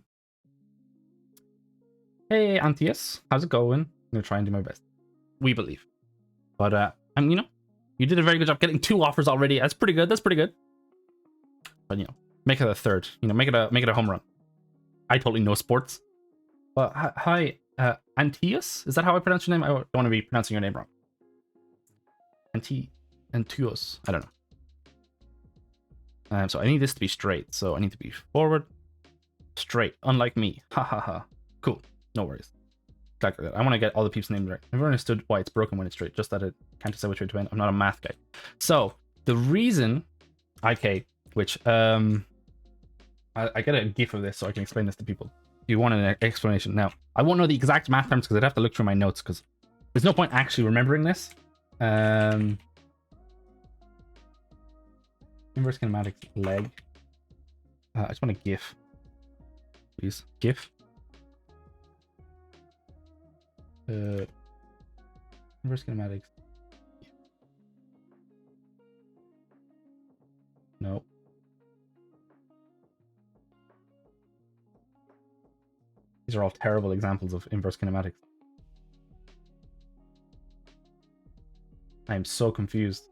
A: Antius. How's it going? I'm going to try and do my best. We believe. But, you know, you did a very good job getting 2 offers already. That's pretty good. That's pretty good. But, you know, make it a third. You know, make it a home run. I totally know sports. But, hi, Antius? Is that how I pronounce your name? I don't want to be pronouncing your name wrong. Antios. I don't know. So I need this to be straight. So I need to be forward, straight, unlike me. Ha ha ha. Cool. No worries. Exactly that. I want to get all the peeps' names right. I've understood why it's broken when it's straight. Just that it can't decide which way to bend. I'm not a math guy. So the reason IK, which I get a GIF of this so I can explain this to people. If you want an explanation now, I won't know the exact math terms because I'd have to look through my notes, because there's no point actually remembering this. Inverse kinematics leg. I just want a GIF, please. GIF. Inverse kinematics. No. These are all terrible examples of inverse kinematics. I am so confused.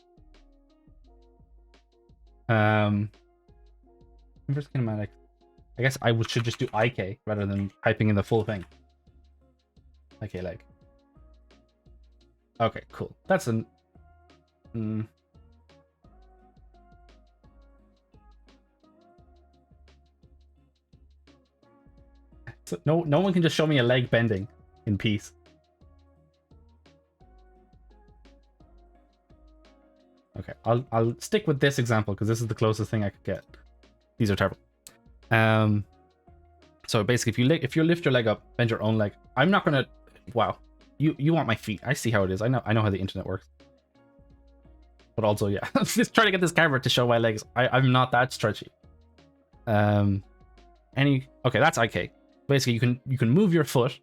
A: Inverse kinematics. I guess I should just do IK rather than typing in the full thing. IK leg. Okay, cool. That's an... So no one can just show me a leg bending in peace. Okay, I'll stick with this example because this is the closest thing I could get. These are terrible. So basically, if you lift your leg up, bend your own leg. I'm not gonna. Wow, you want my feet? I see how it is. I know how the internet works. But also, yeah, just try to get this camera to show my legs. I'm not that stretchy. Okay, that's IK. Basically, you can move your foot,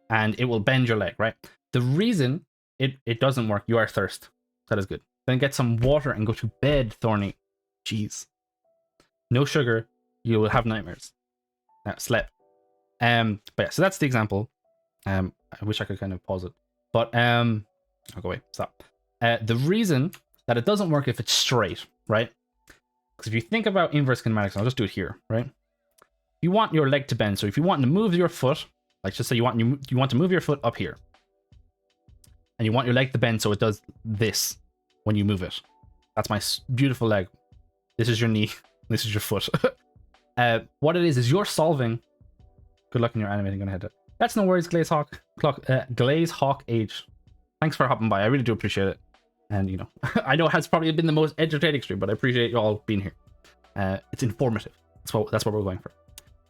A: and it will bend your leg. Right. The reason it doesn't work, you are thirst. That is good. Then get some water and go to bed, Thorny. Jeez. No sugar, you will have nightmares. Slept. But yeah, so that's the example. I wish I could kind of pause it. But I'll go away. Stop. The reason that it doesn't work if it's straight, right? Because if you think about inverse kinematics, I'll just do it here, right? You want your leg to bend. So if you want to move your foot, like just say you want to move your foot up here, and you want your leg to bend so it does this when you move it. That's my beautiful leg. This is your knee. This is your foot. What it is you're solving. Good luck in your animating. Gonna head to. That's no worries, Glazehawk Age. Thanks for hopping by. I really do appreciate it. And you know, I know it has probably been the most entertaining stream, but I appreciate you all being here. It's informative. That's what we're going for.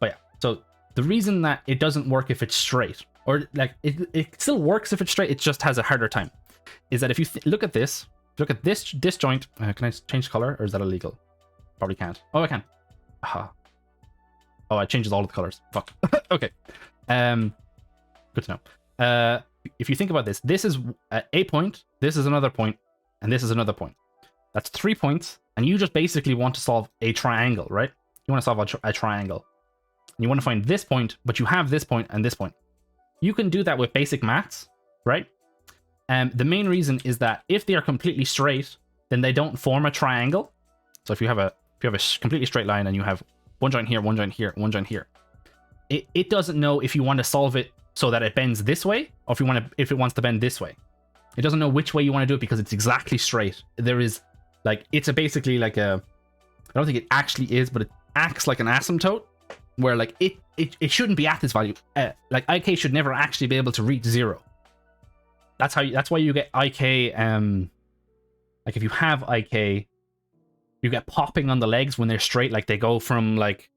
A: But yeah, so the reason that it doesn't work if it's straight, or like it still works if it's straight, it just has a harder time, is that if you look at this, joint. Can I change color, or is that illegal? Probably can't. Oh, I can. Oh, it changes all of the colors. Fuck. Okay. Good to know. If you think about this, this is a point, this is another point, and this is another point. That's 3 points, and you just basically want to solve a triangle, right? You want to solve a triangle. And you want to find this point, but you have this point and this point. You can do that with basic maths, right? The main reason is that if they are completely straight, then they don't form a triangle. So if you have a completely straight line and you have one joint here, one joint here, one joint here, it doesn't know if you want to solve it so that it bends this way, or if it wants to bend this way. It doesn't know which way you want to do it because it's exactly straight. There is like, it's basically like a, I don't think it actually is, but it acts like an asymptote where like it shouldn't be at this value. Like IK should never actually be able to reach 0. That's why you get IK. Like if you have IK, you get popping on the legs when they're straight. Like they go from like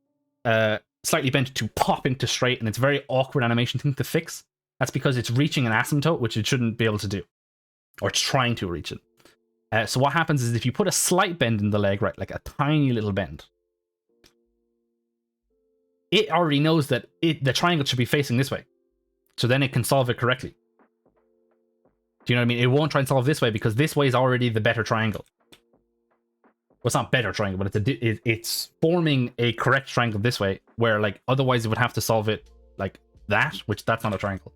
A: slightly bent to pop into straight, and it's a very awkward animation thing to fix. That's because it's reaching an asymptote, which it shouldn't be able to do, or it's trying to reach it. So what happens is if you put a slight bend in the leg, right, like a tiny little bend, it already knows that the triangle should be facing this way. So then it can solve it correctly. Do you know what I mean? It won't try and solve this way because this way is already the better triangle. Well, it's not better triangle, but it's forming a correct triangle this way, where like otherwise it would have to solve it like that, which that's not a triangle.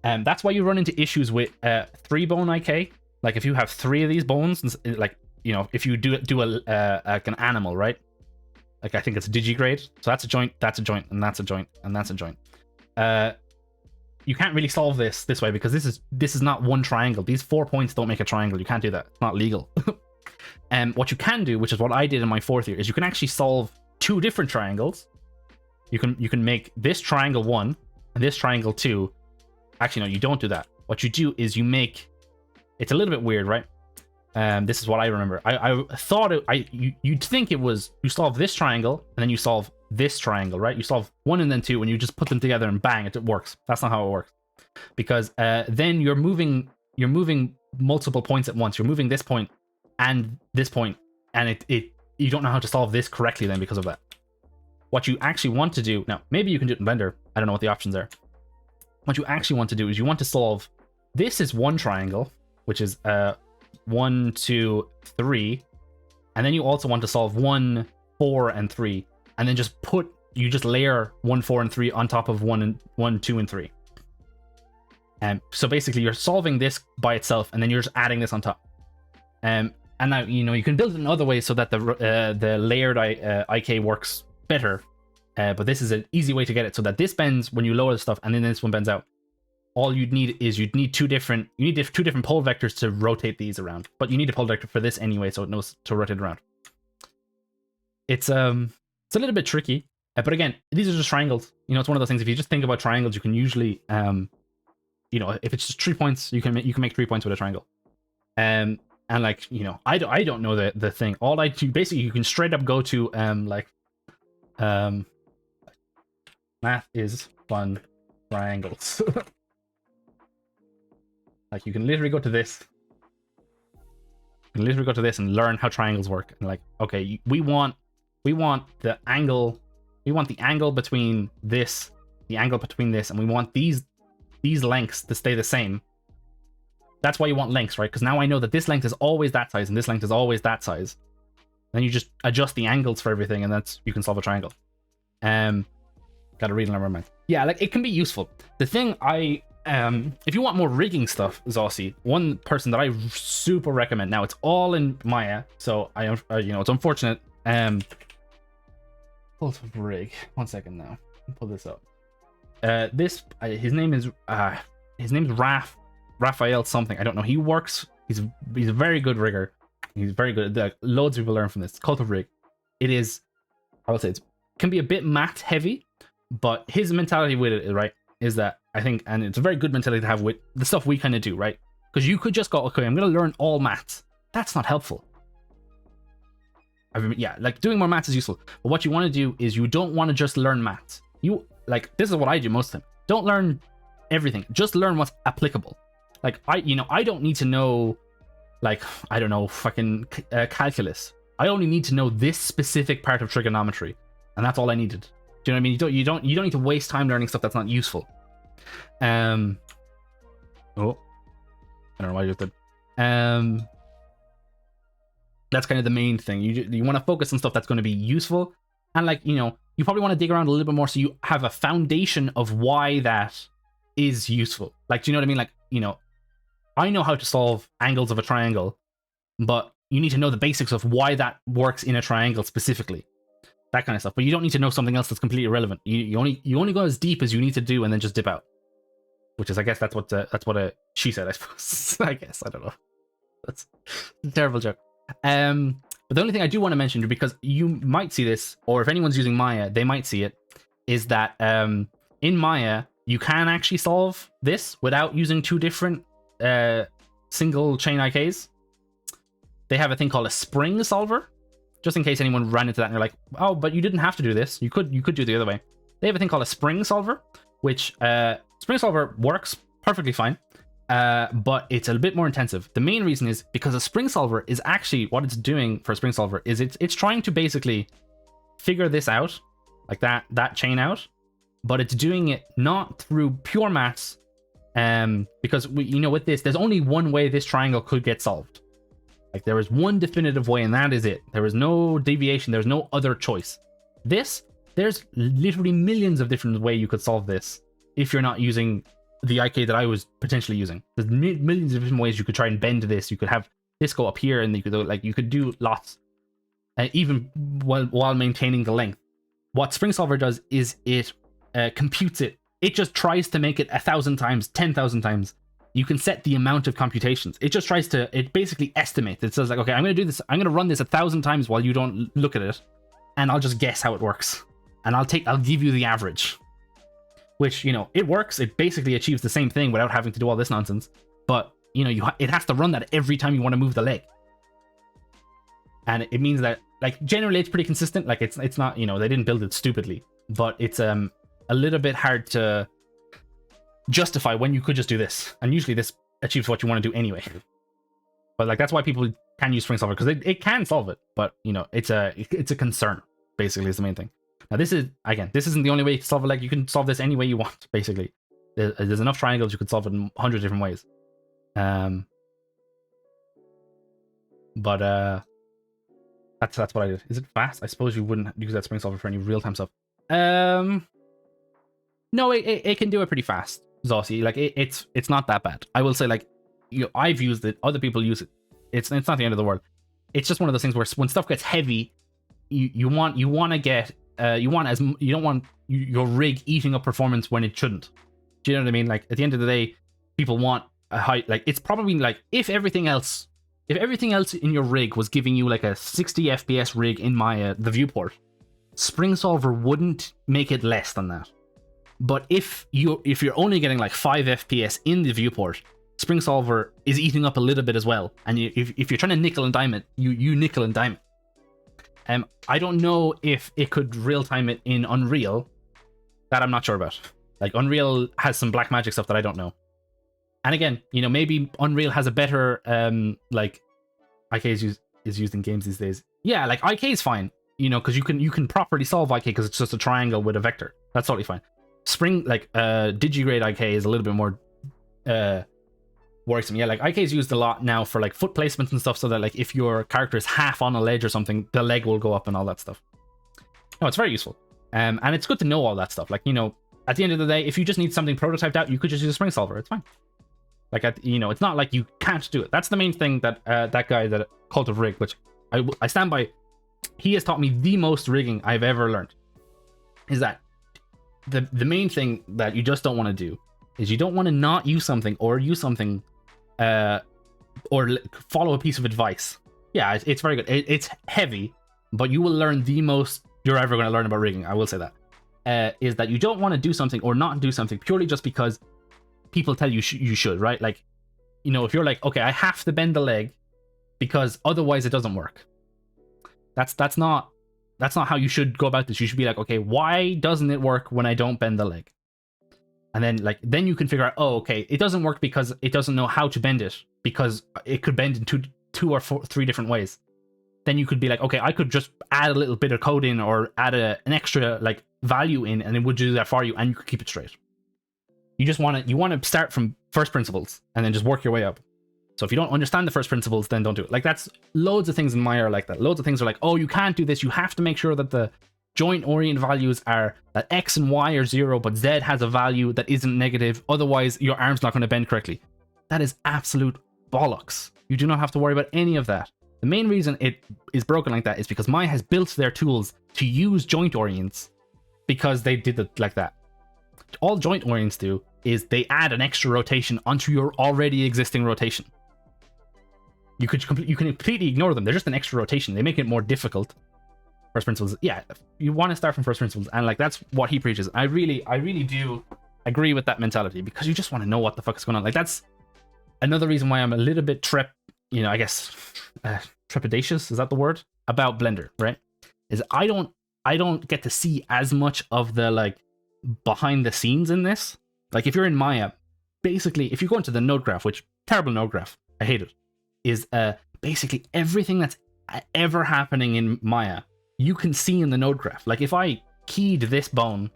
A: And that's why you run into issues with 3-bone IK. Like if you have 3 of these bones, like, you know, if you do like an animal, right? Like I think it's digigrade. So that's a joint, and that's a joint, and that's a joint. You can't really solve this way because this is not one triangle. These 4 points don't make a triangle. You can't do that. It's not legal. And what you can do, which is what I did in my 4th year, is you can actually solve 2 different triangles. You can make this triangle 1 and this triangle 2. Actually, no, you don't do that. What you do is you make, it's a little bit weird, right? This is what I remember. I thought you'd think it was you solve this triangle and then you solve this triangle, right? You solve 1 and then 2 and you just put them together and bang, it works. That's not how it works, because then you're moving multiple points at once. You're moving this point and this point, and you don't know how to solve this correctly then because of that. What you actually want to do now, maybe you can do it in Blender. I don't know what the options are. What you actually want to do is you want to solve, this is one triangle, which is 1, 2, 3, and then you also want to solve 1, 4, and 3, and then you just layer 1, 4, and 3 on top of 1, 2, and 3. So basically you're solving this by itself, and then you're just adding this on top. And now, you know, you can build it in other ways so that the layered IK works better. But this is an easy way to get it so that this bends when you lower the stuff, and then this one bends out. All you'd need is two different pole vectors to rotate these around. But you need a pole vector for this anyway, so it knows to rotate around. It's a little bit tricky, but again, these are just triangles. You know, it's one of those things. If you just think about triangles, you can usually, you know, if it's just 3 points, you can make 3 points with a triangle. And like, you know, I don't know the thing. All I do basically, you can straight up go to math is fun triangles. Like you can literally go to this. You can literally go to this and learn how triangles work. And like, okay, we want the angle. We want the angle between this, the angle between this, and we want these lengths to stay the same. That's why you want lengths, right? Because now I know that this length is always that size and this length is always that size. Then you just adjust the angles for everything, and you can solve a triangle. Gotta read and learn my mind. Yeah, like it can be useful. The thing I if you want more rigging stuff, Zossi, one person that I super recommend. Now it's all in Maya, so it's unfortunate. Pull up rig. 1 second now. Pull this up. His name is Raphael something. I don't know. He works. He's a very good rigger. He's very good. Loads of people learn from this. Cult of Rig. It is. I would say it can be a bit math heavy, but his mentality with it, right, is that I think, and it's a very good mentality to have with the stuff we kind of do, right? Because you could just go, okay, I'm going to learn all maths. That's not helpful. Yeah, like doing more maths is useful, but what you want to do is you don't want to just learn maths. You like, this is what I do most of the time. Don't learn everything. Just learn what's applicable. Like I don't need to know, like, I don't know, fucking calculus. I only need to know this specific part of trigonometry, and that's all I needed. Do you know what I mean? You don't need to waste time learning stuff that's not useful. Oh, I don't know why you did. That's kind of the main thing. You want to focus on stuff that's going to be useful, and like, you probably want to dig around a little bit more so you have a foundation of why that is useful. Like, do you know what I mean? Like, I know how to solve angles of a triangle, but you need to know the basics of why that works in a triangle specifically. That kind of stuff. But you don't need to know something else that's completely irrelevant. You only go as deep as you need to do and then just dip out. Which is, I guess, that's what she said, I suppose. I guess, I don't know. That's a terrible joke. But the only thing I do want to mention, because you might see this, or if anyone's using Maya, they might see it, is that in Maya, you can actually solve this without using two different single chain IKs. They have a thing called a spring solver, just in case anyone ran into that and they're like, oh, but you didn't have to do this. You could do it the other way. They have a thing called a spring solver, which spring solver works perfectly fine, but it's a bit more intensive. The main reason is because a spring solver is actually, what it's doing for a spring solver is it's trying to basically figure this out, like that chain out, but it's doing it not through pure maths, because with this, there's only one way this triangle could get solved. Like, there is one definitive way, and that is it. There is no deviation. There's no other choice. There's literally millions of different ways you could solve this if you're not using the IK that I was potentially using. There's millions of different ways you could try and bend this. You could have this go up here, and you could do lots, even while maintaining the length. What Spring Solver does is it computes it. It just tries to make it 1,000 times, 10,000 times. You can set the amount of computations. It basically estimates. It says like, okay, I'm going to do this. I'm going to run this 1,000 times while you don't look at it, and I'll just guess how it works. And I'll give you the average, which, it works. It basically achieves the same thing without having to do all this nonsense. But, it has to run that every time you want to move the leg. And it means that, like, generally it's pretty consistent. Like, it's not, they didn't build it stupidly, but it's a little bit hard to justify when you could just do this, and usually this achieves what you want to do anyway. But like, that's why people can use Spring Solver, because it can solve it, but it's a concern, basically, is the main thing. Now this isn't the only way to solve it. Like, you can solve this any way you want, basically. There's enough triangles you could solve it in 100 different ways. But that's what I did. Is it fast? I suppose you wouldn't use that Spring Solver for any real-time stuff. No, it can do it pretty fast, Zossi. Like, it's not that bad. I will say, like, I've used it. Other people use it. It's not the end of the world. It's just one of those things where when stuff gets heavy, you don't want your rig eating up performance when it shouldn't. Do you know what I mean? Like, at the end of the day, people want a high. Like, it's probably like if everything else in your rig was giving you like a 60 FPS rig in the viewport, Spring Solver wouldn't make it less than that. But if you're only getting like 5 FPS in the viewport, Spring Solver is eating up a little bit as well. And if you're trying to nickel and dime it, you nickel and dime it. I don't know if it could real time it in Unreal. That I'm not sure about. Like, Unreal has some black magic stuff that I don't know. And again, maybe Unreal has a better like IK is used in games these days. Yeah, like IK is fine, because you can properly solve IK because it's just a triangle with a vector. That's totally fine. Spring, like, digigrade IK is a little bit more worrisome. Yeah, like, IK is used a lot now for like foot placements and stuff, so that like if your character is half on a ledge or something, the leg will go up and all that stuff. No, it's very useful. And it's good to know all that stuff. Like, at the end of the day, if you just need something prototyped out, you could just use a spring solver. It's fine. Like, it's not like you can't do it. That's the main thing that that guy, that Cult of Rig, which I stand by, he has taught me the most rigging I've ever learned. Is that the main thing that you just don't want to do is you don't want to not use something or use something or follow a piece of advice. Yeah, it's very good. It's heavy, but you will learn the most you're ever going to learn about rigging. I will say that. Is that you don't want to do something or not do something purely just because people tell you you should, right? Like, if you're like, okay, I have to bend the leg because otherwise it doesn't work. That's not how you should go about this. You should be like, okay, why doesn't it work when I don't bend the leg? And then you can figure out, oh, okay, it doesn't work because it doesn't know how to bend it, because it could bend in two or three different ways. Then you could be like, okay, I could just add a little bit of code in or add an extra like value in, and it would do that for you, and you could keep it straight. You want to start from first principles and then just work your way up. So if you don't understand the first principles, then don't do it. Like, that's loads of things in Maya are like that. Loads of things are like, oh, you can't do this. You have to make sure that the joint orient values are that X and Y are 0, but Z has a value that isn't negative. Otherwise, your arm's not going to bend correctly. That is absolute bollocks. You do not have to worry about any of that. The main reason it is broken like that is because Maya has built their tools to use joint orients because they did it like that. All joint orients do is they add an extra rotation onto your already existing rotation. You can completely ignore them. They're just an extra rotation. They make it more difficult. First principles, yeah. You want to start from first principles, and like that's what he preaches. I really do agree with that mentality, because you just want to know what the fuck is going on. Like, that's another reason why I'm a little bit trepidatious, is that the word, about Blender, right? Is I don't get to see as much of the like behind the scenes in this. Like, if you're in Maya, basically, if you go into the node graph, which terrible node graph, I hate it, is basically everything that's ever happening in Maya, you can see in the node graph. Like, if I keyed this bone,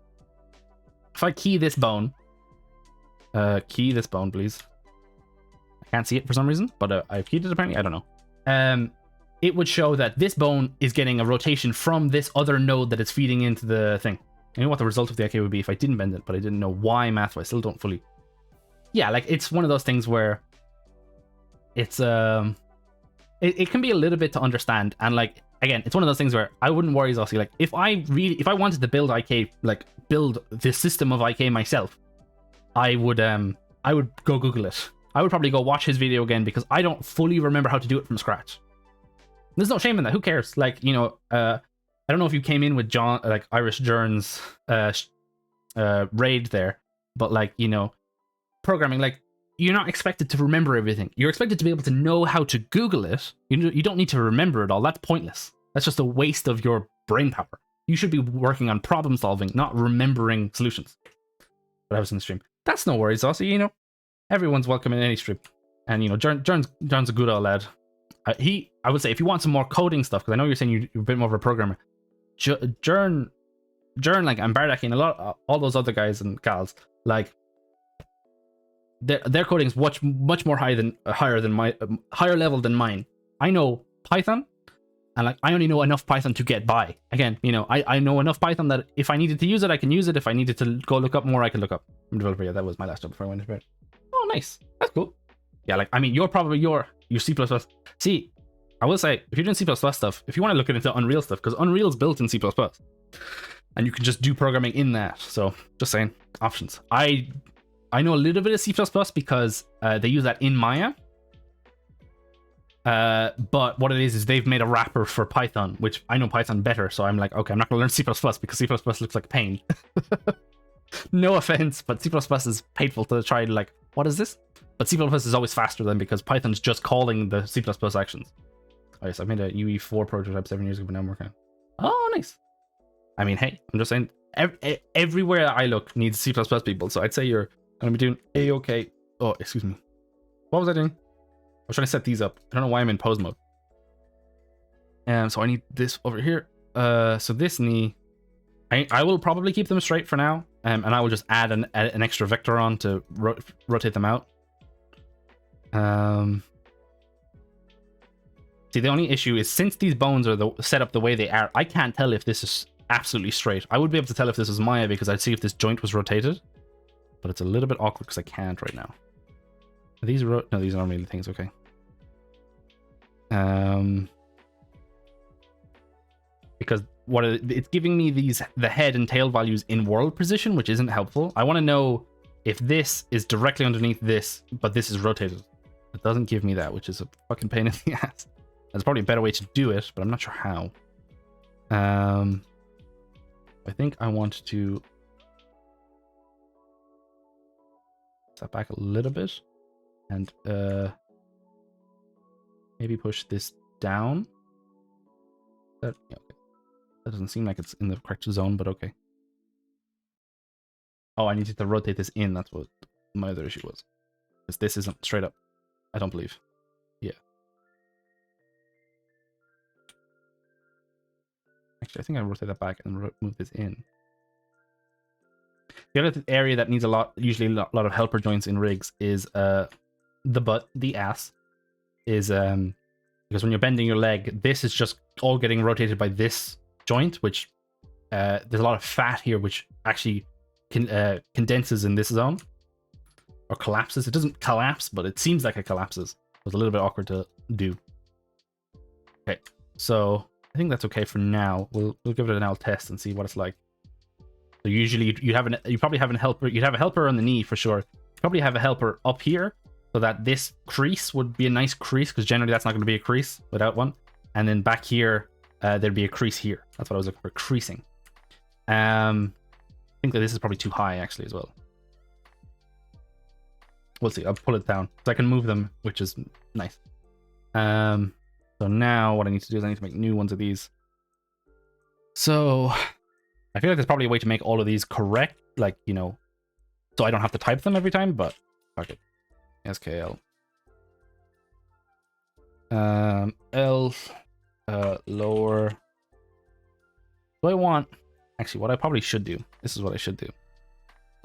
A: key this bone, please. I can't see it for some reason, but I've keyed it apparently. I don't know. It would show that this bone is getting a rotation from this other node that is feeding into the thing. I know what the result of the IK would be if I didn't bend it, but I didn't know why math. I still don't fully. Yeah, like, it's one of those things where it's it can be a little bit to understand, and like, again, it's one of those things where I wouldn't worry, Zossi. Like, if I wanted to build IK, like build the system of IK myself, I would go Google it. I would probably go watch his video again, because I don't fully remember how to do it from scratch. There's no shame in that. Who cares? Like, I don't know if you came in with John, like Irish Journ's raid there, but like, programming, like, you're not expected to remember everything. You're expected to be able to know how to Google it. You don't need to remember it all. That's pointless. That's just a waste of your brain power. You should be working on problem solving, not remembering solutions. But I was in the stream. That's no worries, also. Everyone's welcome in any stream. And John's a good old lad. I would say, if you want some more coding stuff, because I know you're saying you're a bit more of a programmer, Jern, like, and Bardak, and all those other guys and gals, like, their coding is much more higher level than mine. I know Python, and like, I only know enough Python to get by. Again, I know enough Python that if I needed to use it, I can use it. If I needed to go look up more, I can look up. I'm a developer. Yeah, that was my last job before I went to bed. Oh, nice. That's cool. Yeah, like, I mean, you're probably your C++. See, I will say, if you're doing C++ stuff, if you want to look into Unreal stuff, because Unreal's built in C++, and you can just do programming in that. So, just saying, options. I know a little bit of C++ because they use that in Maya. But what it is they've made a wrapper for Python, which I know Python better. So I'm like, okay, I'm not going to learn C++ because C++ looks like pain. No offense, but C++ is painful to try to, like, what is this? But C++ is always faster than, because Python's just calling the C++ actions. Oh yes, I made a UE4 prototype 7 years ago, but now I'm working on it. Oh, nice. I mean, hey, I'm just saying, everywhere I look needs C++ people, so I'd say you're going to be doing A-okay. Oh, excuse me. What was I doing? I was trying to set these up. I don't know why I'm in pose mode. So I need this over here. So this knee, I will probably keep them straight for now, and I will just add an extra vector on to rotate them out. See, the only issue is, since these bones are set up the way they are, I can't tell if this is absolutely straight. I would be able to tell if this was Maya because I'd see if this joint was rotated, but it's a little bit awkward because I can't right now. Are these no, these aren't really things. Okay. Because what it's giving me the head and tail values in world position, which isn't helpful. I want to know if this is directly underneath this, but this is rotated. It doesn't give me that, which is a fucking pain in the ass. There's probably a better way to do it, but I'm not sure how. I think I want to step back a little bit and maybe push this down. Yeah, okay. That doesn't seem like it's in the correct zone, but okay. Oh, I needed to rotate this in. That's what my other issue was. Because this isn't straight up. I don't believe. Yeah. Actually, I think I rotate that back and move this in. The other area that needs usually a lot of helper joints in rigs is the butt, the ass. Is because when you're bending your leg, this is just all getting rotated by this joint, which there's a lot of fat here, which actually condenses in this zone or collapses. It doesn't collapse, but it seems like it collapses. It's a little bit awkward to do. Okay, so I think that's okay for now. We'll give it an L test and see what it's like. So usually you probably have a helper. You'd have a helper on the knee for sure. You probably have a helper up here, so that this crease would be a nice crease, because generally that's not going to be a crease without one. And then back here, there'd be a crease here. That's what I was looking for, creasing. I think that this is probably too high actually as well. We'll see. I'll pull it down so I can move them, which is nice. So now what I need to do is I need to make new ones of these. So I feel like there's probably a way to make all of these correct, like, you know, so I don't have to type them every time, but fuck it. SKL. L lower. Do I want, actually what I probably should do, this is what I should do.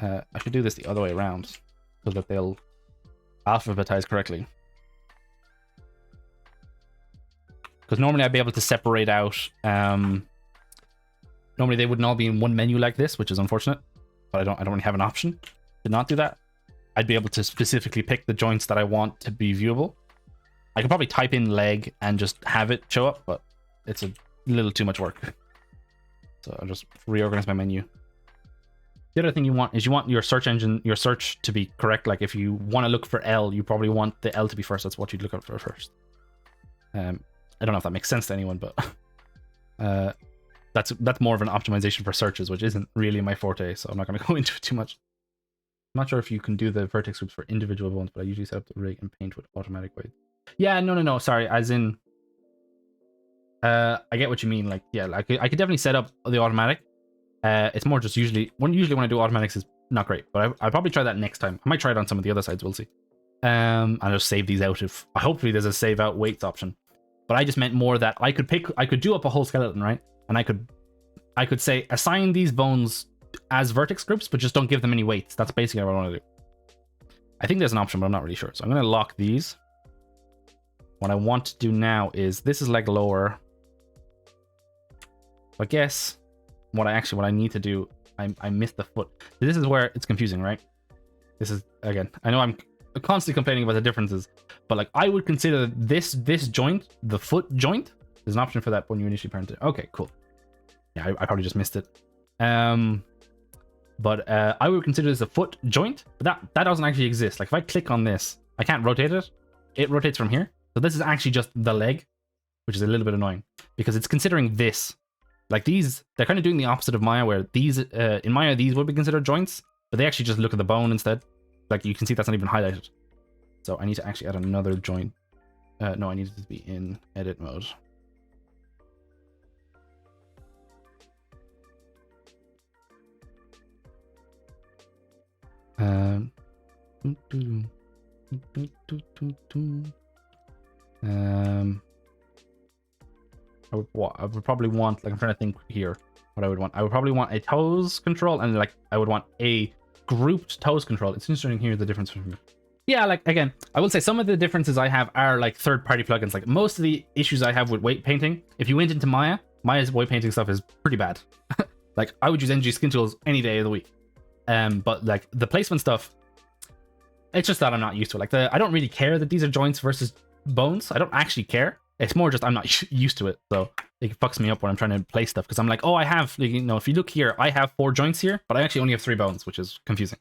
A: I should do this the other way around so that they'll alphabetize correctly. Because normally I'd be able to separate out, normally they wouldn't all be in one menu like this, which is unfortunate, but I don't really have an option to not do that. I'd be able to specifically pick the joints that I want to be viewable. I could probably type in leg and just have it show up, but it's a little too much work. So I'll just reorganize my menu. The other thing you want is you want your search engine, your search to be correct. Like if you want to look for L, you probably want the L to be first. That's what you'd look up for first. I don't know if that makes sense to anyone, but that's more of an optimization for searches, which isn't really my forte, so I'm not going to go into it too much. I'm not sure if you can do the vertex groups for individual ones, but I usually set up the rig and paint with automatic weight. Yeah, no, sorry, as in, I get what you mean. Like, yeah, like I could definitely set up the automatic. It's more just usually when I do automatics is not great, but I'll probably try that next time. I might try it on some of the other sides. We'll see. I'll just save these out if hopefully there's a save out weights option. But I just meant more that I could do up a whole skeleton, right? And I could say assign these bones as vertex groups, but just don't give them any weights. That's basically what I want to do. I think there's an option, but I'm not really sure. So I'm going to lock these. What I want to do now is this is leg lower. I guess what I need to do, I missed the foot. This is where it's confusing, right? This is, again, I know I'm constantly complaining about the differences, but like I would consider this joint, the foot joint. There's an option for that when you initially parent it. Okay, cool. Yeah, I probably just missed it. But I would consider this a foot joint, but that doesn't actually exist. Like if I click on this, I can't rotate it. It rotates from here. So this is actually just the leg, which is a little bit annoying because it's considering this. Like these, they're kind of doing the opposite of Maya, where these, in Maya, these would be considered joints, but they actually just look at the bone instead. Like you can see that's not even highlighted. So I need to actually add another joint. No, I need it to be in edit mode. I would probably want, like, I'm trying to think here what I would want. I would probably want a toes control, and like I would want a grouped toes control. It's interesting here the difference from here. Yeah, like again, I will say some of the differences I have are like third-party plugins. Like most of the issues I have with weight painting, if you went into Maya, my weight painting stuff is pretty bad. Like, I would use NG skin tools any day of the week. But like the placement stuff, it's just that I'm not used to it. Like I don't really care that these are joints versus bones. I don't actually care. It's more just I'm not used to it. So it fucks me up when I'm trying to place stuff because I'm like, oh, I have, you know, if you look here, I have 4 joints here, but I actually only have 3 bones, which is confusing.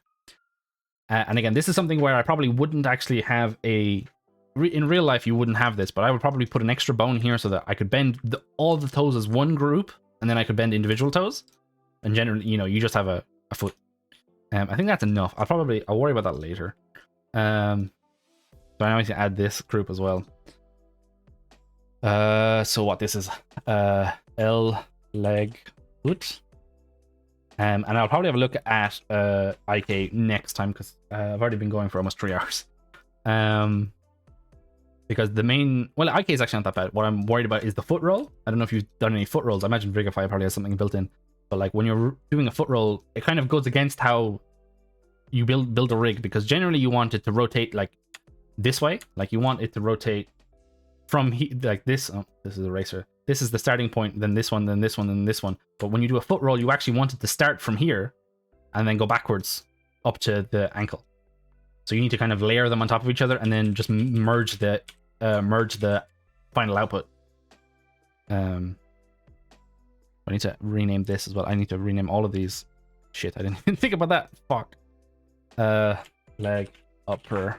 A: And again, this is something where I probably wouldn't actually have in real life, you wouldn't have this, but I would probably put an extra bone here so that I could bend all the toes as one group, and then I could bend individual toes. And generally, you know, you just have a foot. I think that's enough. I'll worry about that later. So I need to add this group as well. So what this is, L, leg, foot. And I'll probably have a look at IK next time because I've already been going for almost 3 hours. Because the main, well, IK is actually not that bad. What I'm worried about is the foot roll. I don't know if you've done any foot rolls. I imagine Vrigify probably has something built in. But like when you're doing a foot roll, it kind of goes against how you build a rig, because generally you want it to rotate like this way. Like you want it to rotate from like this. Oh, this is a racer. This is the starting point, then this one, then this one, then this one. But when you do a foot roll, you actually want it to start from here and then go backwards up to the ankle. So you need to kind of layer them on top of each other and then just merge the final output. I need to rename this as well. I need to rename all of these. Shit, I didn't even think about that. Fuck. Leg, upper.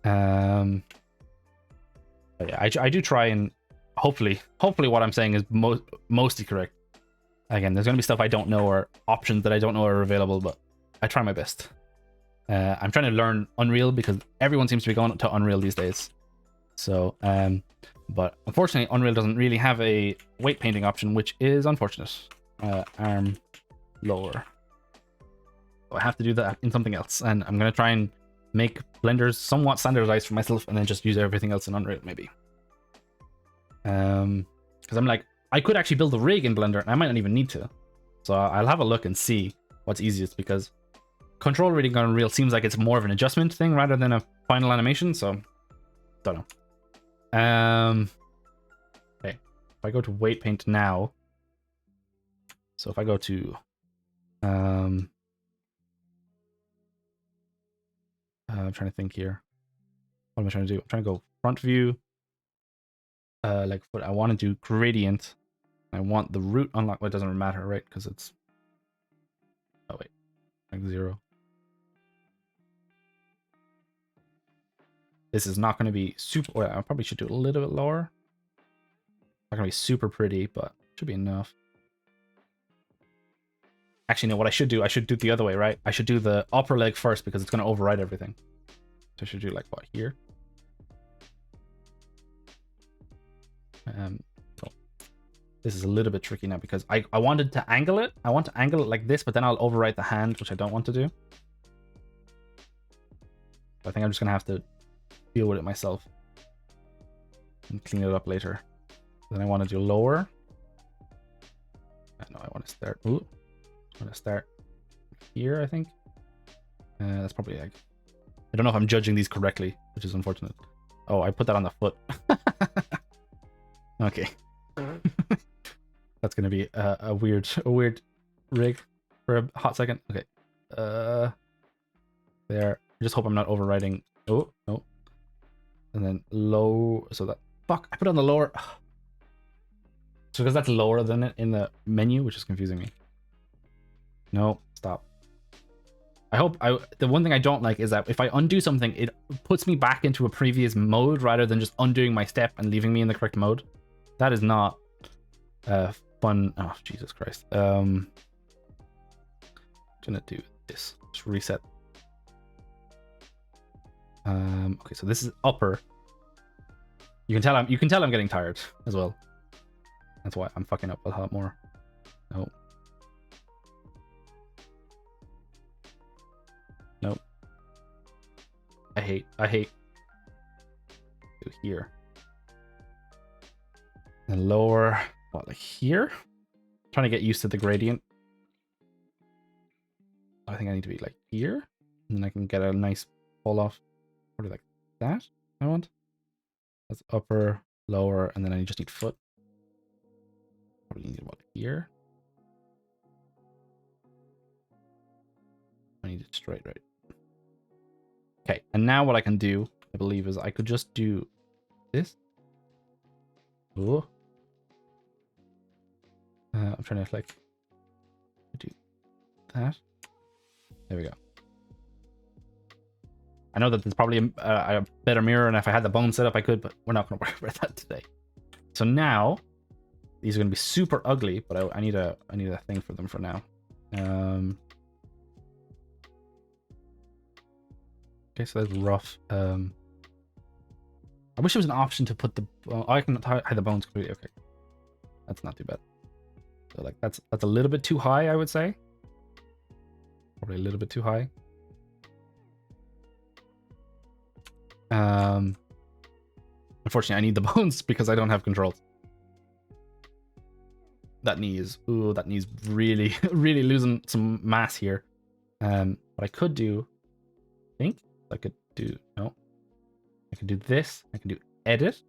A: But yeah, I do try and hopefully what I'm saying is mostly correct. Again, there's gonna be stuff I don't know or options that I don't know are available, but I try my best. I'm trying to learn Unreal because everyone seems to be going to Unreal these days. So, but unfortunately, Unreal doesn't really have a weight painting option, which is unfortunate. Arm lower. So I have to do that in something else, and I'm gonna try and make blenders somewhat standardized for myself, and then just use everything else in Unreal, maybe. Because I'm like, I could actually build a rig in Blender, and I might not even need to. So I'll have a look and see what's easiest, because control reading on Unreal seems like it's more of an adjustment thing rather than a final animation. So don't know. Okay, if I go to weight paint now, so if I go to I'm trying to think here. What am I trying to do? I'm trying to go front view. Like what I want to do gradient. I want the root unlock. Well, it doesn't matter, right? Because it's, oh wait, like 0. This is not going to be super. Well, I probably should do it a little bit lower. Not going to be super pretty, but should be enough. Actually, no, what I should do it the other way, right? I should do the upper leg first because it's going to override everything. So I should do like what, here? So this is a little bit tricky now because I wanted to angle it. I want to angle it like this, but then I'll overwrite the hand, which I don't want to do. I think I'm just going to have to deal with it myself and clean it up later. Then I want to do lower. No, I want to start. Ooh, I want to start here, I think. That's probably like, I don't know if I'm judging these correctly, which is unfortunate. Oh, I put that on the foot. Okay. That's gonna be a weird rig for a hot second. Okay. There. I just hope I'm not overriding. Oh no. And then low. So that, fuck, I put it on the lower. So because that's lower than it in the menu, which is confusing me. No, stop. I hope the one thing I don't like is that if I undo something, it puts me back into a previous mode rather than just undoing my step and leaving me in the correct mode. That is not fun. Oh, Jesus Christ. Gonna do this. Just reset. Okay, so this is upper. You can tell I'm getting tired as well. That's why I'm fucking up a lot more. No. Nope. I hate do here. And lower, what, like here? Trying to get used to the gradient. I think I need to be like here, and then I can get a nice pull off. Probably like that. I want. That's upper, lower, and then I just need foot. Probably need what here. I need it straight, right? Okay, and now what I can do, I believe, is I could just do this. Oh. I'm trying to like do that. There we go. I know that there's probably a better mirror, and if I had the bone set up, I could, but we're not going to worry about that today. So now these are going to be super ugly, but I need a thing for them for now. Okay, so that's rough. I wish there was an option to put the. I can hide the bones completely. Okay, that's not too bad. So like that's a little bit too high, I would say. Probably a little bit too high. Unfortunately, I need the bones because I don't have controls. That knee is, ooh, that knee's really, really losing some mass here. What I could do, I think I could do, no, I can do this. I can do edit.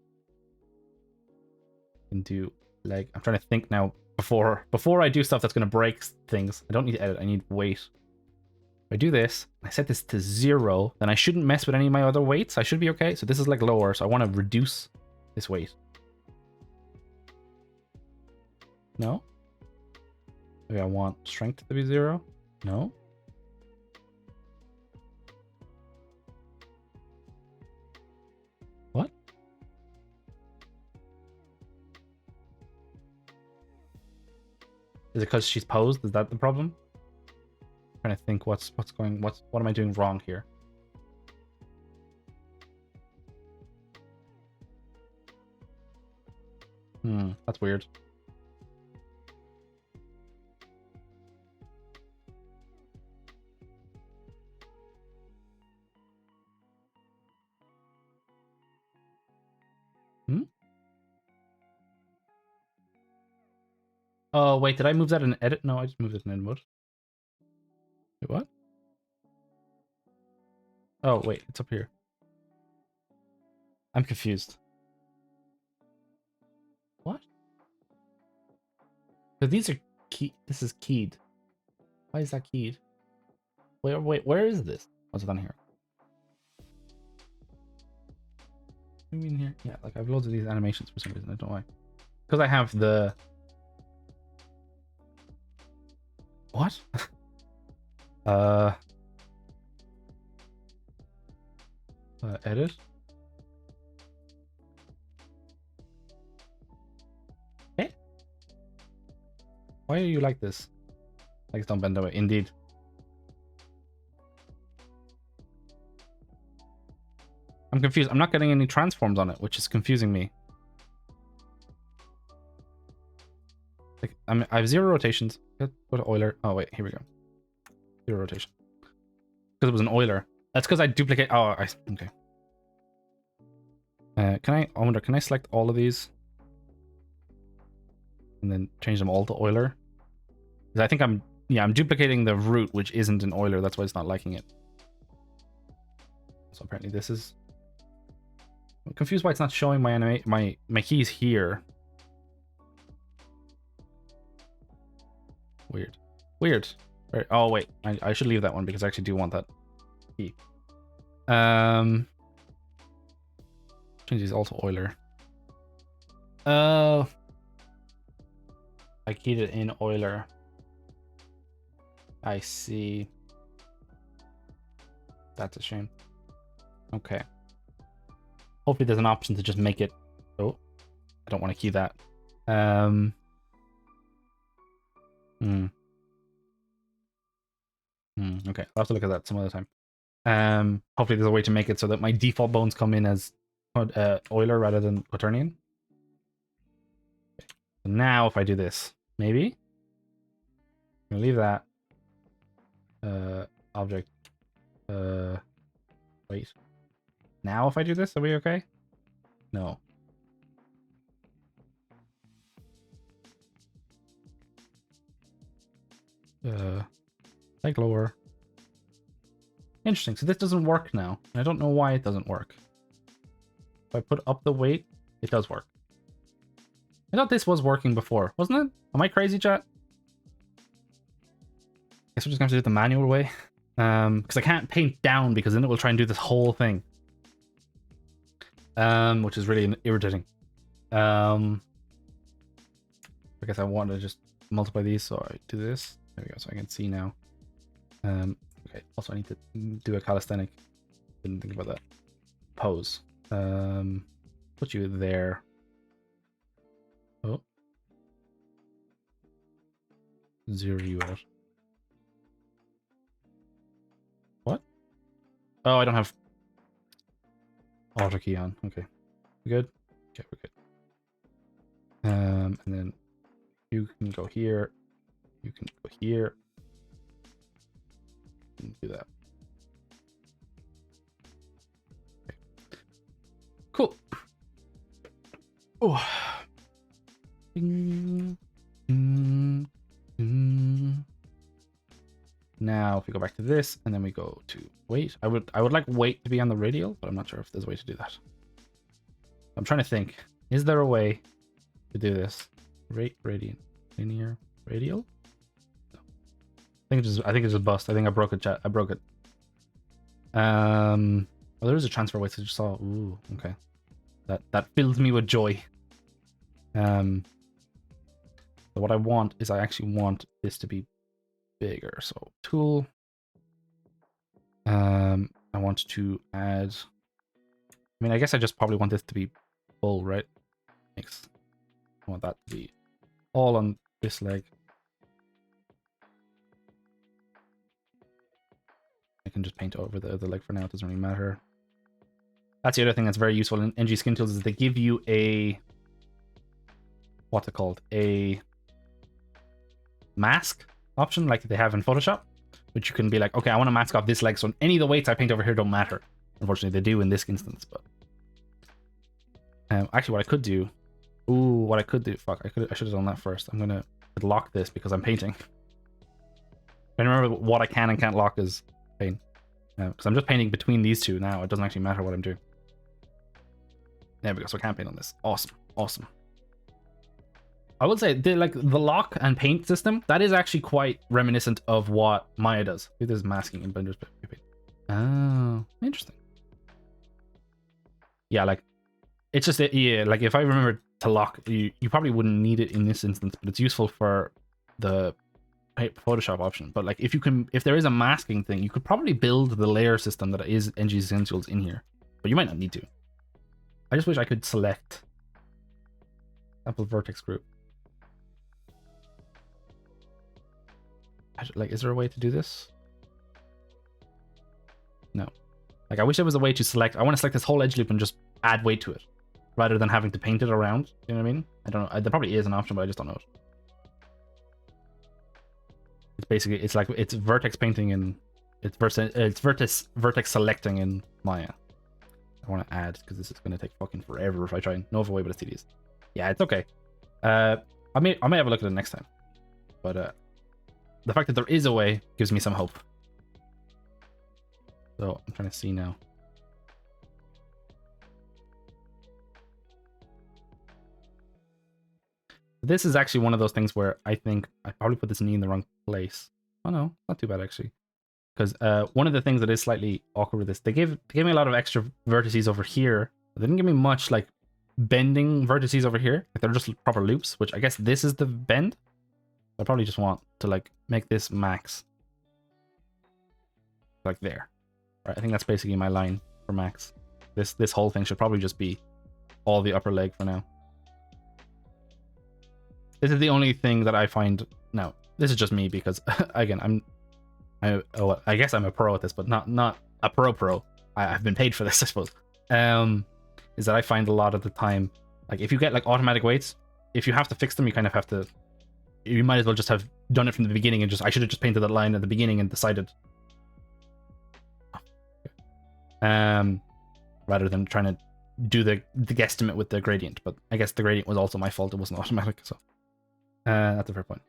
A: I can do like, I'm trying to think now before I do stuff that's going to break things. I don't need edit. I need weight. If I do this, I set this to 0, then I shouldn't mess with any of my other weights. I should be okay. So this is like lower. So I want to reduce this weight. No. Maybe I want strength to be 0. No. What? Is it because she's posed? Is that the problem? I'm trying to think what am I doing wrong here? That's weird. Oh, wait, did I move that in edit? No, I just moved it in edit mode. Wait, what? Oh, wait, it's up here. I'm confused. What? So these are key. This is keyed. Why is that keyed? Wait, where is this? What's it on here? What do you mean here? Yeah, like I have loads of these animations for some reason. I don't know why. Because I have the... What? Edit? Eh? Why are you like this? Like, don't bend away. Indeed. I'm confused. I'm not getting any transforms on it, which is confusing me. Like, I have 0 rotations. Go to Euler. Oh, wait, here we go. 0 rotation. Because it was an Euler. That's because I duplicate. Oh, okay. I wonder, can I select all of these? And then change them all to Euler? Because I think I'm duplicating the root, which isn't an Euler. That's why it's not liking it. So apparently this is... I'm confused why it's not showing my keys here. Weird. Weird. Right. Oh, wait. I should leave that one because I actually do want that key. Change these all to Euler. Oh. I keyed it in Euler. I see. That's a shame. Okay. Hopefully there's an option to just make it... Oh. I don't want to key that. Okay, I'll have to look at that some other time. Hopefully there's a way to make it so that my default bones come in as Euler rather than Quaternion. Okay. So now if I do this, maybe? I'm gonna leave that. Object. Wait. Now if I do this, are we okay? No. Like lower. Interesting. So this doesn't work now. I don't know why it doesn't work. If I put up the weight, it does work. I thought this was working before, wasn't it? Am I crazy, chat? Guess we're just gonna have to do it the manual way. Because I can't paint down because then it will try and do this whole thing. Which is really irritating. I guess I want to just multiply these, so I do this. There we go, so I can see now. Okay, also I need to do a calisthenic. Didn't think about that. Pose. Put you there. Oh. Zero you out. What? Oh, I don't have auto key on. Okay. We good? Okay, we're good. And then you can go here. You can go here. And do that. Okay. Cool. Oh. Ding. Ding. Ding. Now, if we go back to this, and then we go to weight, I would like weight to be on the radial, but I'm not sure if there's a way to do that. I'm trying to think. Is there a way to do this? Radiant, linear, radial? No. I think it's just bust. I think I broke it. Chat. I broke it. Well, there is a transfer weight. So I just saw. Ooh, okay. That fills me with joy. So what I want is I actually want this to be bigger. So tool. I want to add. I mean, I guess I just probably want this to be full, right? I want that to be all on this leg. I can just paint over the other leg for now. It doesn't really matter. That's the other thing that's very useful in NG Skin Tools is they give you a what's it called? A mask option like they have in Photoshop, which you can be like, okay, I want to mask off this leg, so any of the weights I paint over here don't matter. Unfortunately, they do in this instance, but actually, what I could do, fuck, I should have done that first. I'm gonna lock this because I'm painting. I remember what I can and can't lock is paint, because I'm just painting between these two now. It doesn't actually matter what I'm doing. There we go. So I can't paint on this. Awesome, awesome. I would say the lock and paint system that is actually quite reminiscent of what Maya does. It is masking in Blender's paint. Oh, interesting. Yeah, like it's just yeah, like if I remember to lock, you probably wouldn't need it in this instance, but it's useful for the Photoshop option. But like if there is a masking thing, you could probably build the layer system that is NG Essentials in here, but you might not need to. I just wish I could select sample vertex group. Like, is there a way to do this? No. Like, I wish there was a way to select. I want to select this whole edge loop and just add weight to it, rather than having to paint it around. You know what I mean? I don't know. There probably is an option, but I just don't know it. It's basically it's vertex painting and it's vertex selecting in Maya. I want to add because this is going to take fucking forever if I try and no other way, but it's tedious. Yeah, it's okay. I may have a look at it next time, but the fact that there is a way gives me some hope. So I'm trying to see now. This is actually one of those things where I think I probably put this knee in the wrong place. Oh no, not too bad actually. Because one of the things that is slightly awkward with this, they gave me a lot of extra vertices over here. They didn't give me much like bending vertices over here. Like they're just proper loops, which I guess this is the bend. I probably just want to like make this max. Like there. Right, I think that's basically my line for max. This whole thing should probably just be all the upper leg for now. This is the only thing that I find. No, this is just me because again, I guess I'm a pro at this, but not a pro. I've been paid for this, I suppose. Is that I find a lot of the time, like if you get like automatic weights, if you have to fix them, you kind of have to. You might as well just have done it from the beginning and just I should have just painted that line at the beginning and decided. Rather than trying to do the guesstimate with the gradient, but I guess the gradient was also my fault. It wasn't automatic, so that's a fair point.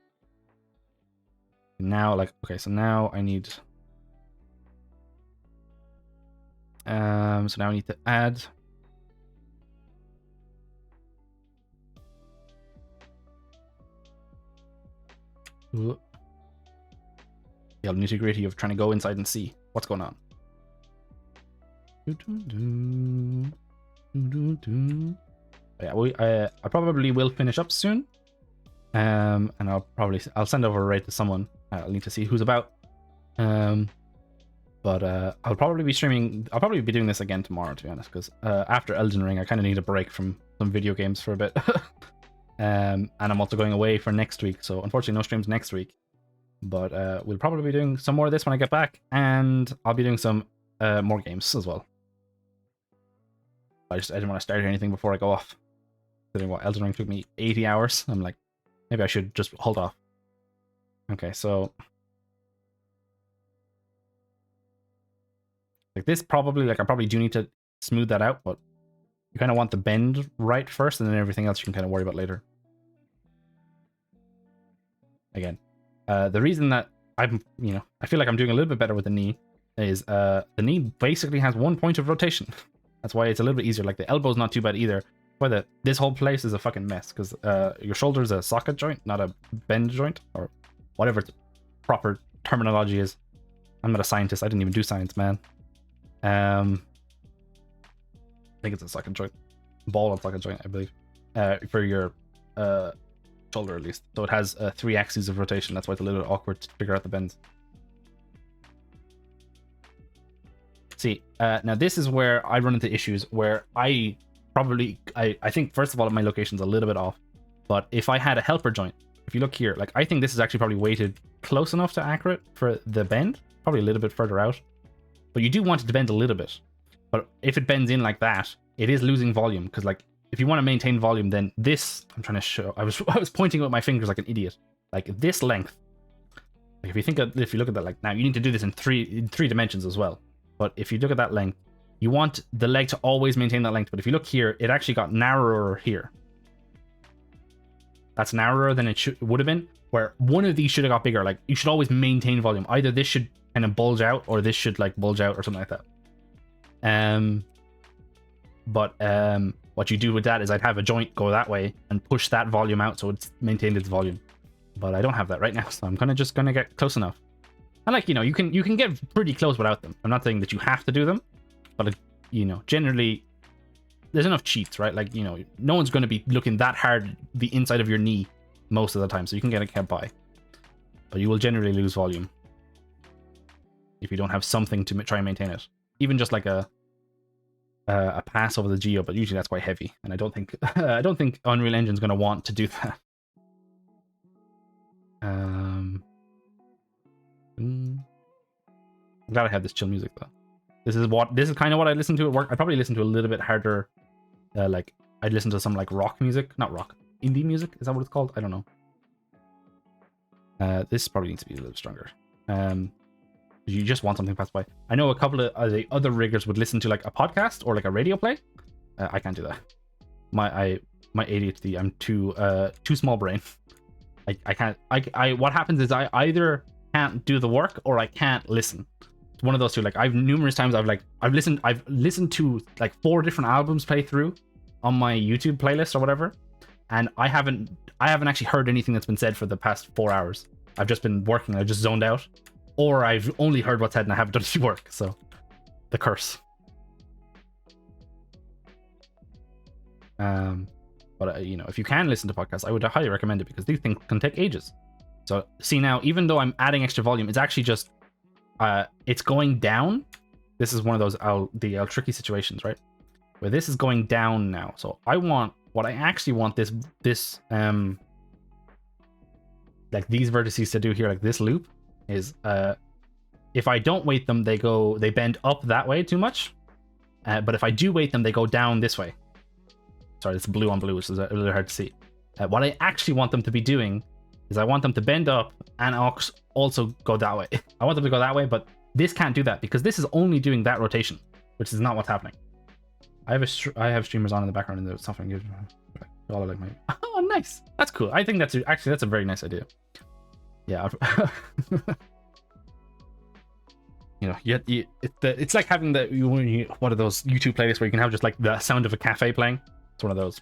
A: Now, like, okay, so now I need. So now I need to add. The nitty-gritty of trying to go inside and see what's going on. Yeah, I probably will finish up soon. And I'll send over a raid to someone. I'll need to see who's about. But I'll probably be streaming. I'll probably be doing this again tomorrow, to be honest, because after Elden Ring, I kind of need a break from some video games for a bit. And I'm also going away for next week, so unfortunately no streams next week. But we'll probably be doing some more of this when I get back, and I'll be doing some more games as well. I didn't want to start anything before I go off. Considering what Elden Ring took me 80 hours, I'm like, maybe I should just hold off. Okay, so like this probably, like I probably do need to smooth that out, but you kind of want the bend right first, and then everything else you can kind of worry about later. Again, the reason that I feel like I'm doing a little bit better with the knee is the knee basically has 1 point of rotation. That's why it's a little bit easier. Like the elbow's not too bad either. But this whole place is a fucking mess because your shoulder is a socket joint, not a bend joint, or whatever the proper terminology is. I'm not a scientist. I didn't even do science, man. I think it's a socket joint, ball and socket joint, I believe, for your shoulder at least. So it has 3 axes of rotation. That's why it's a little bit awkward to figure out the bends. See, now this is where I run into issues where I think first of all my location's a little bit off, but if I had a helper joint, if you look here, like I think this is actually probably weighted close enough to accurate for the bend, probably a little bit further out, but you do want it to bend a little bit. But if it bends in like that, it is losing volume, because like if you want to maintain volume, then this, I'm trying to show, I was pointing with my fingers like an idiot, like this length, like if you look at that, like now you need to do this in three dimensions as well. But if you look at that length, you want the leg to always maintain that length. But if you look here, it actually got narrower here. That's narrower than it would have been, where one of these should have got bigger. Like you should always maintain volume. Either this should kind of bulge out, or this should like bulge out or something like that. What you do with that is I'd have a joint go that way and push that volume out so it's maintained its volume. But I don't have that right now, so I'm just gonna get close enough. And like, you can get pretty close without them. I'm not saying that you have to do them, but generally there's enough cheats, right? Like, no one's going to be looking that hard the inside of your knee most of the time, so you can get by. But you will generally lose volume if you don't have something to try and maintain it. Even just like a pass over the geo, but usually that's quite heavy, and I don't think Unreal Engine's going to want to do that. I'm glad I have this chill music though. This is kind of what I listen to at work. I probably listen to a little bit harder, like I'd listen to some like rock music, not rock, indie music. Is that what it's called? I don't know. This probably needs to be a little stronger. You just want something fast by. I know a couple of the other riggers would listen to like a podcast or like a radio play. I can't do that. My ADHD. I'm too small brain. I can't. What happens is I either can't do the work or I can't listen. It's one of those two. Like I've numerous times I've listened to like 4 different albums play through on my YouTube playlist or whatever, and I haven't actually heard anything that's been said for the past 4 hours. I've just been working. I've just zoned out, or I've only heard what's said and I haven't done any work. So the curse. But if you can listen to podcasts, I would highly recommend it, because these things can take ages. So see, now even though I'm adding extra volume, it's actually just it's going down. This is one of those tricky situations, right, where this is going down now. So what I actually want this like these vertices to do here, like this loop, is if I don't weight them, they bend up that way too much, but if I do weight them, they go down this way. Sorry, it's blue on blue, which is a little hard to see. What I actually want them to be doing is I want them to bend up and also go that way. I want them to go that way, but this can't do that because this is only doing that rotation, which is not what's happening. I have streamers on in the background and the software gives all like my. Oh, nice. That's cool. I think that's a very nice idea. Yeah. It's like having one of those YouTube playlists where you can have just like the sound of a cafe playing. It's one of those.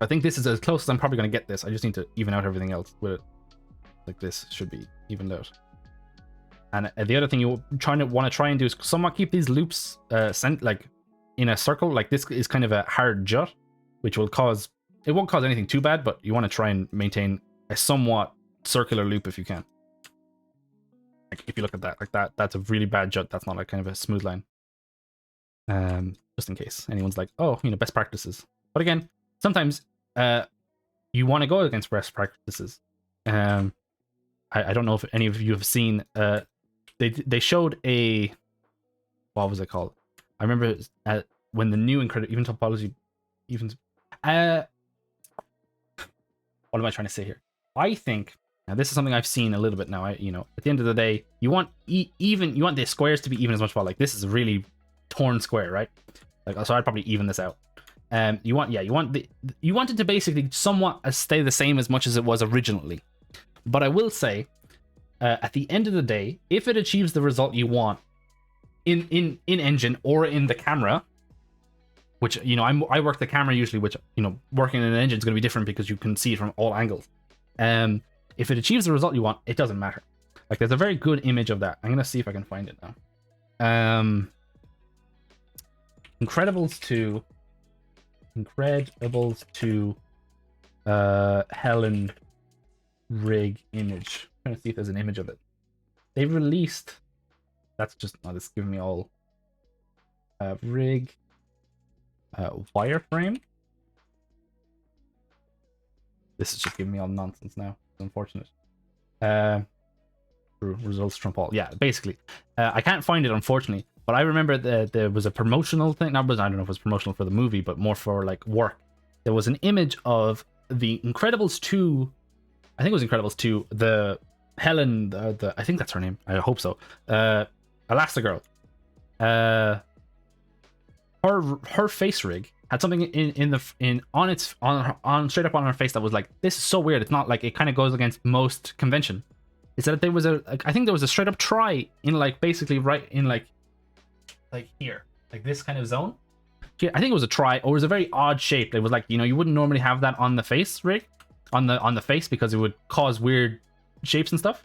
A: I think this is as close as I'm probably going to get this. I just need to even out everything else with it. like this should be evened out. And the other thing you want to try and do is somewhat keep these loops like in a circle. Like this is kind of a hard jut, which will cause, it won't cause anything too bad, but you want to try and maintain a somewhat circular loop if you can. Like if you look at that, like that's a really bad jut. That's not like kind of a smooth line. Just in case anyone's like, oh, you know, best practices. But again, sometimes you want to go against best practices. I don't know if any of you have seen. They showed a, what was it called? I remember when the new even topology, what am I trying to say here? I think, now this is something I've seen a little bit now. You know, at the end of the day, you want even, you want the squares to be even as much as well. Like this is a really torn square, right? Like, so I'd probably even this out. You want it to basically somewhat stay the same as much as it was originally. But I will say, at the end of the day, if it achieves the result you want in engine or in the camera, which, you know, I work the camera usually, which, you know, working in an engine is going to be different because you can see it from all angles. If it achieves the result you want, it doesn't matter. Like there's a very good image of that. I'm gonna see if I can find it now. Incredibles 2 Helen rig image. I'm trying to see if there's an image of it. They released, that's just, no, this is giving me all rig wireframe. This is just giving me all nonsense now. It's unfortunate. Results trump all. Yeah, basically. I can't find it, unfortunately. But I remember that there was a promotional thing. I don't know if it was promotional for the movie, but more for like work. There was an image of the Incredibles 2. I think it was Incredibles 2. The Helen, I think that's her name. I hope so. Elastigirl. Her face rig had something on straight up on her face that was like, this is so weird. It's not like, it kind of goes against most convention. Is that there was I think there was a straight up try in like basically right in like here, like this kind of zone. I think it was a try, or it was a very odd shape. It was like, you know, you wouldn't normally have that on the face rig, on the face, because it would cause weird shapes and stuff.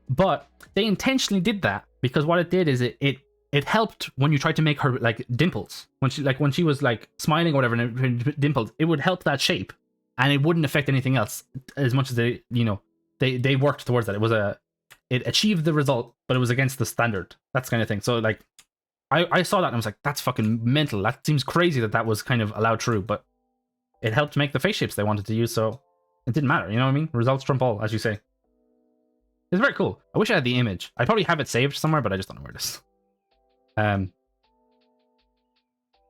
A: But they intentionally did that because what it did is it helped when you tried to make her like dimples, when she was like smiling or whatever and it dimpled, it would help that shape and it wouldn't affect anything else as much as they, you know, they worked towards that. It achieved the result, but it was against the standard. That's kind of thing. So like I saw that and I was like, that's fucking mental. That seems crazy that was kind of allowed through, but it helped make the face shapes they wanted to use, so it didn't matter. You know what I mean? Results trump all, as you say. It's very cool. I wish I had the image. I probably have it saved somewhere, but I just don't know where it is.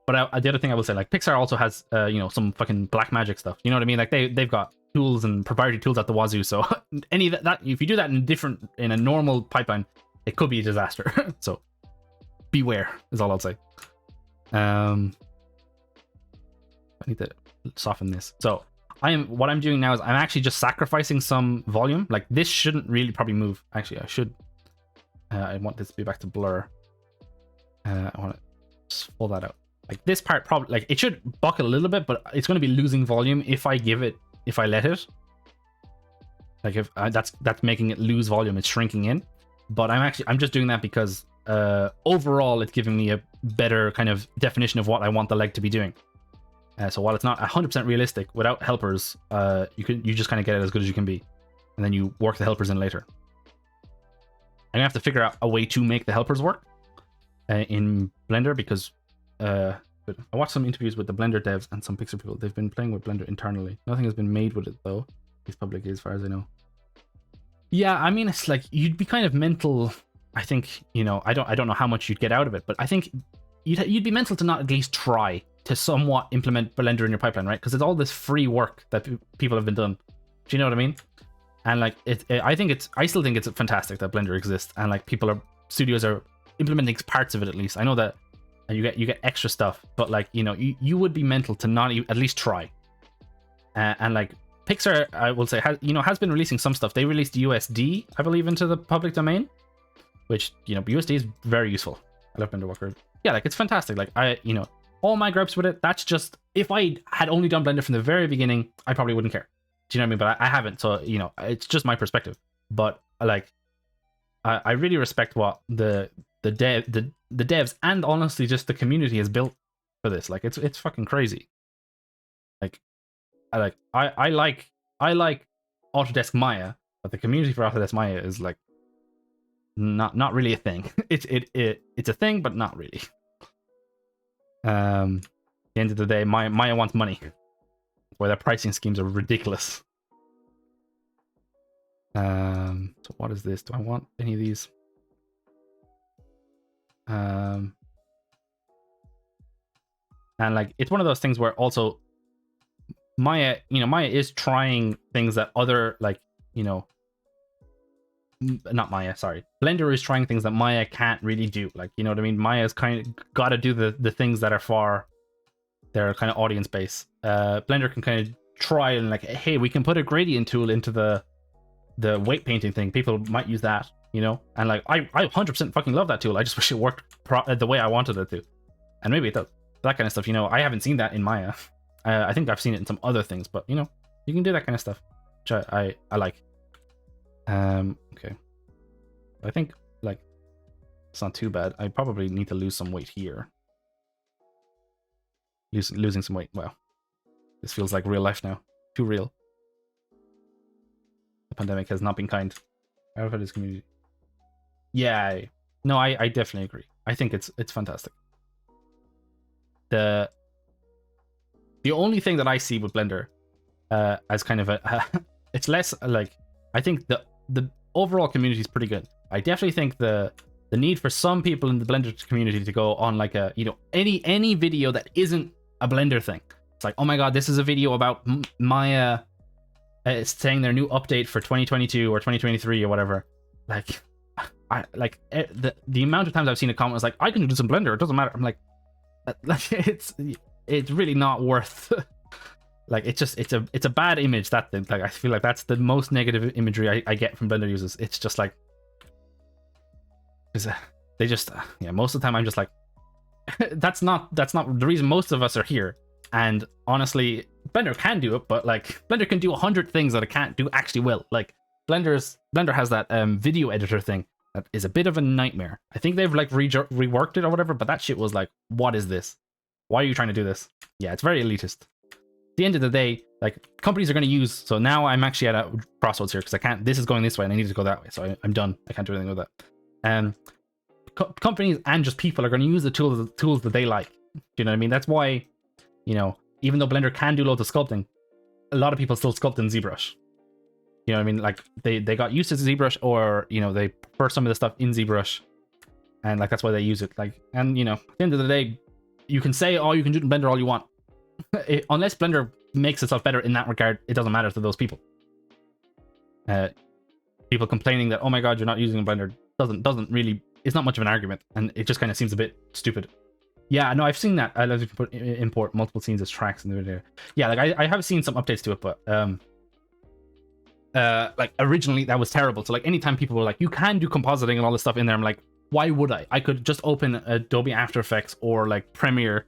A: But the other thing I will say, like Pixar also has, you know, some fucking black magic stuff. You know what I mean? Like they've got tools and proprietary tools at the wazoo. So any of that if you do that in a normal pipeline, it could be a disaster. So beware is all I'll say. I need to soften this. So what I'm doing now is I'm actually just sacrificing some volume. Like this shouldn't really probably move. Actually, I should. I want this to be back to blur. I want to just pull that out. Like this part probably, like it should buckle a little bit, but it's going to be losing volume if I let it. Like if that's making it lose volume, it's shrinking in. But I'm just doing that because overall it's giving me a better kind of definition of what I want the leg to be doing. So while it's not 100% realistic, without helpers, you just kind of get it as good as you can be, and then you work the helpers in later. I'm gonna have to figure out a way to make the helpers work in Blender because I watched some interviews with the Blender devs and some Pixar people. They've been playing with Blender internally. Nothing has been made with it though. It's publicly, as far as I know. Yeah, I mean, it's like you'd be kind of mental. I think, you know, I don't know how much you'd get out of it, but I think you'd be mental to not at least try to somewhat implement Blender in your pipeline, right? Because it's all this free work that people have been done. Do you know what I mean? And like I still think it's fantastic that Blender exists, and like studios are implementing parts of it at least. I know that you get extra stuff, but like, you know, you would be mental to not at least try. And like Pixar, I will say, has been releasing some stuff. They released USD, I believe, into the public domain, which, you know, USD is very useful. I love Blender Walker. Yeah, like it's fantastic. Like all my gripes with it, that's just, if I had only done Blender from the very beginning, I probably wouldn't care. Do you know what I mean? But I haven't, so you know, it's just my perspective. But like, I really respect what the devs and honestly just the community has built for this. Like, it's fucking crazy. Like, I like Autodesk Maya, but the community for Autodesk Maya is like not really a thing. It's a thing, but not really. At the end of the day, Maya wants money. Where their pricing schemes are ridiculous. So what is this? Do I want any of these? And like, it's one of those things where also Maya, you know, Maya is trying things that other, like, you know, not Maya, sorry. Blender is trying things that Maya can't really do. Like, you know what I mean? Maya's kind of got to do the things that are for their kind of audience base. Blender can kind of try and like, hey, we can put a gradient tool into the weight painting thing. People might use that, you know? And like, I 100% fucking love that tool. I just wish it worked the way I wanted it to. And maybe it does. That kind of stuff, you know, I haven't seen that in Maya. I think I've seen it in some other things, but you know, you can do that kind of stuff, which I like. Okay. I think like it's not too bad. I probably need to lose some weight here. Losing some weight. Wow. This feels like real life now. Too real. The pandemic has not been kind. I've had this community. Yeah. No, I definitely agree. I think it's fantastic. The only thing that I see with Blender as kind of a it's less like, I think the overall community is pretty good. I definitely think the need for some people in the Blender community to go on like a, you know, any video that isn't a Blender thing. It's like, oh my god, this is a video about Maya saying their new update for 2022 or 2023 or whatever. Like, the amount of times I've seen a comment was like, I can do this in Blender, it doesn't matter. I'm like it's really not worth like, it's a bad image, that thing. Like, I feel like that's the most negative imagery I get from Blender users. It's just like, they just yeah, most of the time I'm just like that's not the reason most of us are here. And honestly, Blender can do it, but like, Blender can do 100 things that it can't do actually well. Like, Blender has that video editor thing that is a bit of a nightmare. I think they've like reworked it or whatever, but that shit was like, what is this? Why are you trying to do this? Yeah, it's very elitist. At the end of the day, like, companies are going to use, so now I'm actually at a crossroads here because I can't, this is going this way and I need to go that way, so I'm done. I can't do anything with that. Companies and just people are going to use the tools that they like. Do you know what I mean? That's why, you know, even though Blender can do loads of sculpting, a lot of people still sculpt in ZBrush. You know what I mean? Like, they got used to ZBrush, or, you know, they prefer some of the stuff in ZBrush, and like, that's why they use it. Like, and you know, at the end of the day, you can say, oh, you can do it in Blender all you want. Unless Blender makes itself better in that regard, it doesn't matter to those people. People complaining that, oh my god, you're not using Blender doesn't really, it's not much of an argument, and it just kind of seems a bit stupid. Yeah, no, I've seen that. I love to import multiple scenes as tracks in the video. Yeah, like, I have seen some updates to it, but like, originally that was terrible. So like, anytime people were like, you can do compositing and all this stuff in there, I'm like, why would I? I could just open Adobe After Effects or like Premiere,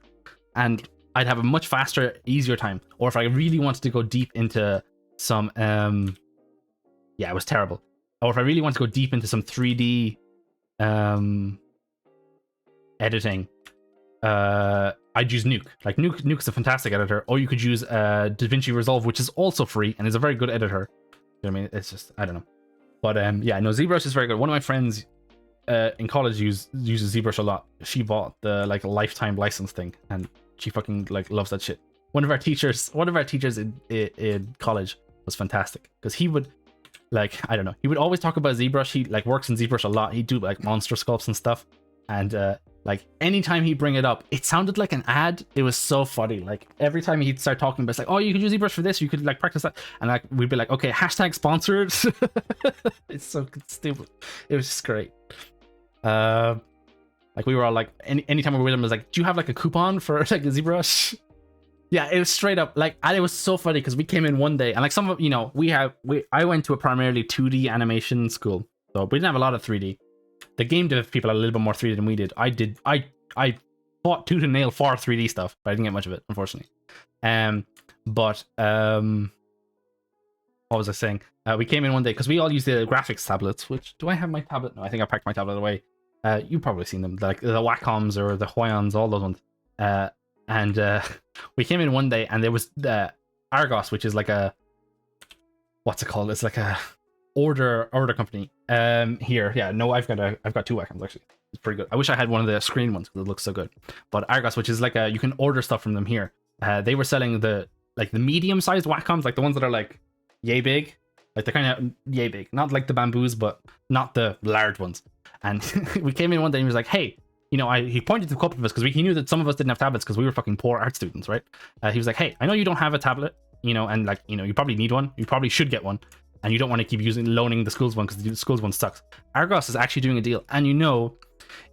A: and I'd have a much faster, easier time. Or if I really wanted to go deep into some yeah, it was terrible. Or if I really want to go deep into some 3D editing, I'd use Nuke. Like, Nuke is a fantastic editor. Or you could use DaVinci Resolve, which is also free and is a very good editor. You know what I mean? It's just, I don't know. But yeah, no, ZBrush is very good. One of my friends in college uses ZBrush a lot. She bought the like lifetime license thing, and she fucking like loves that shit. One of our teachers in college was fantastic, because he would, like, I don't know, he would always talk about ZBrush. He like works in ZBrush a lot. He'd do like monster sculpts and stuff, and like, anytime he'd bring it up, it sounded like an ad. It was so funny. Like, every time he'd start talking about, it's like, oh, you could use ZBrush for this, you could like practice that, and like, we'd be like, okay, hashtag sponsored. It's so stupid. It was just great. Like, we were all like, anytime we were with him, it was like, do you have like a coupon for like a ZBrush? Yeah, it was straight up like, and it was so funny because we came in one day, and like, some of, you know, I went to a primarily 2D animation school, so we didn't have a lot of 3D. The game dev people had a little bit more 3D than we did. I fought tooth and nail for 3D stuff, but I didn't get much of it, unfortunately. But what was I saying? We came in one day because we all use the graphics tablets. Which, do I have my tablet? No, I think I packed my tablet away. You've probably seen them, like the Wacoms or the Huions, all those ones. And we came in one day and there was Argos, which is like a, what's it called? It's like a order company. Here, yeah, no, I've got two Wacoms actually. It's pretty good. I wish I had one of the screen ones because it looks so good. But Argos, which is like you can order stuff from them here. They were selling the medium-sized Wacoms, like the ones that are like yay big, like they're kind of yay big, not like the bamboos, but not the large ones. And we came in one day and he was like, hey, you know, he pointed to a couple of us because he knew that some of us didn't have tablets because we were fucking poor art students, right? He was like, hey, I know you don't have a tablet, you know, and like, you know, you probably need one. You probably should get one. And you don't want to keep loaning the schools one because the schools one sucks. Argos is actually doing a deal. And you know,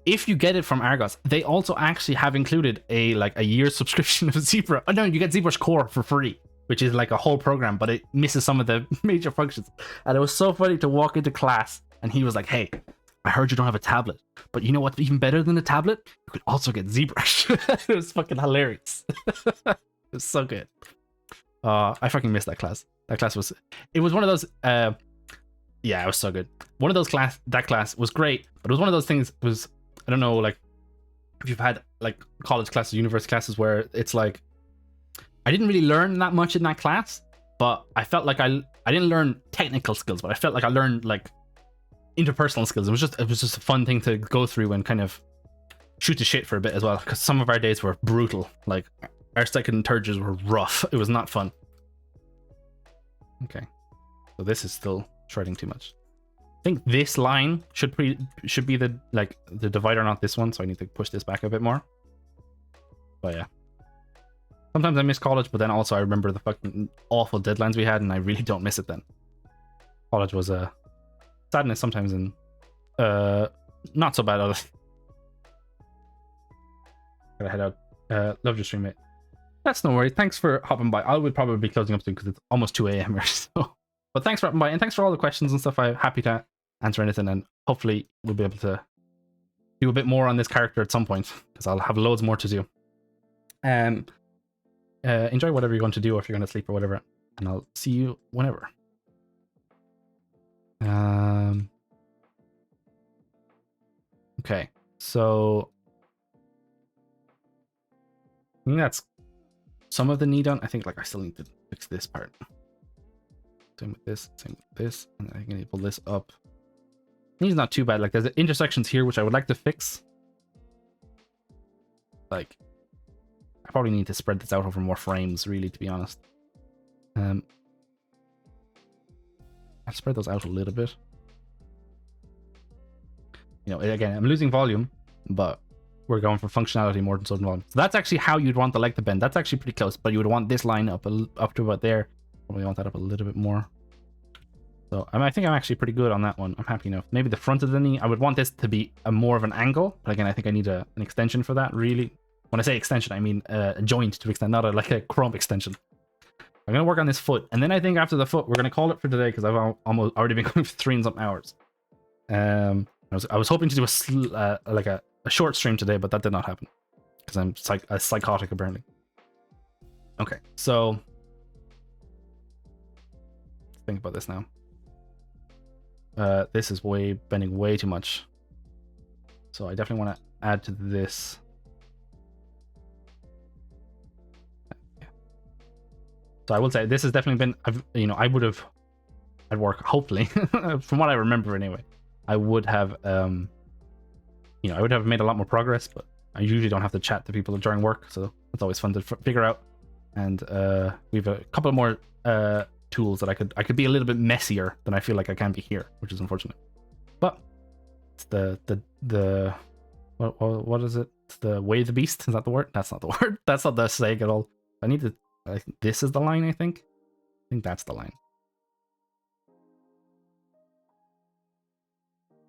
A: if you get it from Argos, they also actually have included a year's subscription of Zebra. Oh no, you get ZBrush Core for free, which is like a whole program, but it misses some of the major functions. And it was so funny to walk into class and he was like, hey, I heard you don't have a tablet, but you know what's even better than a tablet? You could also get ZBrush. It was fucking hilarious. It was so good. I fucking missed that class. That class was, it was one of those, yeah, it was so good. One of those that class was great, but it was one of those things, it was, I don't know, like, if you've had like college classes, university classes where it's like, I didn't really learn that much in that class, but I felt like I didn't learn technical skills, but I felt like I learned like interpersonal skills. It was just a fun thing to go through and kind of shoot the shit for a bit as well, because some of our days were brutal. Like our second and third years were rough. It was not fun. Okay, so this is still shredding too much. I think this line should be the the divider, not this one, so I need to push this back a bit more. But yeah, sometimes I miss college, but then also I remember the fucking awful deadlines we had, and I really don't miss it then. College was a sadness sometimes, and not so bad other. Gotta head out. Love your stream, mate. That's no worry. Thanks for hopping by. I would probably be closing up soon because it's almost 2 a.m. here. So, but thanks for hopping by, and thanks for all the questions and stuff. I'm happy to answer anything, and hopefully we'll be able to do a bit more on this character at some point because I'll have loads more to do. Enjoy whatever you're going to do, or if you're going to sleep or whatever, and I'll see you whenever. Okay, so I think that's some of the knee done. I think like I still need to fix this part. Same with this, and I can pull this up. Knee's not too bad. Like there's intersections here which I would like to fix. Like I probably need to spread this out over more frames, really, to be honest. I'll spread those out a little bit. You know, again, I'm losing volume, but we're going for functionality more than sudden volume. So that's actually how you'd want the leg to bend. That's actually pretty close, but you would want this line up to about there. Probably want that up a little bit more. So I think I'm actually pretty good on that one. I'm happy enough. Maybe the front of the knee, I would want this to be more of an angle, but again, I think I need an extension for that, really. When I say extension, I mean a joint to extend, not like a crump extension. I'm going to work on this foot, and then I think after the foot, we're going to call it for today because I've almost already been going for 3 and something hours. I was hoping to do a short stream today, but that did not happen because I'm psychotic apparently. Okay, so let's think about this now. This is bending way too much, so I definitely want to add to this. So I will say this has definitely been, I'd work, hopefully, from what I remember anyway, I would have, I would have made a lot more progress, but I usually don't have to chat to people during work, so it's always fun to figure out. And we have a couple more tools that I could be a little bit messier than I feel like I can be here, which is unfortunate. But it's what is it? It's the way of the beast. Is that the word? That's not the word. That's not the saying at all. I need to. This is the line. I think that's the line.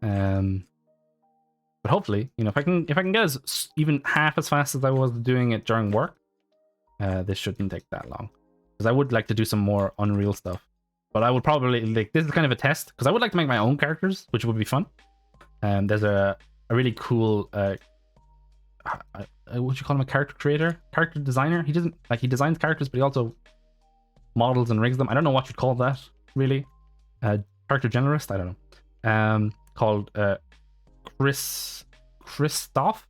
A: But hopefully, if I can get even half as fast as I was doing it during work, this shouldn't take that long. Because I would like to do some more Unreal stuff. But I would probably this is kind of a test because I would like to make my own characters, which would be fun. There's a really cool what you call him, a character designer. He designs characters, but he also models and rigs them. I don't know what you'd call that. really. Character generalist, I don't know. Called Christoph.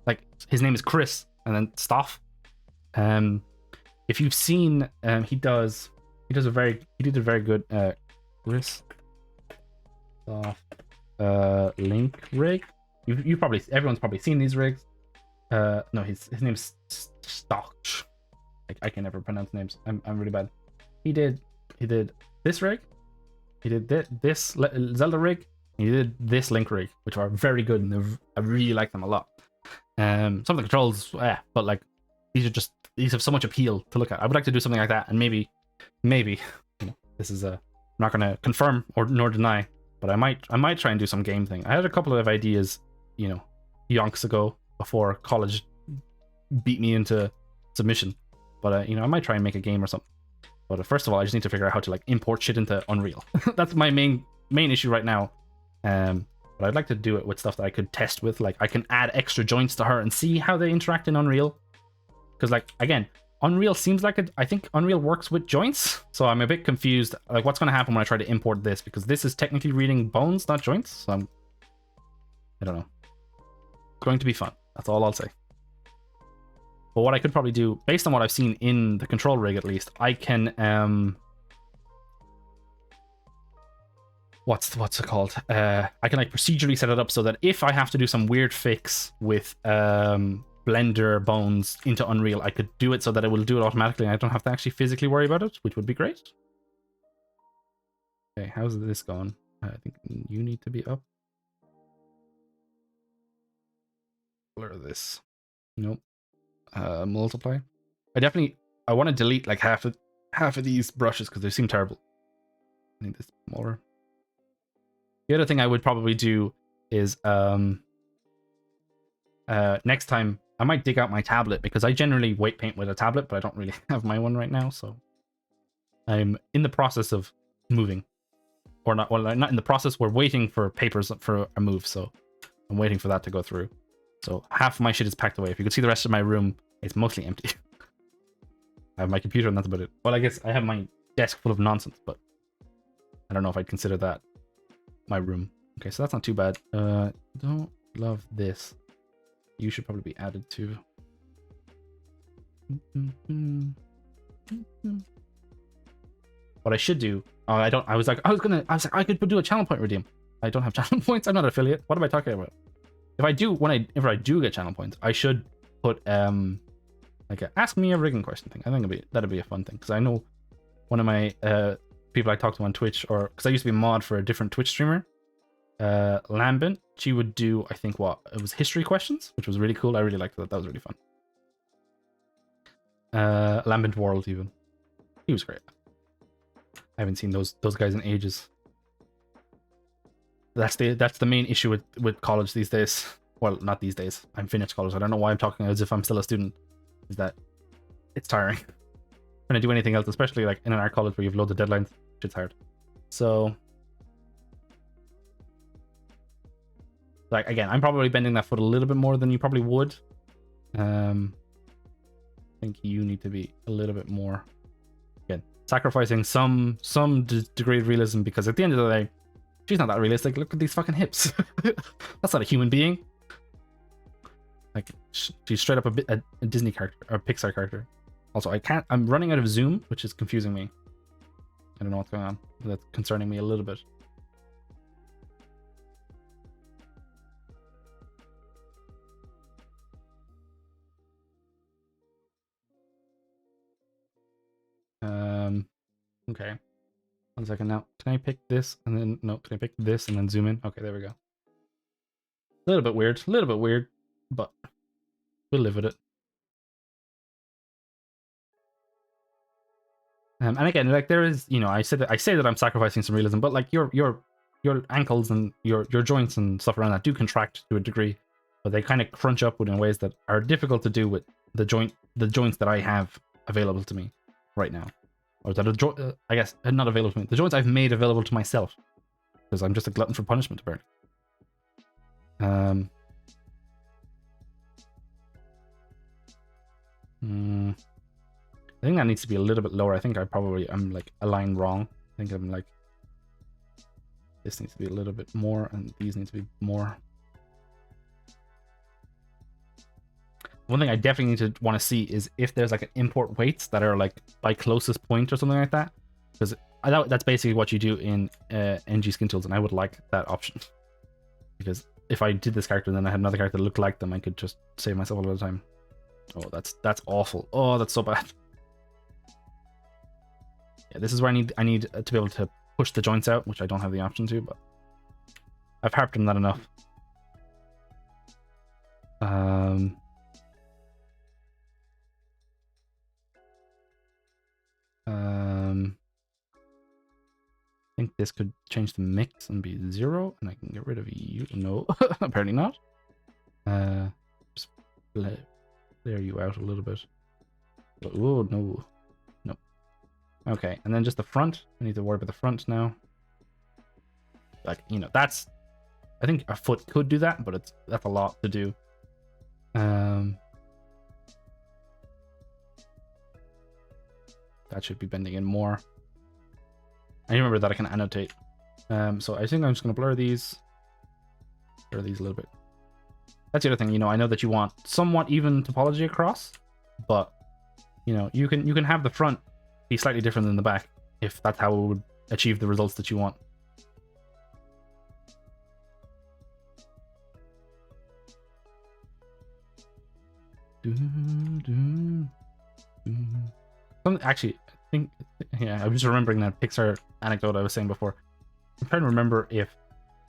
A: Like his name is Chris, and then Stoff. If you've seen, he did a very good Chris link rig. You probably, everyone's probably seen these rigs. No, his name's Stoch. I can never pronounce names. I'm really bad. He did this rig. He did this Zelda rig. He did this Link rig, which are very good, and I really like them a lot. Some of the controls, but like these have so much appeal to look at. I would like to do something like that, and maybe, this is I'm not going to confirm nor deny, but I might try and do some game thing. I had a couple of ideas, yonks ago before college beat me into submission, but I might try and make a game or something. But first of all, I just need to figure out how to like import shit into Unreal. That's my main issue right now. But I'd like to do it with stuff that I could test with. Like I can add extra joints to her and see how they interact in Unreal. Because like, again, Unreal seems like I think Unreal works with joints. So I'm a bit confused. Like what's going to happen when I try to import this? Because this is technically reading bones, not joints. So I don't know. It's going to be fun. That's all I'll say. But what I could probably do, based on what I've seen in the control rig at least, I can what's it called? I can like procedurally set it up so that if I have to do some weird fix with Blender bones into Unreal, I could do it so that it will do it automatically and I don't have to actually physically worry about it, which would be great. Okay, how's this going? I think you need to be up. Blur this. Nope. Multiply. I want to delete like half of these brushes because they seem terrible. I need this smaller. The other thing I would probably do is next time I might dig out my tablet, because I generally weight paint with a tablet, but I don't really have my one right now, so I'm in the process of moving. Or not, well, not in the process, we're waiting for papers for a move, so I'm waiting for that to go through. So half of my shit is packed away. If you could see the rest of my room, it's mostly empty. I have my computer and that's about it. Well, I guess I have my desk full of nonsense, but I don't know if I'd consider that my room. Okay, so that's not too bad. Don't love this. You should probably be added to. What I should do, I could do a channel point redeem. I don't have channel points. I'm not an affiliate. What am I talking about? If I do get channel points, I should put like a ask me a rigging question thing. I think that'd be a fun thing, because I know one of my people I talked to on Twitch, or because I used to be a mod for a different Twitch streamer, Lambent. She would do, I think, it was history questions, which was really cool. I really liked that. That was really fun. Lambent World, even. He was great. I haven't seen those guys in ages. That's the main issue with college these days. Well, not these days. I'm finished college. I don't know why I'm talking as if I'm still a student. Is that it's tiring. Trying to do anything else, especially like in an art college where you have loads of deadlines, shit's hard. So, like again, I'm probably bending that foot a little bit more than you probably would. I think you need to be a little bit more, again, sacrificing some degree of realism, because at the end of the day, she's not that realistic. Look at these fucking hips. That's not a human being. Like, she's straight up a Disney character, or a Pixar character. Also, I'm running out of zoom, which is confusing me. I don't know what's going on. That's concerning me a little bit. Okay. 1 second now. Can I pick this and then, no, can I pick this and then zoom in? Okay, there we go. A little bit weird, but we'll live with it. And again, like there is, I say that I'm sacrificing some realism, but like your ankles and your joints and stuff around that do contract to a degree, but they kind of crunch upward in ways that are difficult to do with the joints that I have available to me right now. Or that I guess not available to me. The joints I've made available to myself, because I'm just a glutton for punishment, apparently. I think that needs to be a little bit lower. I think I'm like a line wrong. think I'm like, this needs to be a little bit more, and these need to be more. One thing I definitely need to want to see is if there's like an import weights that are like by closest point or something like that, because that's basically what you do in NG skin tools, and I would like that option. Because if I did this character and then I had another character that looked like them, I could just save myself a lot of time. Oh, that's awful. Oh, that's so bad. Yeah, this is where I need to be able to push the joints out, which I don't have the option to, but I've harped on that enough. I think this could change the mix and be 0, and I can get rid of you. No, apparently not. Just clear you out a little bit. Oh, no. No. Okay, and then just the front. I need to worry about the front now. Like, you know, that's... I think a foot could do that, but that's a lot to do. That should be bending in more. I remember that I can annotate. So I think I'm just going to blur these a little bit. That's the other thing, you know, I know that you want somewhat even topology across, but, you know, you can have the front be slightly different than the back if that's how it would achieve the results that you want. Actually, I think, yeah, I'm just remembering that Pixar anecdote I was saying before. I'm trying to remember if...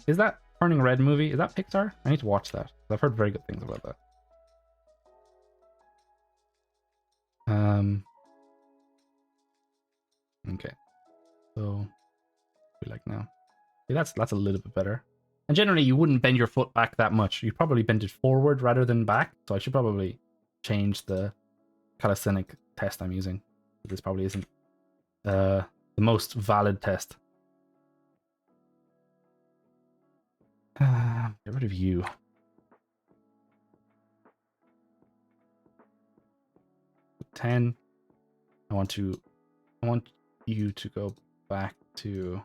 A: Is that Turning Red movie? Is that Pixar? I need to watch that. I've heard very good things about that. Okay. So, we like now. See, that's a little bit better. And generally, you wouldn't bend your foot back that much. You probably bend it forward rather than back. So I should probably change the calisthenic test I'm using. This probably isn't the most valid test. Get rid of you. $10. I want you to go back to...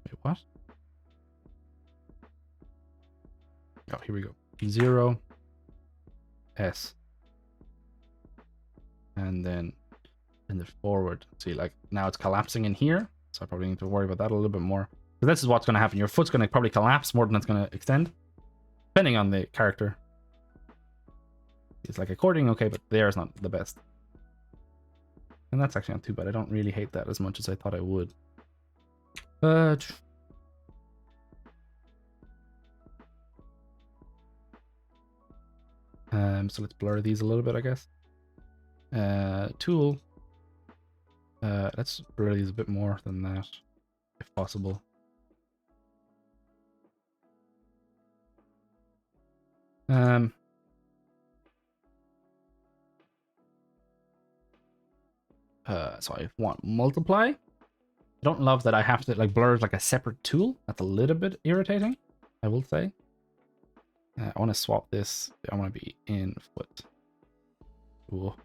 A: Wait, what? Oh, here we go. 0 S. And then in the forward. See, like now it's collapsing in here. So I probably need to worry about that a little bit more. Because this is what's going to happen. Your foot's going to probably collapse more than it's going to extend. Depending on the character. It's like according, okay, but there is not the best. And that's actually not too bad. I don't really hate that as much as I thought I would. So let's blur these a little bit, I guess. Tool. Let's blur these a bit more than that, if possible. So I want multiply. I don't love that I have to like blur like a separate tool. That's a little bit irritating, I will say. I want to swap this. I want to be in foot. Cool.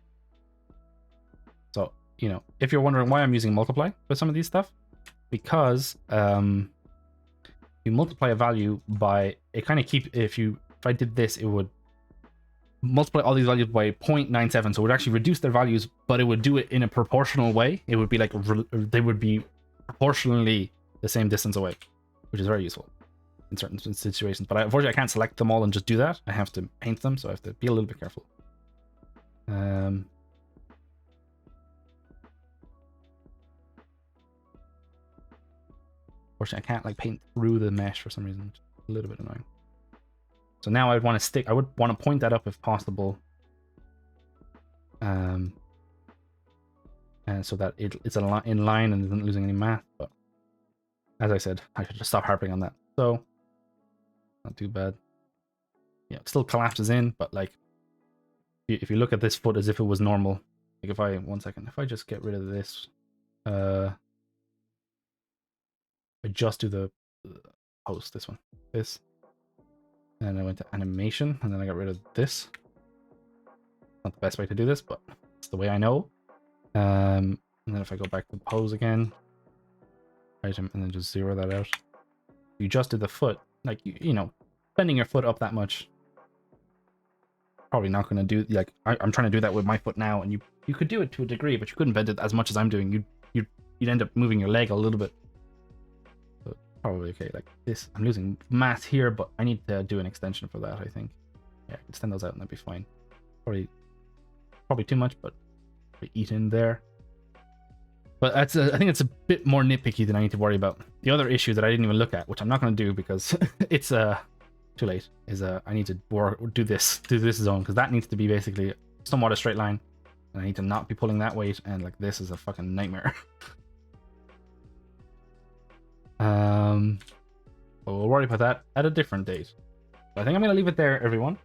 A: So, you know, if you're wondering why I'm using multiply for some of these stuff, because you multiply a value by it kind of keep if I did this, it would multiply all these values by 0.97, so it would actually reduce their values, but it would do it in a proportional way. It would be like they would be proportionally the same distance away, which is very useful in certain situations. But unfortunately, I can't select them all and just do that. I have to paint them, so I have to be a little bit careful. Unfortunately, I can't like paint through the mesh for some reason. It's a little bit annoying. So now I'd want to stick. I would want to point that up if possible, and so that it's in line and isn't losing any math. But as I said, I should just stop harping on that. So not too bad. Yeah, it still collapses in, but like if you look at this foot as if it was normal, like if I if I just get rid of this, I just do the post this. And I went to animation, and then I got rid of this. Not the best way to do this, but it's the way I know. And then if I go back to pose again, item, and then just zero that out. You just did the foot, like, you know, bending your foot up that much. Probably not going to do, like, I'm trying to do that with my foot now, and you could do it to a degree, but you couldn't bend it as much as I'm doing. You'd end up moving your leg a little bit. So probably okay, like this. I'm losing mass here, but I need to do an extension for that, I think. Yeah, extend those out and that'd be fine. Probably too much, but eat in there. But I think it's a bit more nitpicky than I need to worry about. The other issue that I didn't even look at, which I'm not going to do because it's too late, is I need to do this zone, because that needs to be basically somewhat a straight line, and I need to not be pulling that weight, and like this is a fucking nightmare. But we'll worry about that at a different date. But I think I'm going to leave it there, everyone.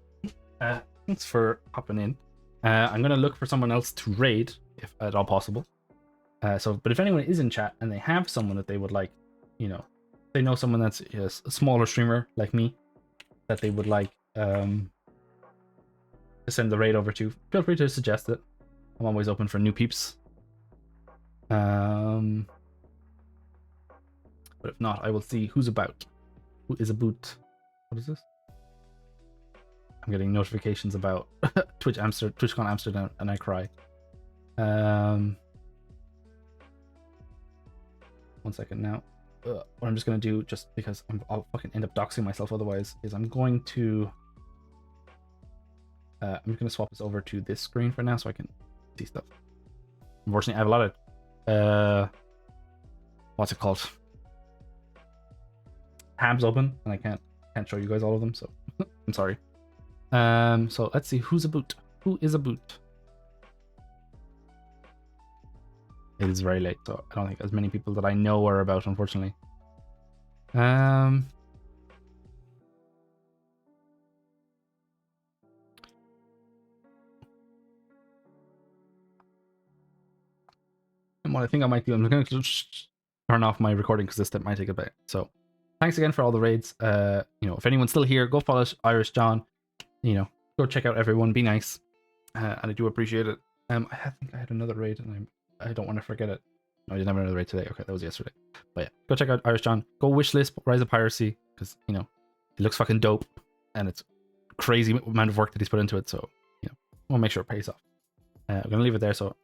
A: Thanks for hopping in. I'm going to look for someone else to raid, if at all possible. But if anyone is in chat and they have someone that they would like, you know, they know someone that's a smaller streamer like me, that they would like to send the raid over to, feel free to suggest it. I'm always open for new peeps. But if not, I will see who's about. Who is about? What is this? I'm getting notifications about TwitchCon Amsterdam, and I cry. 1 second now. What I'm just gonna do, just because I'll fucking end up doxing myself otherwise, is I'm going to swap this over to this screen for now so I can see stuff. Unfortunately, I have a lot of what's it called? Tabs open, and I can't show you guys all of them, so I'm sorry. So let's see who's a boot. Who is a boot? It is very late, so I don't think as many people that I know are about, unfortunately. And what I think I might do, I'm going to turn off my recording because this might take a bit. So thanks again for all the raids. You know, if anyone's still here, go follow Irish John. You know, go check out everyone. Be nice, and I do appreciate it. I think I had another raid, and I don't want to forget it. No, I didn't have another raid today. Okay, that was yesterday. But yeah, go check out Irish John. Go wishlist Rise of Piracy, because, you know, it looks fucking dope, and it's crazy amount of work that he's put into it. So, you know, we'll make sure it pays off. I'm gonna leave it there. So